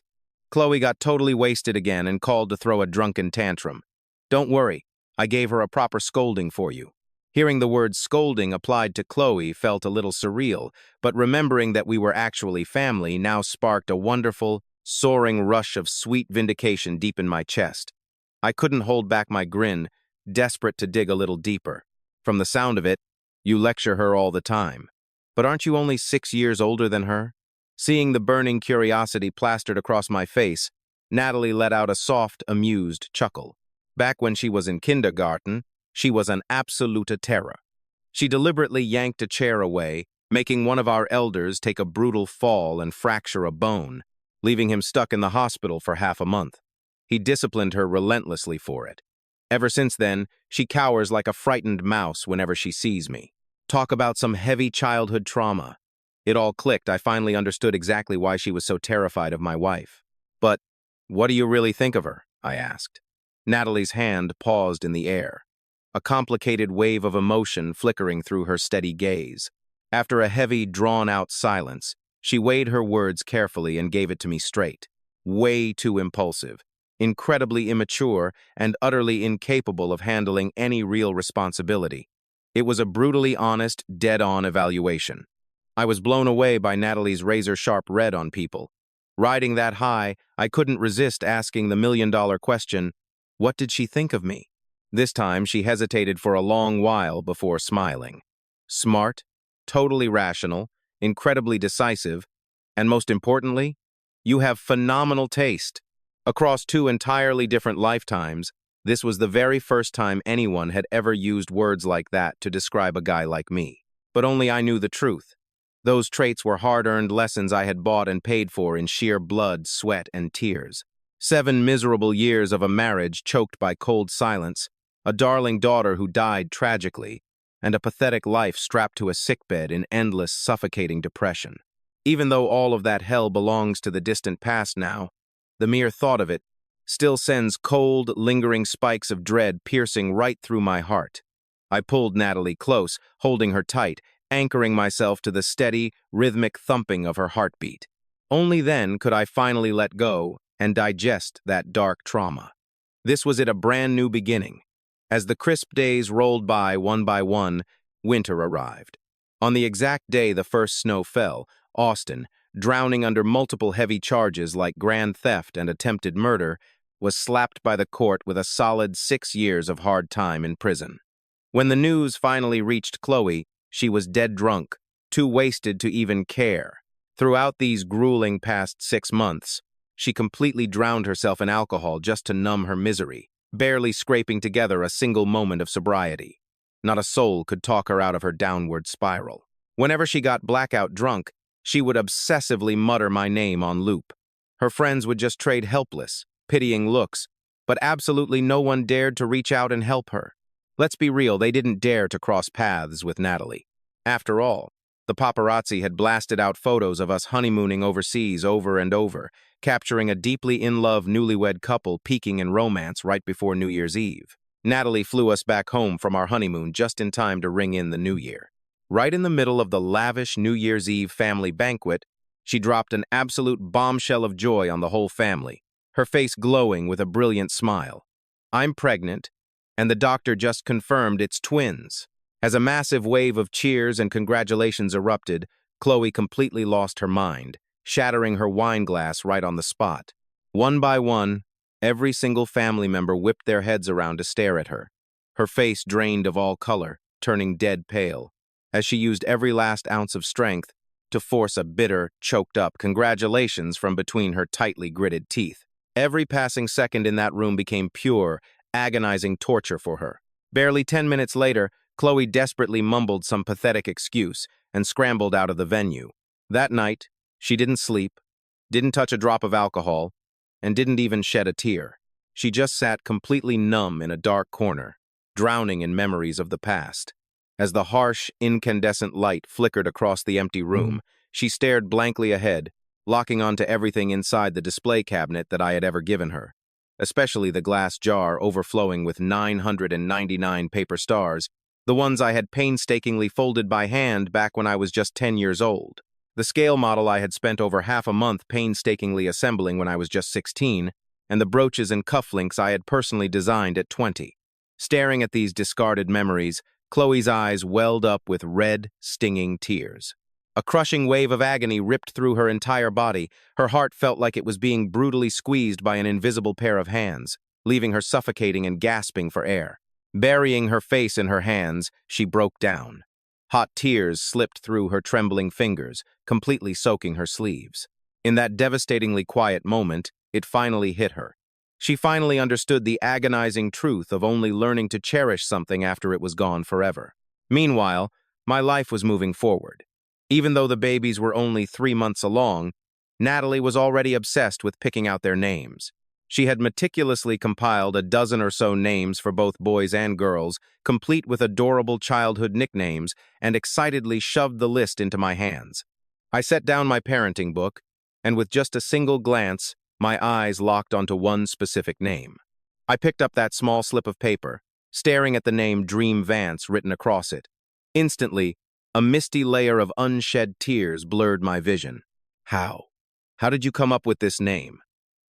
[SPEAKER 1] Chloe got totally wasted again and called to throw a drunken tantrum. "Don't worry, I gave her a proper scolding for you." Hearing the word scolding applied to Chloe felt a little surreal, but remembering that we were actually family now sparked a wonderful, soaring rush of sweet vindication deep in my chest. I couldn't hold back my grin, desperate to dig a little deeper. From the sound of it, you lecture her all the time. But aren't you only 6 years older than her? Seeing the burning curiosity plastered across my face, Natalie let out a soft, amused chuckle. Back when she was in kindergarten, she was an absolute terror. She deliberately yanked a chair away, making one of our elders take a brutal fall and fracture a bone, leaving him stuck in the hospital for half a month. He disciplined her relentlessly for it. Ever since then, she cowers like a frightened mouse whenever she sees me. Talk about some heavy childhood trauma. It all clicked. I finally understood exactly why she was so terrified of my wife. "But what do you really think of her?" I asked. Natalie's hand paused in the air, a complicated wave of emotion flickering through her steady gaze. After a heavy, drawn-out silence, she weighed her words carefully and gave it to me straight. Way too impulsive, incredibly immature, and utterly incapable of handling any real responsibility. It was a brutally honest, dead-on evaluation. I was blown away by Natalie's razor-sharp read on people. Riding that high, I couldn't resist asking the million-dollar question, what did she think of me? This time, she hesitated for a long while before smiling. Smart, totally rational, incredibly decisive, and most importantly, you have phenomenal taste. Across 2 entirely different lifetimes, this was the very first time anyone had ever used words like that to describe a guy like me. But only I knew the truth. Those traits were hard-earned lessons I had bought and paid for in sheer blood, sweat, and tears. 7 miserable years of a marriage choked by cold silence, a darling daughter who died tragically, and a pathetic life strapped to a sickbed in endless, suffocating depression. Even though all of that hell belongs to the distant past now, the mere thought of it still sends cold, lingering spikes of dread piercing right through my heart. I pulled Natalie close, holding her tight, anchoring myself to the steady, rhythmic thumping of her heartbeat. Only then could I finally let go and digest that dark trauma. This was it, a brand new beginning. As the crisp days rolled by one, winter arrived. On the exact day the first snow fell, Austin, drowning under multiple heavy charges like grand theft and attempted murder, was slapped by the court with a solid 6 years of hard time in prison. When the news finally reached Chloe, she was dead drunk, too wasted to even care. Throughout these grueling past 6 months, she completely drowned herself in alcohol just to numb her misery, barely scraping together a single moment of sobriety. Not a soul could talk her out of her downward spiral. Whenever she got blackout drunk, she would obsessively mutter my name on loop. Her friends would just trade helpless, pitying looks, but absolutely no one dared to reach out and help her. Let's be real, they didn't dare to cross paths with Natalie. After all, the paparazzi had blasted out photos of us honeymooning overseas over and over, capturing a deeply in-love newlywed couple peaking in romance right before New Year's Eve. Natalie flew us back home from our honeymoon just in time to ring in the new year. Right in the middle of the lavish New Year's Eve family banquet, she dropped an absolute bombshell of joy on the whole family, her face glowing with a brilliant smile. "I'm pregnant, and the doctor just confirmed it's twins." As a massive wave of cheers and congratulations erupted, Chloe completely lost her mind, shattering her wine glass right on the spot. One by one, every single family member whipped their heads around to stare at her. Her face drained of all color, turning dead pale, as she used every last ounce of strength to force a bitter, choked-up congratulations from between her tightly gritted teeth. Every passing second in that room became pure, agonizing torture for her. Barely 10 minutes later, Chloe desperately mumbled some pathetic excuse and scrambled out of the venue. That night, she didn't sleep, didn't touch a drop of alcohol, and didn't even shed a tear. She just sat completely numb in a dark corner, drowning in memories of the past. As the harsh, incandescent light flickered across the empty room, she stared blankly ahead, locking onto everything inside the display cabinet that I had ever given her, especially the glass jar overflowing with 999 paper stars, the ones I had painstakingly folded by hand back when I was just 10 years old. The scale model I had spent over half a month painstakingly assembling when I was just 16, and the brooches and cufflinks I had personally designed at 20. Staring at these discarded memories, Chloe's eyes welled up with red, stinging tears. A crushing wave of agony ripped through her entire body. Her heart felt like it was being brutally squeezed by an invisible pair of hands, leaving her suffocating and gasping for air. Burying her face in her hands, she broke down. Hot tears slipped through her trembling fingers, completely soaking her sleeves. In that devastatingly quiet moment, it finally hit her. She finally understood the agonizing truth of only learning to cherish something after it was gone forever. Meanwhile, my life was moving forward. Even though the babies were only 3 months along, Natalie was already obsessed with picking out their names. She had meticulously compiled a dozen or so names for both boys and girls, complete with adorable childhood nicknames, and excitedly shoved the list into my hands. I set down my parenting book, and with just a single glance, my eyes locked onto one specific name. I picked up that small slip of paper, staring at the name Dream Vance written across it. Instantly, a misty layer of unshed tears blurred my vision. "How? How did you come up with this name?"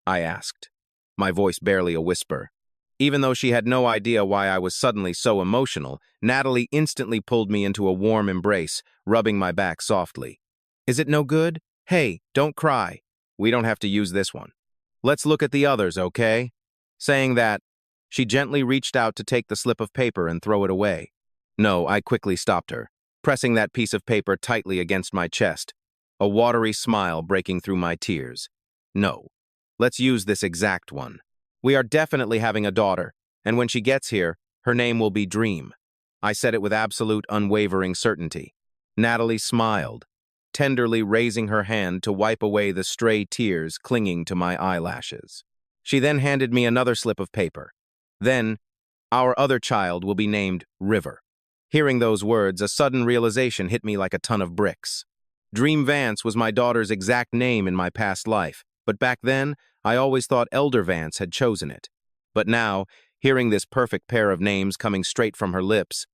[SPEAKER 1] I asked, my voice barely a whisper. Even though she had no idea why I was suddenly so emotional, Natalie instantly pulled me into a warm embrace, rubbing my back softly. "Is it no good? Hey, don't cry. We don't have to use this one. Let's look at the others, okay?" Saying that, she gently reached out to take the slip of paper and throw it away. No, I quickly stopped her, pressing that piece of paper tightly against my chest, a watery smile breaking through my tears. "No, let's use this exact one. We are definitely having a daughter, and when she gets here, her name will be Dream." I said it with absolute, unwavering certainty. Natalie smiled, tenderly raising her hand to wipe away the stray tears clinging to my eyelashes. She then handed me another slip of paper. Then, "Our other child will be named River." Hearing those words, a sudden realization hit me like a ton of bricks. Dream Vance was my daughter's exact name in my past life, but back then, I always thought Elder Vance had chosen it. But now, hearing this perfect pair of names coming straight from her lips,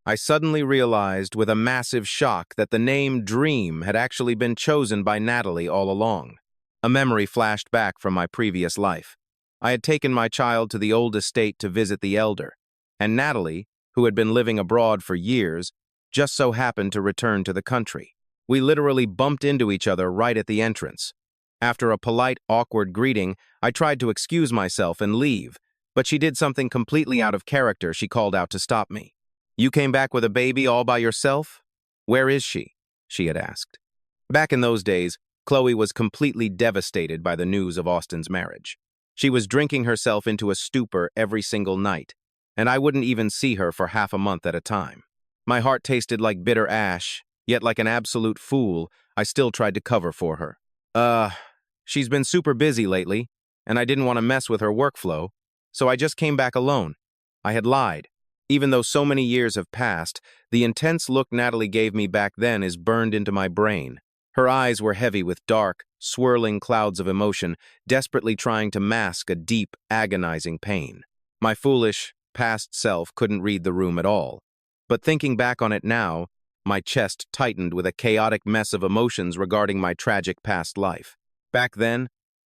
[SPEAKER 1] I suddenly realized with a massive shock that the name Dream had actually been chosen by Natalie all along. A memory flashed back from my previous life. I had taken my child to the old estate to visit the elder, and Natalie, who had been living abroad for years, just so happened to return to the country. We literally bumped into each other right at the entrance. After a polite, awkward greeting, I tried to excuse myself and leave, but she did something completely out of character. She called out to stop me. "You came back with a baby all by yourself? Where is she?" she had asked. Back in those days, Chloe was completely devastated by the news of Austin's marriage. She was drinking herself into a stupor every single night, and I wouldn't even see her for half a month at a time. My heart tasted like bitter ash, yet like an absolute fool, I still tried to cover for her. She's been super busy lately, and I didn't want to mess with her workflow, so I just came back alone." I had lied. Even though so many years have passed, the intense look Natalie gave me back then is burned into my brain. Her eyes were heavy with dark, swirling clouds of emotion, desperately trying to mask a deep, agonizing pain. My foolish, past self couldn't read the room at all. But thinking back on it now, my chest tightened with a chaotic mess of emotions regarding my tragic past life. Back then,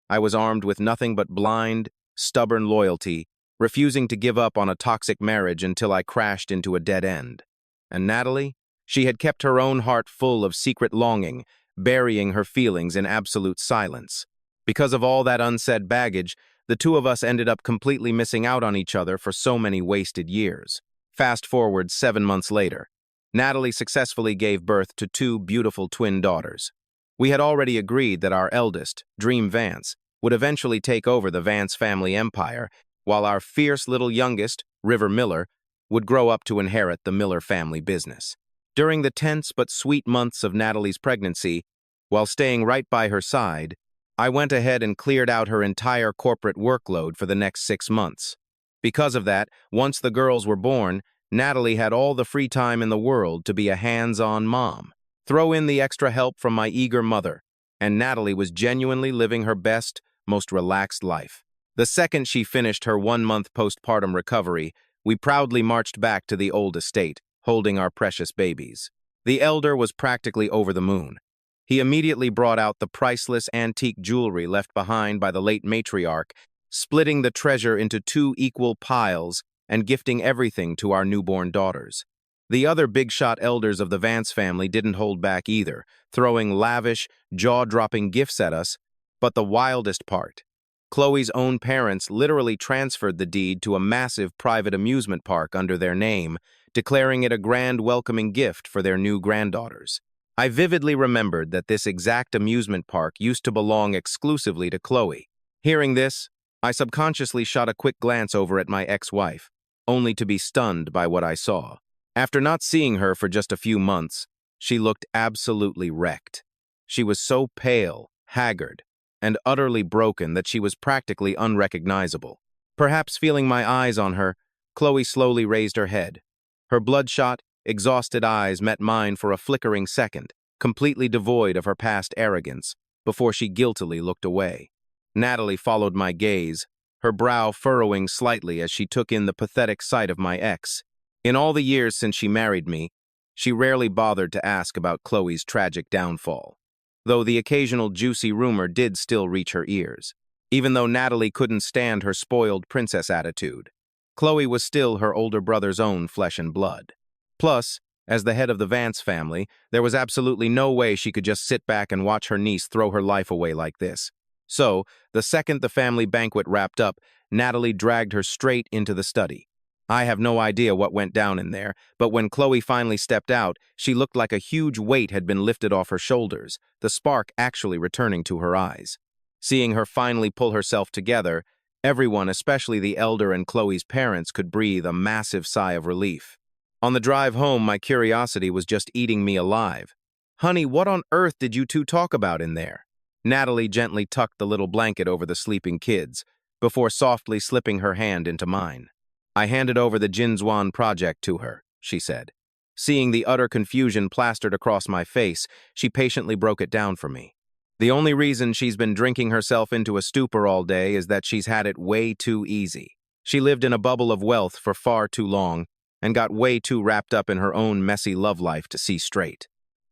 [SPEAKER 1] I was armed with nothing but blind, stubborn loyalty, refusing to give up on a toxic marriage until I crashed into a dead end. And Natalie? She had kept her own heart full of secret longing, burying her feelings in absolute silence. Because of all that unsaid baggage, the two of us ended up completely missing out on each other for so many wasted years. Fast forward 7 months later, Natalie successfully gave birth to 2 beautiful twin daughters. We had already agreed that our eldest, Dream Vance, would eventually take over the Vance family empire, while our fierce little youngest, River Miller, would grow up to inherit the Miller family business. During the tense but sweet months of Natalie's pregnancy, while staying right by her side, I went ahead and cleared out her entire corporate workload for the next 6 months. Because of that, once the girls were born, Natalie had all the free time in the world to be a hands-on mom. Throw in the extra help from my eager mother, and Natalie was genuinely living her best, most relaxed life. The second she finished her 1-month postpartum recovery, we proudly marched back to the old estate, holding our precious babies. The elder was practically over the moon. He immediately brought out the priceless antique jewelry left behind by the late matriarch, splitting the treasure into 2 equal piles and gifting everything to our newborn daughters. The other big-shot elders of the Vance family didn't hold back either, throwing lavish, jaw-dropping gifts at us. But the wildest part, Chloe's own parents literally transferred the deed to a massive private amusement park under their name, declaring it a grand welcoming gift for their new granddaughters. I vividly remembered that this exact amusement park used to belong exclusively to Chloe. Hearing this, I subconsciously shot a quick glance over at my ex-wife, only to be stunned by what I saw. After not seeing her for just a few months, she looked absolutely wrecked. She was so pale, haggard, and utterly broken that she was practically unrecognizable. Perhaps feeling my eyes on her, Chloe slowly raised her head. Her bloodshot, exhausted eyes met mine for a flickering second, completely devoid of her past arrogance, before she guiltily looked away. Natalie followed my gaze, her brow furrowing slightly as she took in the pathetic sight of my ex. In all the years since she married me, she rarely bothered to ask about Chloe's tragic downfall, though the occasional juicy rumor did still reach her ears. Even though Natalie couldn't stand her spoiled princess attitude, Chloe was still her older brother's own flesh and blood. Plus, as the head of the Vance family, there was absolutely no way she could just sit back and watch her niece throw her life away like this. So, the second the family banquet wrapped up, Natalie dragged her straight into the study. I have no idea what went down in there, but when Chloe finally stepped out, she looked like a huge weight had been lifted off her shoulders, the spark actually returning to her eyes. Seeing her finally pull herself together, everyone, especially the elder and Chloe's parents, could breathe a massive sigh of relief. On the drive home, my curiosity was just eating me alive. "Honey, what on earth did you two talk about in there?" Natalie gently tucked the little blanket over the sleeping kids, before softly slipping her hand into mine. "I handed over the Jinzwan project to her," she said. Seeing the utter confusion plastered across my face, she patiently broke it down for me. "The only reason she's been drinking herself into a stupor all day is that she's had it way too easy. She lived in a bubble of wealth for far too long, and got way too wrapped up in her own messy love life to see straight.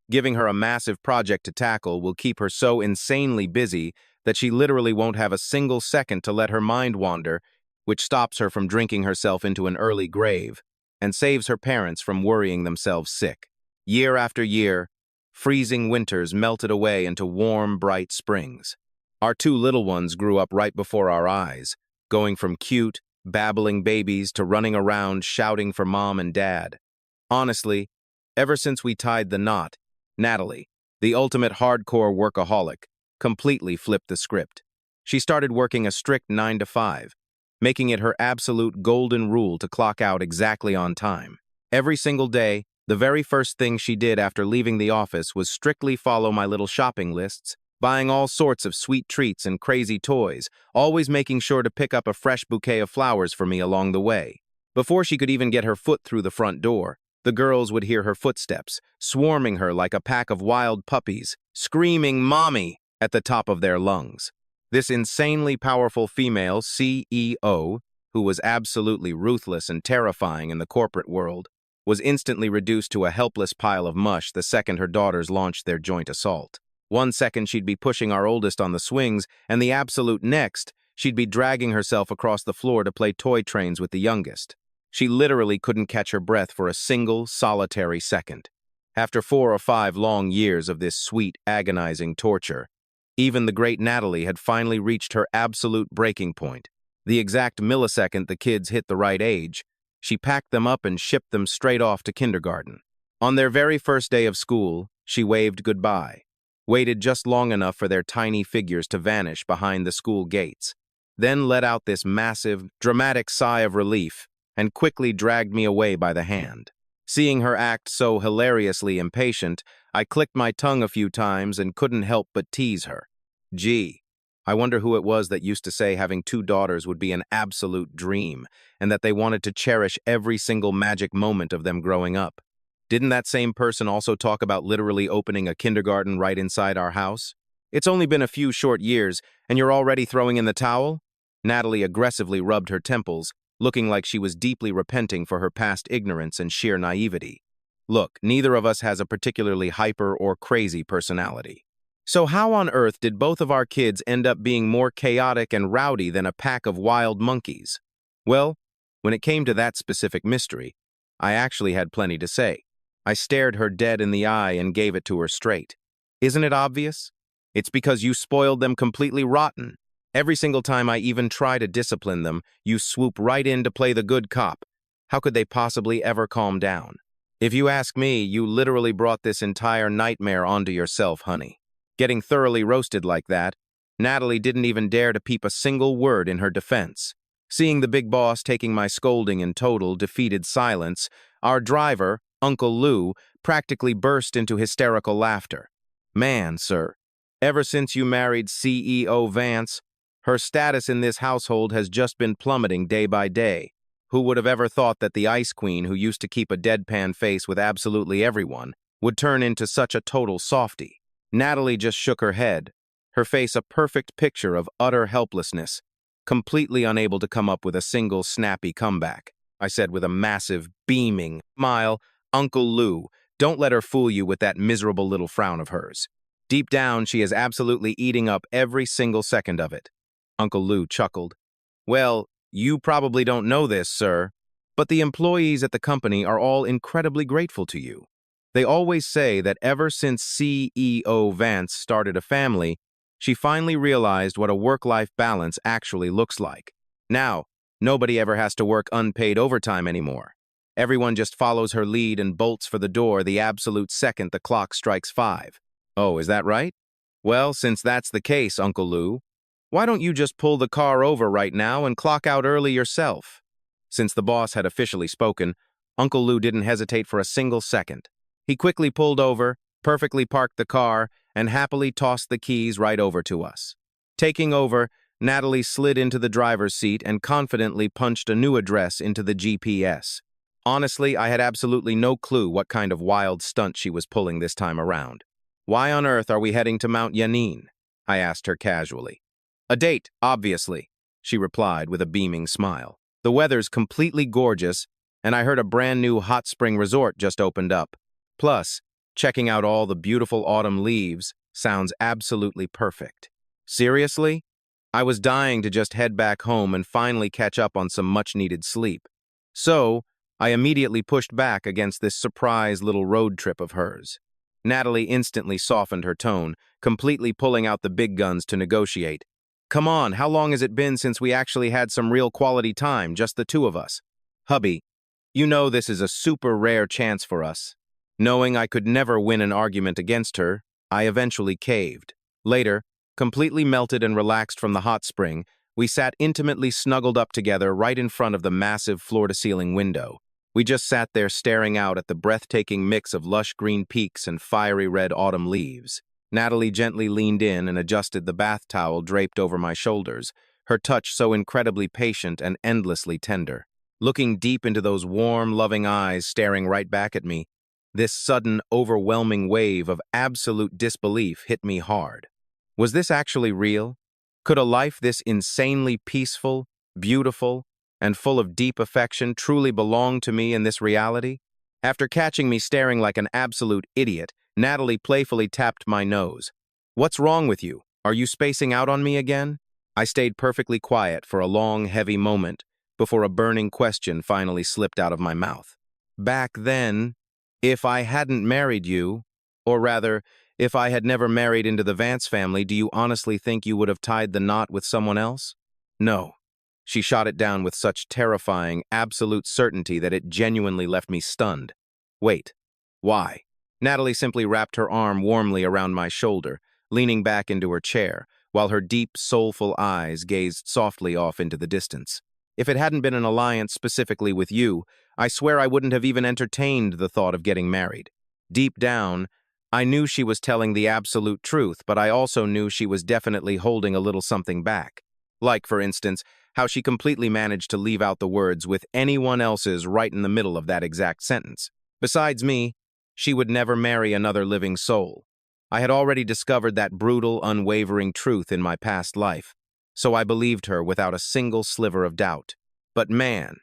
[SPEAKER 1] Giving her a massive project to tackle will keep her so insanely busy that she literally won't have a single second to let her mind wander, which stops her from drinking herself into an early grave and saves her parents from worrying themselves sick." Year after year, freezing winters melted away into warm, bright springs. Our 2 little ones grew up right before our eyes, going from cute, babbling babies to running around shouting for mom and dad. Honestly, ever since we tied the knot, Natalie, the ultimate hardcore workaholic, completely flipped the script. She started working a strict 9 to 5, making it her absolute golden rule to clock out exactly on time. Every single day, the very first thing she did after leaving the office was strictly follow my little shopping lists, buying all sorts of sweet treats and crazy toys, always making sure to pick up a fresh bouquet of flowers for me along the way. Before she could even get her foot through the front door, The girls would hear her footsteps, swarming her like a pack of wild puppies, screaming "Mommy" at the top of their lungs. This insanely powerful female CEO, who was absolutely ruthless and terrifying in the corporate world, was instantly reduced to a helpless pile of mush the second her daughters launched their joint assault. One second she'd be pushing our oldest on the swings, and the absolute next, she'd be dragging herself across the floor to play toy trains with the youngest. She literally couldn't catch her breath for a single, solitary second. After 4 or 5 long years of this sweet, agonizing torture, even the great Natalie had finally reached her absolute breaking point. The exact millisecond the kids hit the right age, she packed them up and shipped them straight off to kindergarten. On their very first day of school, she waved goodbye, waited just long enough for their tiny figures to vanish behind the school gates, then let out this massive, dramatic sigh of relief and quickly dragged me away by the hand. Seeing her act so hilariously impatient, I clicked my tongue a few times and couldn't help but tease her. Gee, I wonder who it was that used to say having 2 daughters would be an absolute dream, and that they wanted to cherish every single magic moment of them growing up. Didn't that same person also talk about literally opening a kindergarten right inside our house? It's only been a few short years, and you're already throwing in the towel? Natalie aggressively rubbed her temples, looking like she was deeply repenting for her past ignorance and sheer naivety. Look, neither of us has a particularly hyper or crazy personality. So how on earth did both of our kids end up being more chaotic and rowdy than a pack of wild monkeys? Well, when it came to that specific mystery, I actually had plenty to say. I stared her dead in the eye and gave it to her straight. Isn't it obvious? It's because you spoiled them completely rotten. Every single time I even try to discipline them, you swoop right in to play the good cop. How could they possibly ever calm down? If you ask me, you literally brought this entire nightmare onto yourself, honey. Getting thoroughly roasted like that, Natalie didn't even dare to peep a single word in her defense. Seeing the big boss taking my scolding in total, defeated silence, our driver, Uncle Lou, practically burst into hysterical laughter. Man, sir, ever since you married CEO Vance, her status in this household has just been plummeting day by day. Who would have ever thought that the Ice Queen, who used to keep a deadpan face with absolutely everyone, would turn into such a total softie? Natalie just shook her head, her face a perfect picture of utter helplessness, completely unable to come up with a single snappy comeback. I said with a massive, beaming smile, "Uncle Lou, don't let her fool you with that miserable little frown of hers. Deep down, she is absolutely eating up every single second of it." Uncle Lou chuckled. "Well, you probably don't know this, sir, but the employees at the company are all incredibly grateful to you. They always say that ever since CEO Vance started a family, she finally realized what a work-life balance actually looks like. Now, nobody ever has to work unpaid overtime anymore. Everyone just follows her lead and bolts for the door the absolute second the clock strikes 5. Oh, is that right? Well, since that's the case, Uncle Lou, why don't you just pull the car over right now and clock out early yourself?" Since the boss had officially spoken, Uncle Lou didn't hesitate for a single second. He quickly pulled over, perfectly parked the car, and happily tossed the keys right over to us. Taking over, Natalie slid into the driver's seat and confidently punched a new address into the GPS. Honestly, I had absolutely no clue what kind of wild stunt she was pulling this time around. "Why on earth are we heading to Mount Yanin?" I asked her casually. "A date, obviously," she replied with a beaming smile. "The weather's completely gorgeous, and I heard a brand new hot spring resort just opened up. Plus, checking out all the beautiful autumn leaves sounds absolutely perfect." Seriously? I was dying to just head back home and finally catch up on some much-needed sleep. So, I immediately pushed back against this surprise little road trip of hers. Natalie instantly softened her tone, completely pulling out the big guns to negotiate. "Come on, how long has it been since we actually had some real quality time, just the two of us? Hubby, you know this is a super rare chance for us." Knowing I could never win an argument against her, I eventually caved. Later, completely melted and relaxed from the hot spring, we sat intimately snuggled up together right in front of the massive floor-to-ceiling window. We just sat there staring out at the breathtaking mix of lush green peaks and fiery red autumn leaves. Natalie gently leaned in and adjusted the bath towel draped over my shoulders, her touch so incredibly patient and endlessly tender. looking deep into those warm, loving eyes staring right back at me. This sudden, overwhelming wave of absolute disbelief hit me hard. Was this actually real? Could a life this insanely peaceful, beautiful, and full of deep affection truly belong to me in this reality? After catching me staring like an absolute idiot, Natalie playfully tapped my nose. "What's wrong with you? Are you spacing out on me again?" I stayed perfectly quiet for a long, heavy moment before a burning question finally slipped out of my mouth. "Back then, if I hadn't married you, or rather, if I had never married into the Vance family, do you honestly think you would have tied the knot with someone else?" "No." She shot it down with such terrifying, absolute certainty that it genuinely left me stunned. "Wait. Why?" Natalie simply wrapped her arm warmly around my shoulder, leaning back into her chair, while her deep, soulful eyes gazed softly off into the distance. "If it hadn't been an alliance specifically with you, I swear I wouldn't have even entertained the thought of getting married. Deep down, I knew she was telling the absolute truth, but I also knew she was definitely holding a little something back. Like, for instance, how she completely managed to leave out the words "with anyone else's" right in the middle of that exact sentence. Besides me, she would never marry another living soul. I had already discovered that brutal, unwavering truth in my past life, so I believed her without a single sliver of doubt. But man,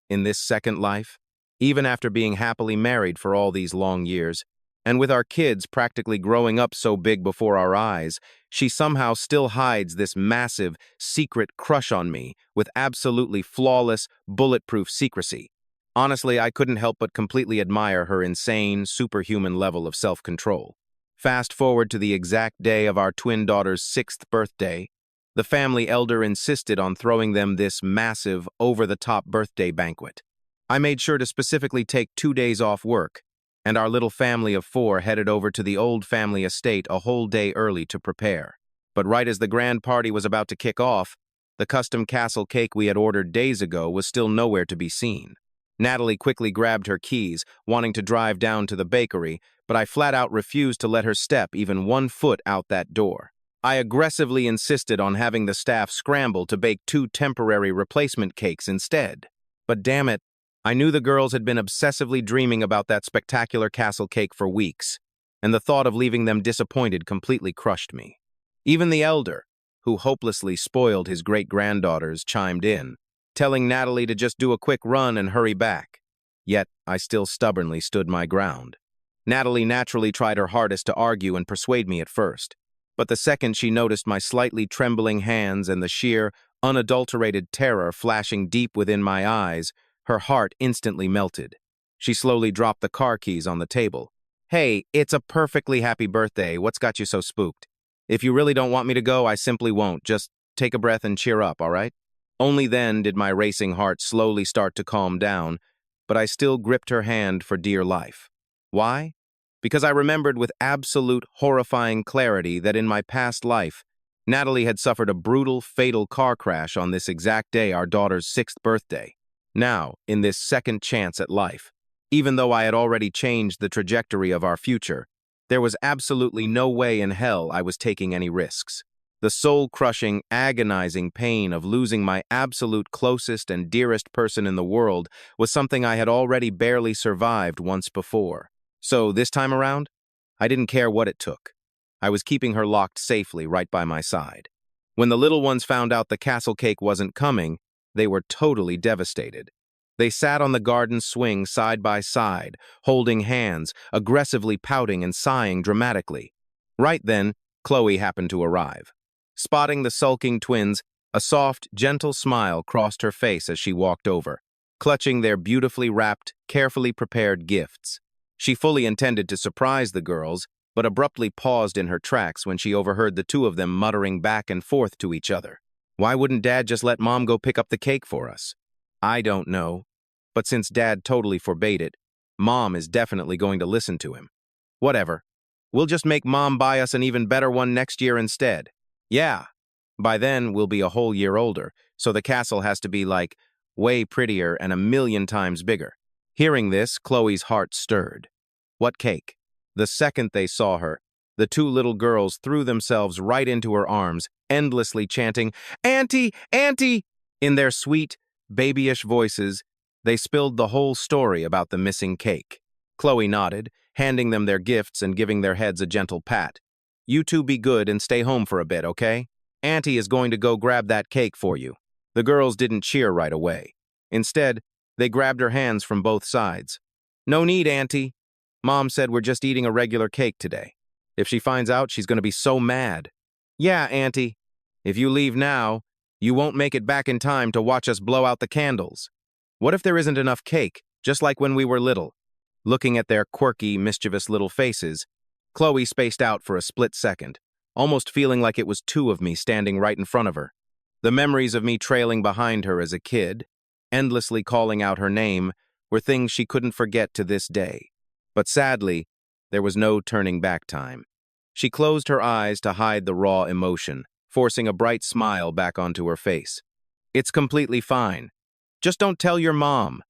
[SPEAKER 1] in this second life, even after being happily married for all these long years, and with our kids practically growing up so big before our eyes, she somehow still hides this massive, secret crush on me with absolutely flawless, bulletproof secrecy. Honestly, I couldn't help but completely admire her insane, superhuman level of self-control. Fast forward to the exact day of our twin daughter's 6th birthday, the family elder insisted on throwing them this massive, over-the-top birthday banquet. I made sure to specifically take 2 days off work, and our little family of 4 headed over to the old family estate a whole day early to prepare. But right as the grand party was about to kick off, the custom castle cake we had ordered days ago was still nowhere to be seen. Natalie quickly grabbed her keys, wanting to drive down to the bakery, but I flat out refused to let her step even 1 foot out that door. I aggressively insisted on having the staff scramble to bake 2 temporary replacement cakes instead. But damn it, I knew the girls had been obsessively dreaming about that spectacular castle cake for weeks, and the thought of leaving them disappointed completely crushed me. Even the elder, who hopelessly spoiled his great-granddaughters, chimed in, telling Natalie to just do a quick run and hurry back. Yet, I still stubbornly stood my ground. Natalie naturally tried her hardest to argue and persuade me at first, but the second she noticed my slightly trembling hands and the sheer, unadulterated terror flashing deep within my eyes, her heart instantly melted. She slowly dropped the car keys on the table. "Hey, it's a perfectly happy birthday. What's got you so spooked? If you really don't want me to go, I simply won't. Just take a breath and cheer up, all right?" Only then did my racing heart slowly start to calm down, but I still gripped her hand for dear life. Why? Because I remembered with absolute horrifying clarity that in my past life, Natalie had suffered a brutal, fatal car crash on this exact day, our daughter's 6th birthday. Now, in this second chance at life, even though I had already changed the trajectory of our future, there was absolutely no way in hell I was taking any risks. The soul-crushing, agonizing pain of losing my absolute closest and dearest person in the world was something I had already barely survived once before. So, this time around, I didn't care what it took. I was keeping her locked safely right by my side. When the little ones found out the castle cake wasn't coming, they were totally devastated. They sat on the garden swing side by side, holding hands, aggressively pouting and sighing dramatically. Right then, Chloe happened to arrive. Spotting the sulking twins, a soft, gentle smile crossed her face as she walked over, clutching their beautifully wrapped, carefully prepared gifts. She fully intended to surprise the girls, but abruptly paused in her tracks when she overheard the two of them muttering back and forth to each other. "Why wouldn't Dad just let Mom go pick up the cake for us?" "I don't know. But since Dad totally forbade it, Mom is definitely going to listen to him. Whatever. We'll just make Mom buy us an even better one next year instead." "Yeah. By then, we'll be a whole year older, so the castle has to be, like, way prettier and a million times bigger." Hearing this, Chloe's heart stirred. What cake? The second they saw her, the 2 little girls threw themselves right into her arms, endlessly chanting, "Auntie! Auntie!" in their sweet, babyish voices, They spilled the whole story about the missing cake. Chloe nodded, handing them their gifts and giving their heads a gentle pat. You two be good and stay home for a bit, okay? Auntie is going to go grab that cake for you. The girls didn't cheer right away. Instead, they grabbed her hands from both sides. No need, Auntie. Mom said we're just eating a regular cake today. If she finds out, she's going to be so mad. Yeah, Auntie. If you leave now, you won't make it back in time to watch us blow out the candles. What if there isn't enough cake, just like when we were little? Looking at their quirky, mischievous little faces, Chloe spaced out for a split second, almost feeling like it was two of me standing right in front of her. The memories of me trailing behind her as a kid, endlessly calling out her name, were things she couldn't forget to this day. But sadly, there was no turning back time. She closed her eyes to hide the raw emotion, forcing a bright smile back onto her face. It's completely fine. Just don't tell your mom.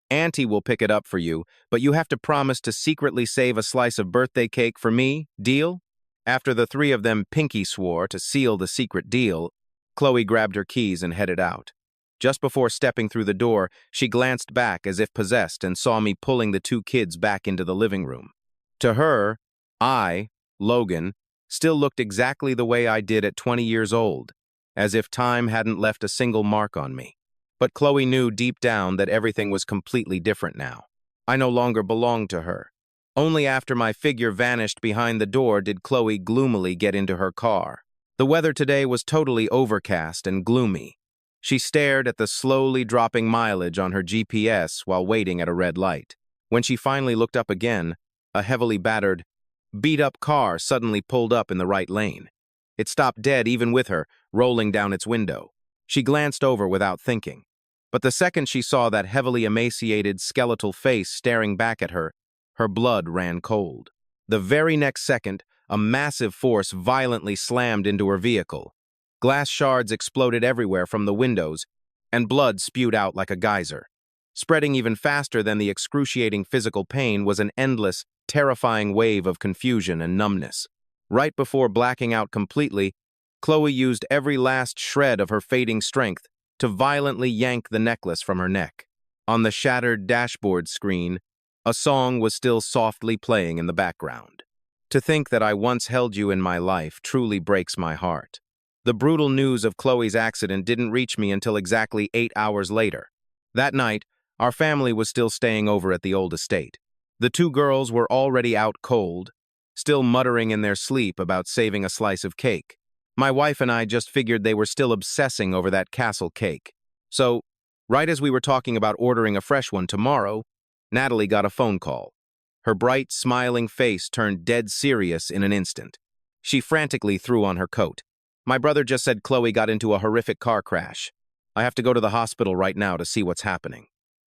[SPEAKER 1] Auntie will pick it up for you, but you have to promise to secretly save a slice of birthday cake for me, deal? After the three of them pinky swore to seal the secret deal, Chloe grabbed her keys and headed out. Just before stepping through the door, she glanced back as if possessed and saw me pulling the two kids back into the living room. To her, I, Logan, still looked exactly the way I did at 20 years old, as if time hadn't left a single mark on me. But Chloe knew deep down that everything was completely different now. I no longer belonged to her. Only after my figure vanished behind the door did Chloe gloomily get into her car. The weather today was totally overcast and gloomy. She stared at the slowly dropping mileage on her GPS while waiting at a red light. When she finally looked up again, a heavily battered, beat-up car suddenly pulled up in the right lane. It stopped dead even with her, rolling down its window. She glanced over without thinking. But the second she saw that heavily emaciated, skeletal face staring back at her, her blood ran cold. The very next second, a massive force violently slammed into her vehicle. Glass shards exploded everywhere from the windows, and blood spewed out like a geyser. Spreading even faster than the excruciating physical pain was an endless, terrifying wave of confusion and numbness. Right before blacking out completely, Chloe used every last shred of her fading strength to violently yank the necklace from her neck. On the shattered dashboard screen, a song was still softly playing in the background. To think that I once held you in my life truly breaks my heart. The brutal news of Chloe's accident didn't reach me until exactly 8 hours later. That night, our family was still staying over at the old estate. The two girls were already out cold, still muttering in their sleep about saving a slice of cake. My wife and I just figured they were still obsessing over that castle cake. So, right as we were talking about ordering a fresh one tomorrow, Natalie got a phone call. Her bright, smiling face turned dead serious in an instant. She frantically threw on her coat. My brother just said Chloe got into a horrific car crash. I have to go to the hospital right now to see what's happening.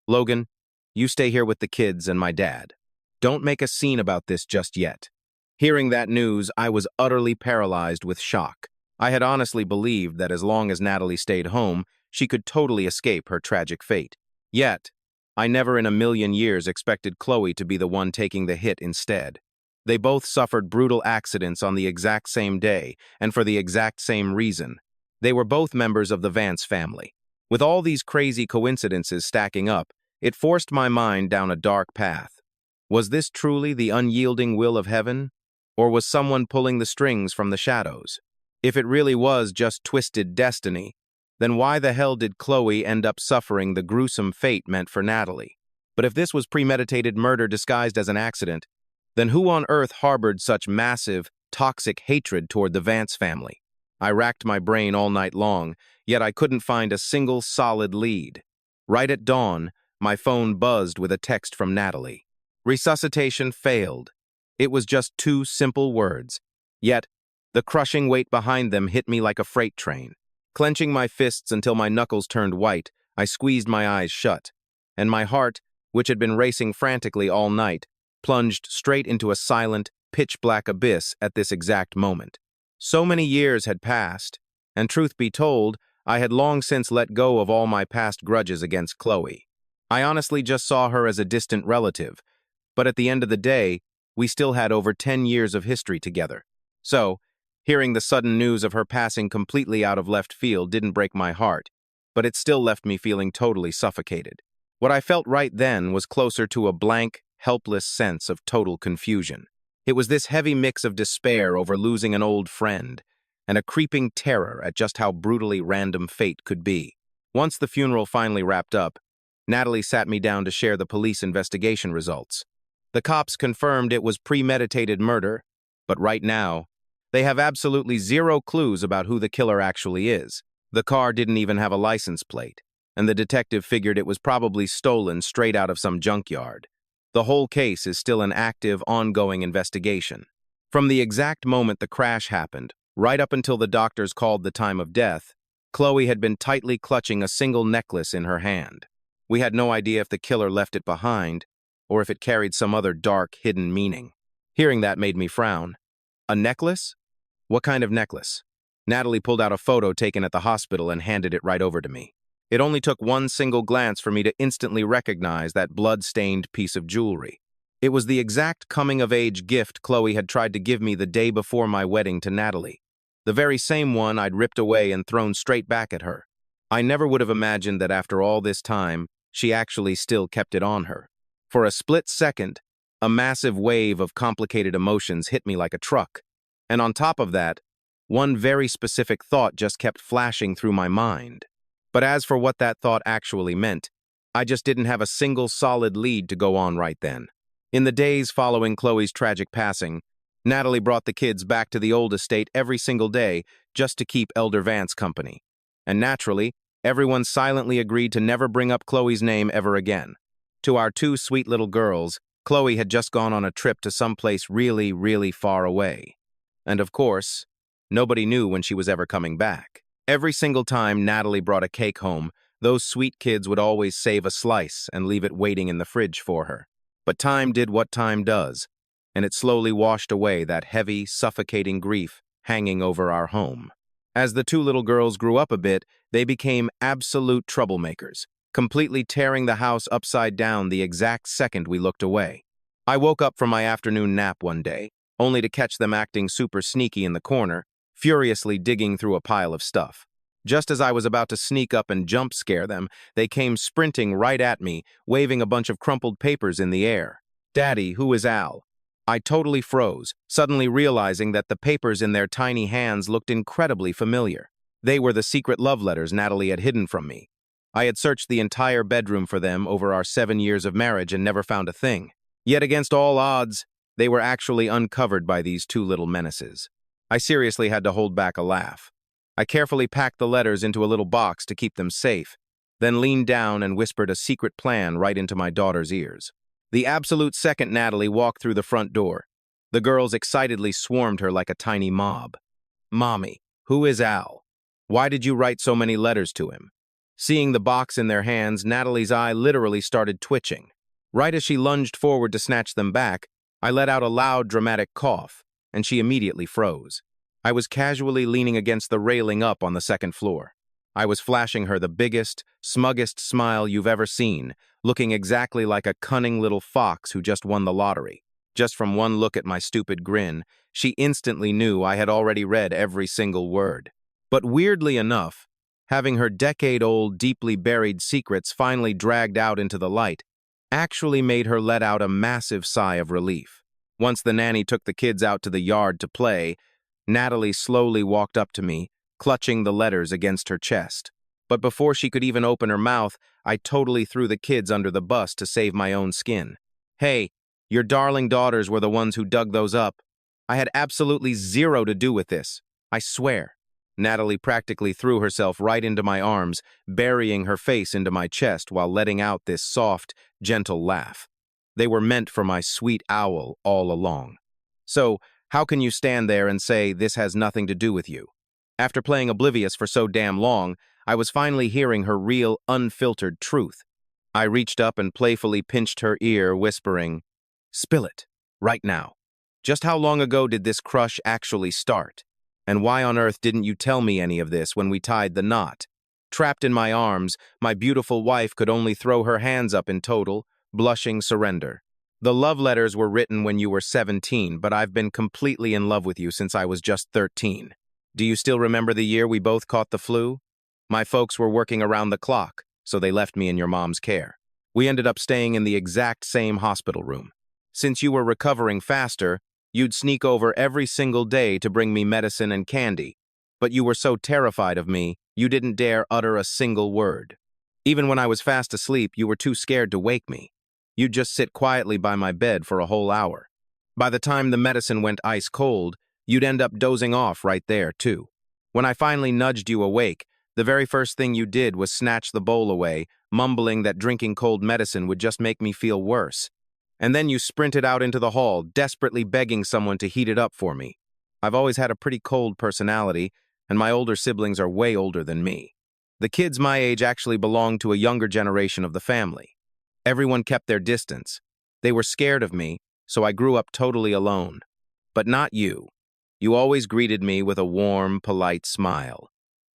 [SPEAKER 1] Logan, you stay here with the kids and my dad. Don't make a scene about this just yet. Hearing that news, I was utterly paralyzed with shock. I had honestly believed that as long as Natalie stayed home, she could totally escape her tragic fate. Yet, I never in a million years expected Chloe to be the one taking the hit instead. They both suffered brutal accidents on the exact same day, and for the exact same reason. They were both members of the Vance family. With all these crazy coincidences stacking up, it forced my mind down a dark path. Was this truly the unyielding will of heaven? Or was someone pulling the strings from the shadows? If it really was just twisted destiny, then why the hell did Chloe end up suffering the gruesome fate meant for Natalie? But if this was premeditated murder disguised as an accident, then who on earth harbored such massive, toxic hatred toward the Vance family? I racked my brain all night long, yet I couldn't find a single solid lead. Right at dawn, my phone buzzed with a text from Natalie. Resuscitation failed. It was just 2 simple words. Yet, the crushing weight behind them hit me like a freight train. Clenching my fists until my knuckles turned white, I squeezed my eyes shut, and my heart, which had been racing frantically all night, plunged straight into a silent, pitch-black abyss at this exact moment. So many years had passed, and truth be told, I had long since let go of all my past grudges against Chloe. I honestly just saw her as a distant relative, but at the end of the day, we still had over 10 years of history together. So, hearing the sudden news of her passing completely out of left field didn't break my heart, but it still left me feeling totally suffocated. What I felt right then was closer to a blank, helpless sense of total confusion. It was this heavy mix of despair over losing an old friend and a creeping terror at just how brutally random fate could be. Once the funeral finally wrapped up, Natalie sat me down to share the police investigation results. The cops confirmed it was premeditated murder, but right now, they have absolutely zero clues about who the killer actually is. The car didn't even have a license plate, and the detective figured it was probably stolen straight out of some junkyard. The whole case is still an active, ongoing investigation. From the exact moment the crash happened, right up until the doctors called the time of death, Chloe had been tightly clutching a single necklace in her hand. We had no idea if the killer left it behind, or if it carried some other dark, hidden meaning. Hearing that made me frown. A necklace? What kind of necklace? Natalie pulled out a photo taken at the hospital and handed it right over to me. It only took one single glance for me to instantly recognize that blood-stained piece of jewelry. It was the exact coming-of-age gift Chloe had tried to give me the day before my wedding to Natalie. The very same one I'd ripped away and thrown straight back at her. I never would have imagined that after all this time, she actually still kept it on her. For a split second, a massive wave of complicated emotions hit me like a truck. And on top of that, one very specific thought just kept flashing through my mind. But as for what that thought actually meant, I just didn't have a single solid lead to go on right then. In the days following Chloe's tragic passing, Natalie brought the kids back to the old estate every single day just to keep Elder Vance company. And naturally, everyone silently agreed to never bring up Chloe's name ever again. To our two sweet little girls, Chloe had just gone on a trip to someplace really, really far away. And of course, nobody knew when she was ever coming back. Every single time Natalie brought a cake home, those sweet kids would always save a slice and leave it waiting in the fridge for her. But time did what time does, and it slowly washed away that heavy, suffocating grief hanging over our home. As the two little girls grew up a bit, they became absolute troublemakers, completely tearing the house upside down the exact second we looked away. I woke up from my afternoon nap one day, only to catch them acting super sneaky in the corner, furiously digging through a pile of stuff. Just as I was about to sneak up and jump scare them, they came sprinting right at me, waving a bunch of crumpled papers in the air. "Daddy, who is Al?" I totally froze, suddenly realizing that the papers in their tiny hands looked incredibly familiar. They were the secret love letters Natalie had hidden from me. I had searched the entire bedroom for them over our 7 years of marriage and never found a thing. Yet against all odds, they were actually uncovered by these two little menaces. I seriously had to hold back a laugh. I carefully packed the letters into a little box to keep them safe, then leaned down and whispered a secret plan right into my daughter's ears. The absolute second Natalie walked through the front door, the girls excitedly swarmed her like a tiny mob. "Mommy, who is Al? Why did you write so many letters to him?" Seeing the box in their hands, Natalie's eye literally started twitching. Right as she lunged forward to snatch them back, I let out a loud, dramatic cough, and she immediately froze. I was casually leaning against the railing up on the second floor. I was flashing her the biggest, smuggest smile you've ever seen, looking exactly like a cunning little fox who just won the lottery. Just from one look at my stupid grin, she instantly knew I had already read every single word. But weirdly enough, having her decade-old, deeply buried secrets finally dragged out into the light actually made her let out a massive sigh of relief. Once the nanny took the kids out to the yard to play, Natalie slowly walked up to me, clutching the letters against her chest. But before she could even open her mouth, I totally threw the kids under the bus to save my own skin. "Hey, your darling daughters were the ones who dug those up. I had absolutely zero to do with this. I swear." Natalie practically threw herself right into my arms, burying her face into my chest while letting out this soft, gentle laugh. They were meant for my sweet owl all along. So, how can you stand there and say this has nothing to do with you? After playing oblivious for so damn long, I was finally hearing her real, unfiltered truth. I reached up and playfully pinched her ear, whispering, "Spill it, right now. Just how long ago did this crush actually start? And why on earth didn't you tell me any of this when we tied the knot?" Trapped in my arms, my beautiful wife could only throw her hands up in total, blushing surrender. "The love letters were written when you were 17, but I've been completely in love with you since I was just 13. Do you still remember the year we both caught the flu? My folks were working around the clock, so they left me in your mom's care. We ended up staying in the exact same hospital room. Since you were recovering faster, you'd sneak over every single day to bring me medicine and candy. But you were so terrified of me, you didn't dare utter a single word. Even when I was fast asleep, you were too scared to wake me. You'd just sit quietly by my bed for a whole hour. By the time the medicine went ice cold, you'd end up dozing off right there, too. When I finally nudged you awake, the very first thing you did was snatch the bowl away, mumbling that drinking cold medicine would just make me feel worse. And then you sprinted out into the hall, desperately begging someone to heat it up for me. I've always had a pretty cold personality, and my older siblings are way older than me. The kids my age actually belong to a younger generation of the family. Everyone kept their distance. They were scared of me, so I grew up totally alone. But not you. You always greeted me with a warm, polite smile.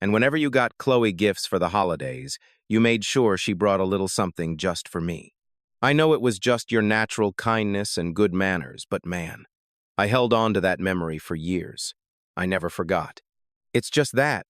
[SPEAKER 1] And whenever you got Chloe gifts for the holidays, you made sure she brought a little something just for me. I know it was just your natural kindness and good manners, but man, I held on to that memory for years. I never forgot. It's just that.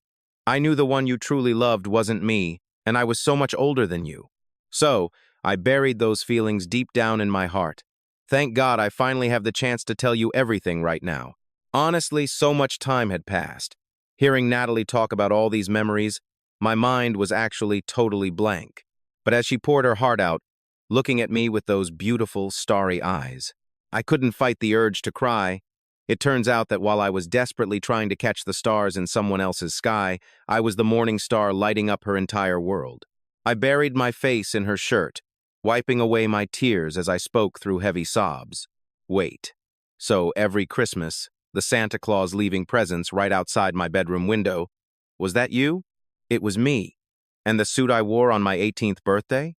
[SPEAKER 1] I knew the one you truly loved wasn't me, and I was so much older than you. So, I buried those feelings deep down in my heart. Thank God I finally have the chance to tell you everything right now. Honestly, so much time had passed. Hearing Natalie talk about all these memories, my mind was actually totally blank. But as she poured her heart out, looking at me with those beautiful, starry eyes, I couldn't fight the urge to cry. It turns out that while I was desperately trying to catch the stars in someone else's sky, I was the morning star lighting up her entire world. I buried my face in her shirt, wiping away my tears as I spoke through heavy sobs. Wait. So every Christmas, the Santa Claus leaving presents right outside my bedroom window, was that you? It was me. And the suit I wore on my 18th birthday?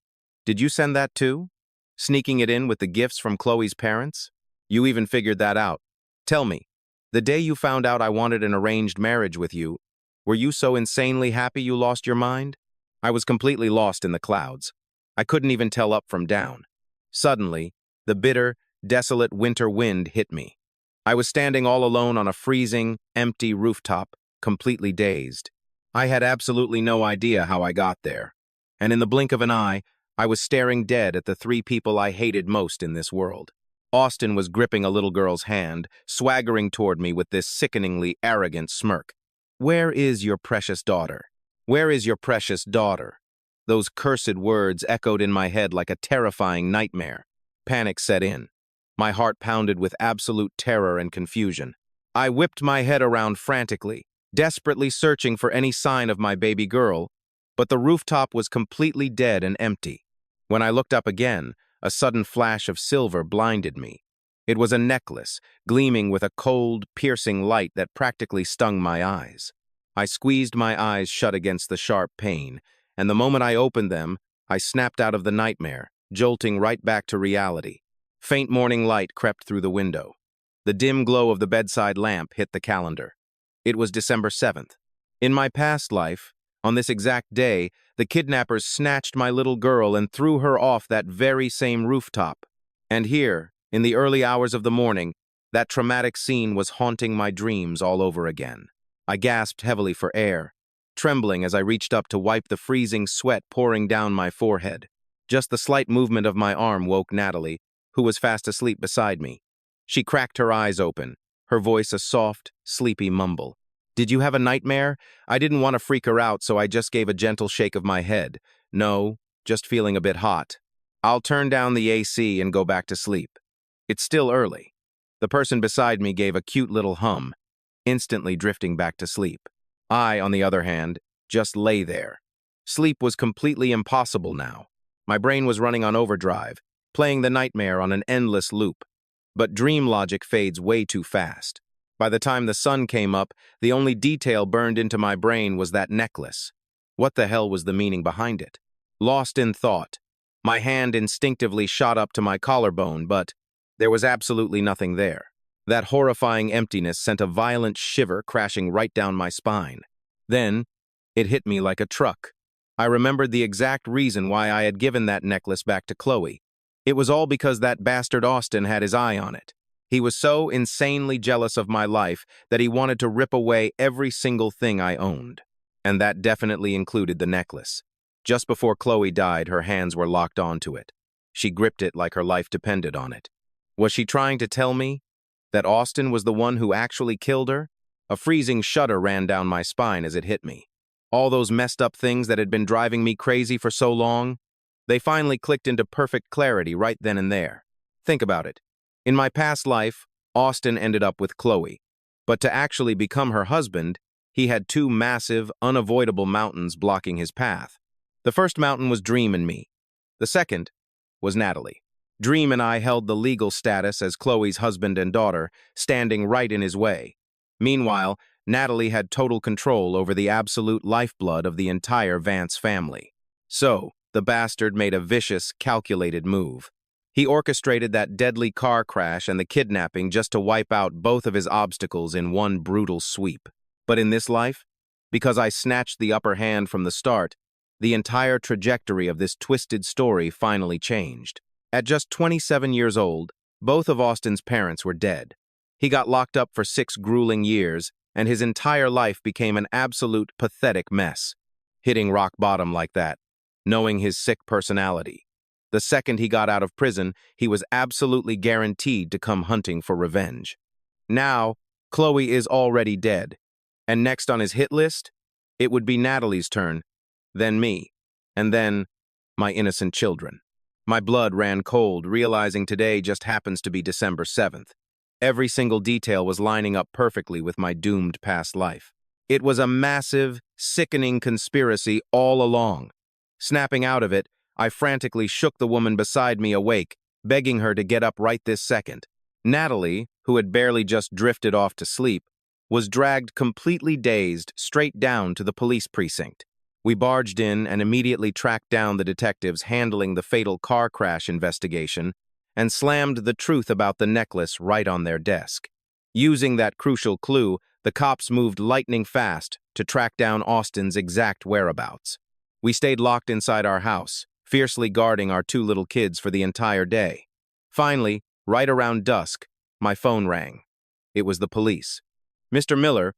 [SPEAKER 1] Did you send that too? Sneaking it in with the gifts from Chloe's parents? You even figured that out. Tell me, the day you found out I wanted an arranged marriage with you, were you so insanely happy you lost your mind? I was completely lost in the clouds. I couldn't even tell up from down. Suddenly, the bitter, desolate winter wind hit me. I was standing all alone on a freezing, empty rooftop, completely dazed. I had absolutely no idea how I got there. And in the blink of an eye, I was staring dead at the three people I hated most in this world. Austin was gripping a little girl's hand, swaggering toward me with this sickeningly arrogant smirk. "Where is your precious daughter? Where is your precious daughter?" Those cursed words echoed in my head like a terrifying nightmare. Panic set in. My heart pounded with absolute terror and confusion. I whipped my head around frantically, desperately searching for any sign of my baby girl, but the rooftop was completely dead and empty. When I looked up again, a sudden flash of silver blinded me. It was a necklace, gleaming with a cold, piercing light that practically stung my eyes. I squeezed my eyes shut against the sharp pain, and the moment I opened them, I snapped out of the nightmare, jolting right back to reality. Faint morning light crept through the window. The dim glow of the bedside lamp hit the calendar. It was December 7th. In my past life, on this exact day, the kidnappers snatched my little girl and threw her off that very same rooftop. And here, in the early hours of the morning, that traumatic scene was haunting my dreams all over again. I gasped heavily for air, trembling as I reached up to wipe the freezing sweat pouring down my forehead. Just the slight movement of my arm woke Natalie, who was fast asleep beside me. She cracked her eyes open, her voice a soft, sleepy mumble. "Did you have a nightmare?" I didn't want to freak her out, so I just gave a gentle shake of my head. "No, just feeling a bit hot. I'll turn down the AC and go back to sleep. It's still early." The person beside me gave a cute little hum, instantly drifting back to sleep. I, on the other hand, just lay there. Sleep was completely impossible now. My brain was running on overdrive, playing the nightmare on an endless loop. But dream logic fades way too fast. By the time the sun came up, the only detail burned into my brain was that necklace. What the hell was the meaning behind it? Lost in thought, my hand instinctively shot up to my collarbone, but there was absolutely nothing there. That horrifying emptiness sent a violent shiver crashing right down my spine. Then, it hit me like a truck. I remembered the exact reason why I had given that necklace back to Chloe. It was all because that bastard Austin had his eye on it. He was so insanely jealous of my life that he wanted to rip away every single thing I owned. And that definitely included the necklace. Just before Chloe died, her hands were locked onto it. She gripped it like her life depended on it. Was she trying to tell me that Austin was the one who actually killed her? A freezing shudder ran down my spine as it hit me. All those messed up things that had been driving me crazy for so long, they finally clicked into perfect clarity right then and there. Think about it. In my past life, Austin ended up with Chloe. But to actually become her husband, he had two massive, unavoidable mountains blocking his path. The first mountain was Dream and me. The second was Natalie. Dream and I held the legal status as Chloe's husband and daughter, standing right in his way. Meanwhile, Natalie had total control over the absolute lifeblood of the entire Vance family. So, the bastard made a vicious, calculated move. He orchestrated that deadly car crash and the kidnapping just to wipe out both of his obstacles in one brutal sweep. But in this life, because I snatched the upper hand from the start, the entire trajectory of this twisted story finally changed. At just 27 years old, both of Austin's parents were dead. He got locked up for 6 grueling years, and his entire life became an absolute pathetic mess. Hitting rock bottom like that, knowing his sick personality. The second he got out of prison, he was absolutely guaranteed to come hunting for revenge. Now, Chloe is already dead, and next on his hit list, it would be Natalie's turn, then me, and then my innocent children. My blood ran cold, realizing today just happens to be December 7th. Every single detail was lining up perfectly with my doomed past life. It was a massive, sickening conspiracy all along. Snapping out of it, I frantically shook the woman beside me awake, begging her to get up right this second. Natalie, who had barely just drifted off to sleep, was dragged completely dazed straight down to the police precinct. We barged in and immediately tracked down the detectives handling the fatal car crash investigation and slammed the truth about the necklace right on their desk. Using that crucial clue, the cops moved lightning fast to track down Austin's exact whereabouts. We stayed locked inside our house, fiercely guarding our 2 little kids for the entire day. Finally, right around dusk, my phone rang. It was the police. "Mr. Miller,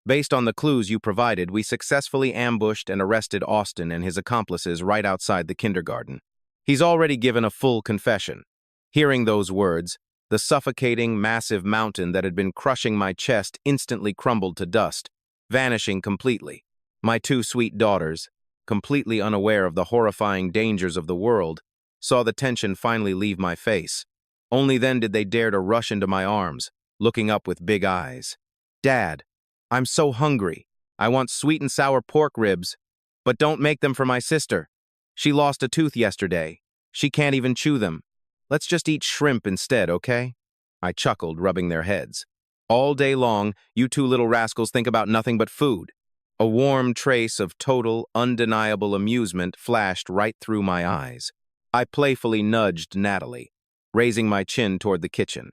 [SPEAKER 1] based on the clues you provided, we successfully ambushed and arrested Austin and his accomplices right outside the kindergarten. He's already given a full confession." Hearing those words, the suffocating, massive mountain that had been crushing my chest instantly crumbled to dust, vanishing completely. My 2 sweet daughters, completely unaware of the horrifying dangers of the world, saw the tension finally leave my face. Only then did they dare to rush into my arms, looking up with big eyes. "Dad, I'm so hungry. I want sweet and sour pork ribs, but don't make them for my sister. She lost a tooth yesterday. She can't even chew them. Let's just eat shrimp instead, okay?" I chuckled, rubbing their heads. "All day long, you 2 little rascals think about nothing but food." A warm trace of total, undeniable amusement flashed right through my eyes. I playfully nudged Natalie, raising my chin toward the kitchen.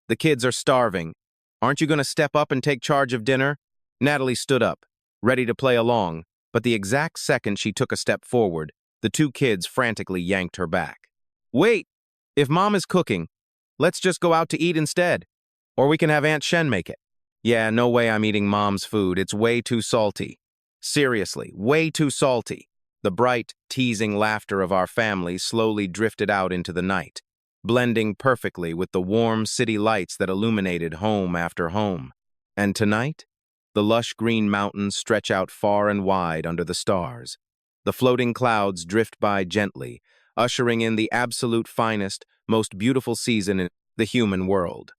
[SPEAKER 1] "The kids are starving. Aren't you going to step up and take charge of dinner?" Natalie stood up, ready to play along, but the exact second she took a step forward, the 2 kids frantically yanked her back. "Wait! If Mom is cooking, let's just go out to eat instead. Or we can have Aunt Shen make it." "Yeah, no way I'm eating Mom's food. It's way too salty." Seriously, way too salty. The bright, teasing laughter of our family slowly drifted out into the night, blending perfectly with the warm city lights that illuminated home after home. And tonight, the lush green mountains stretch out far and wide under the stars. The floating clouds drift by gently, ushering in the absolute finest, most beautiful season in the human world.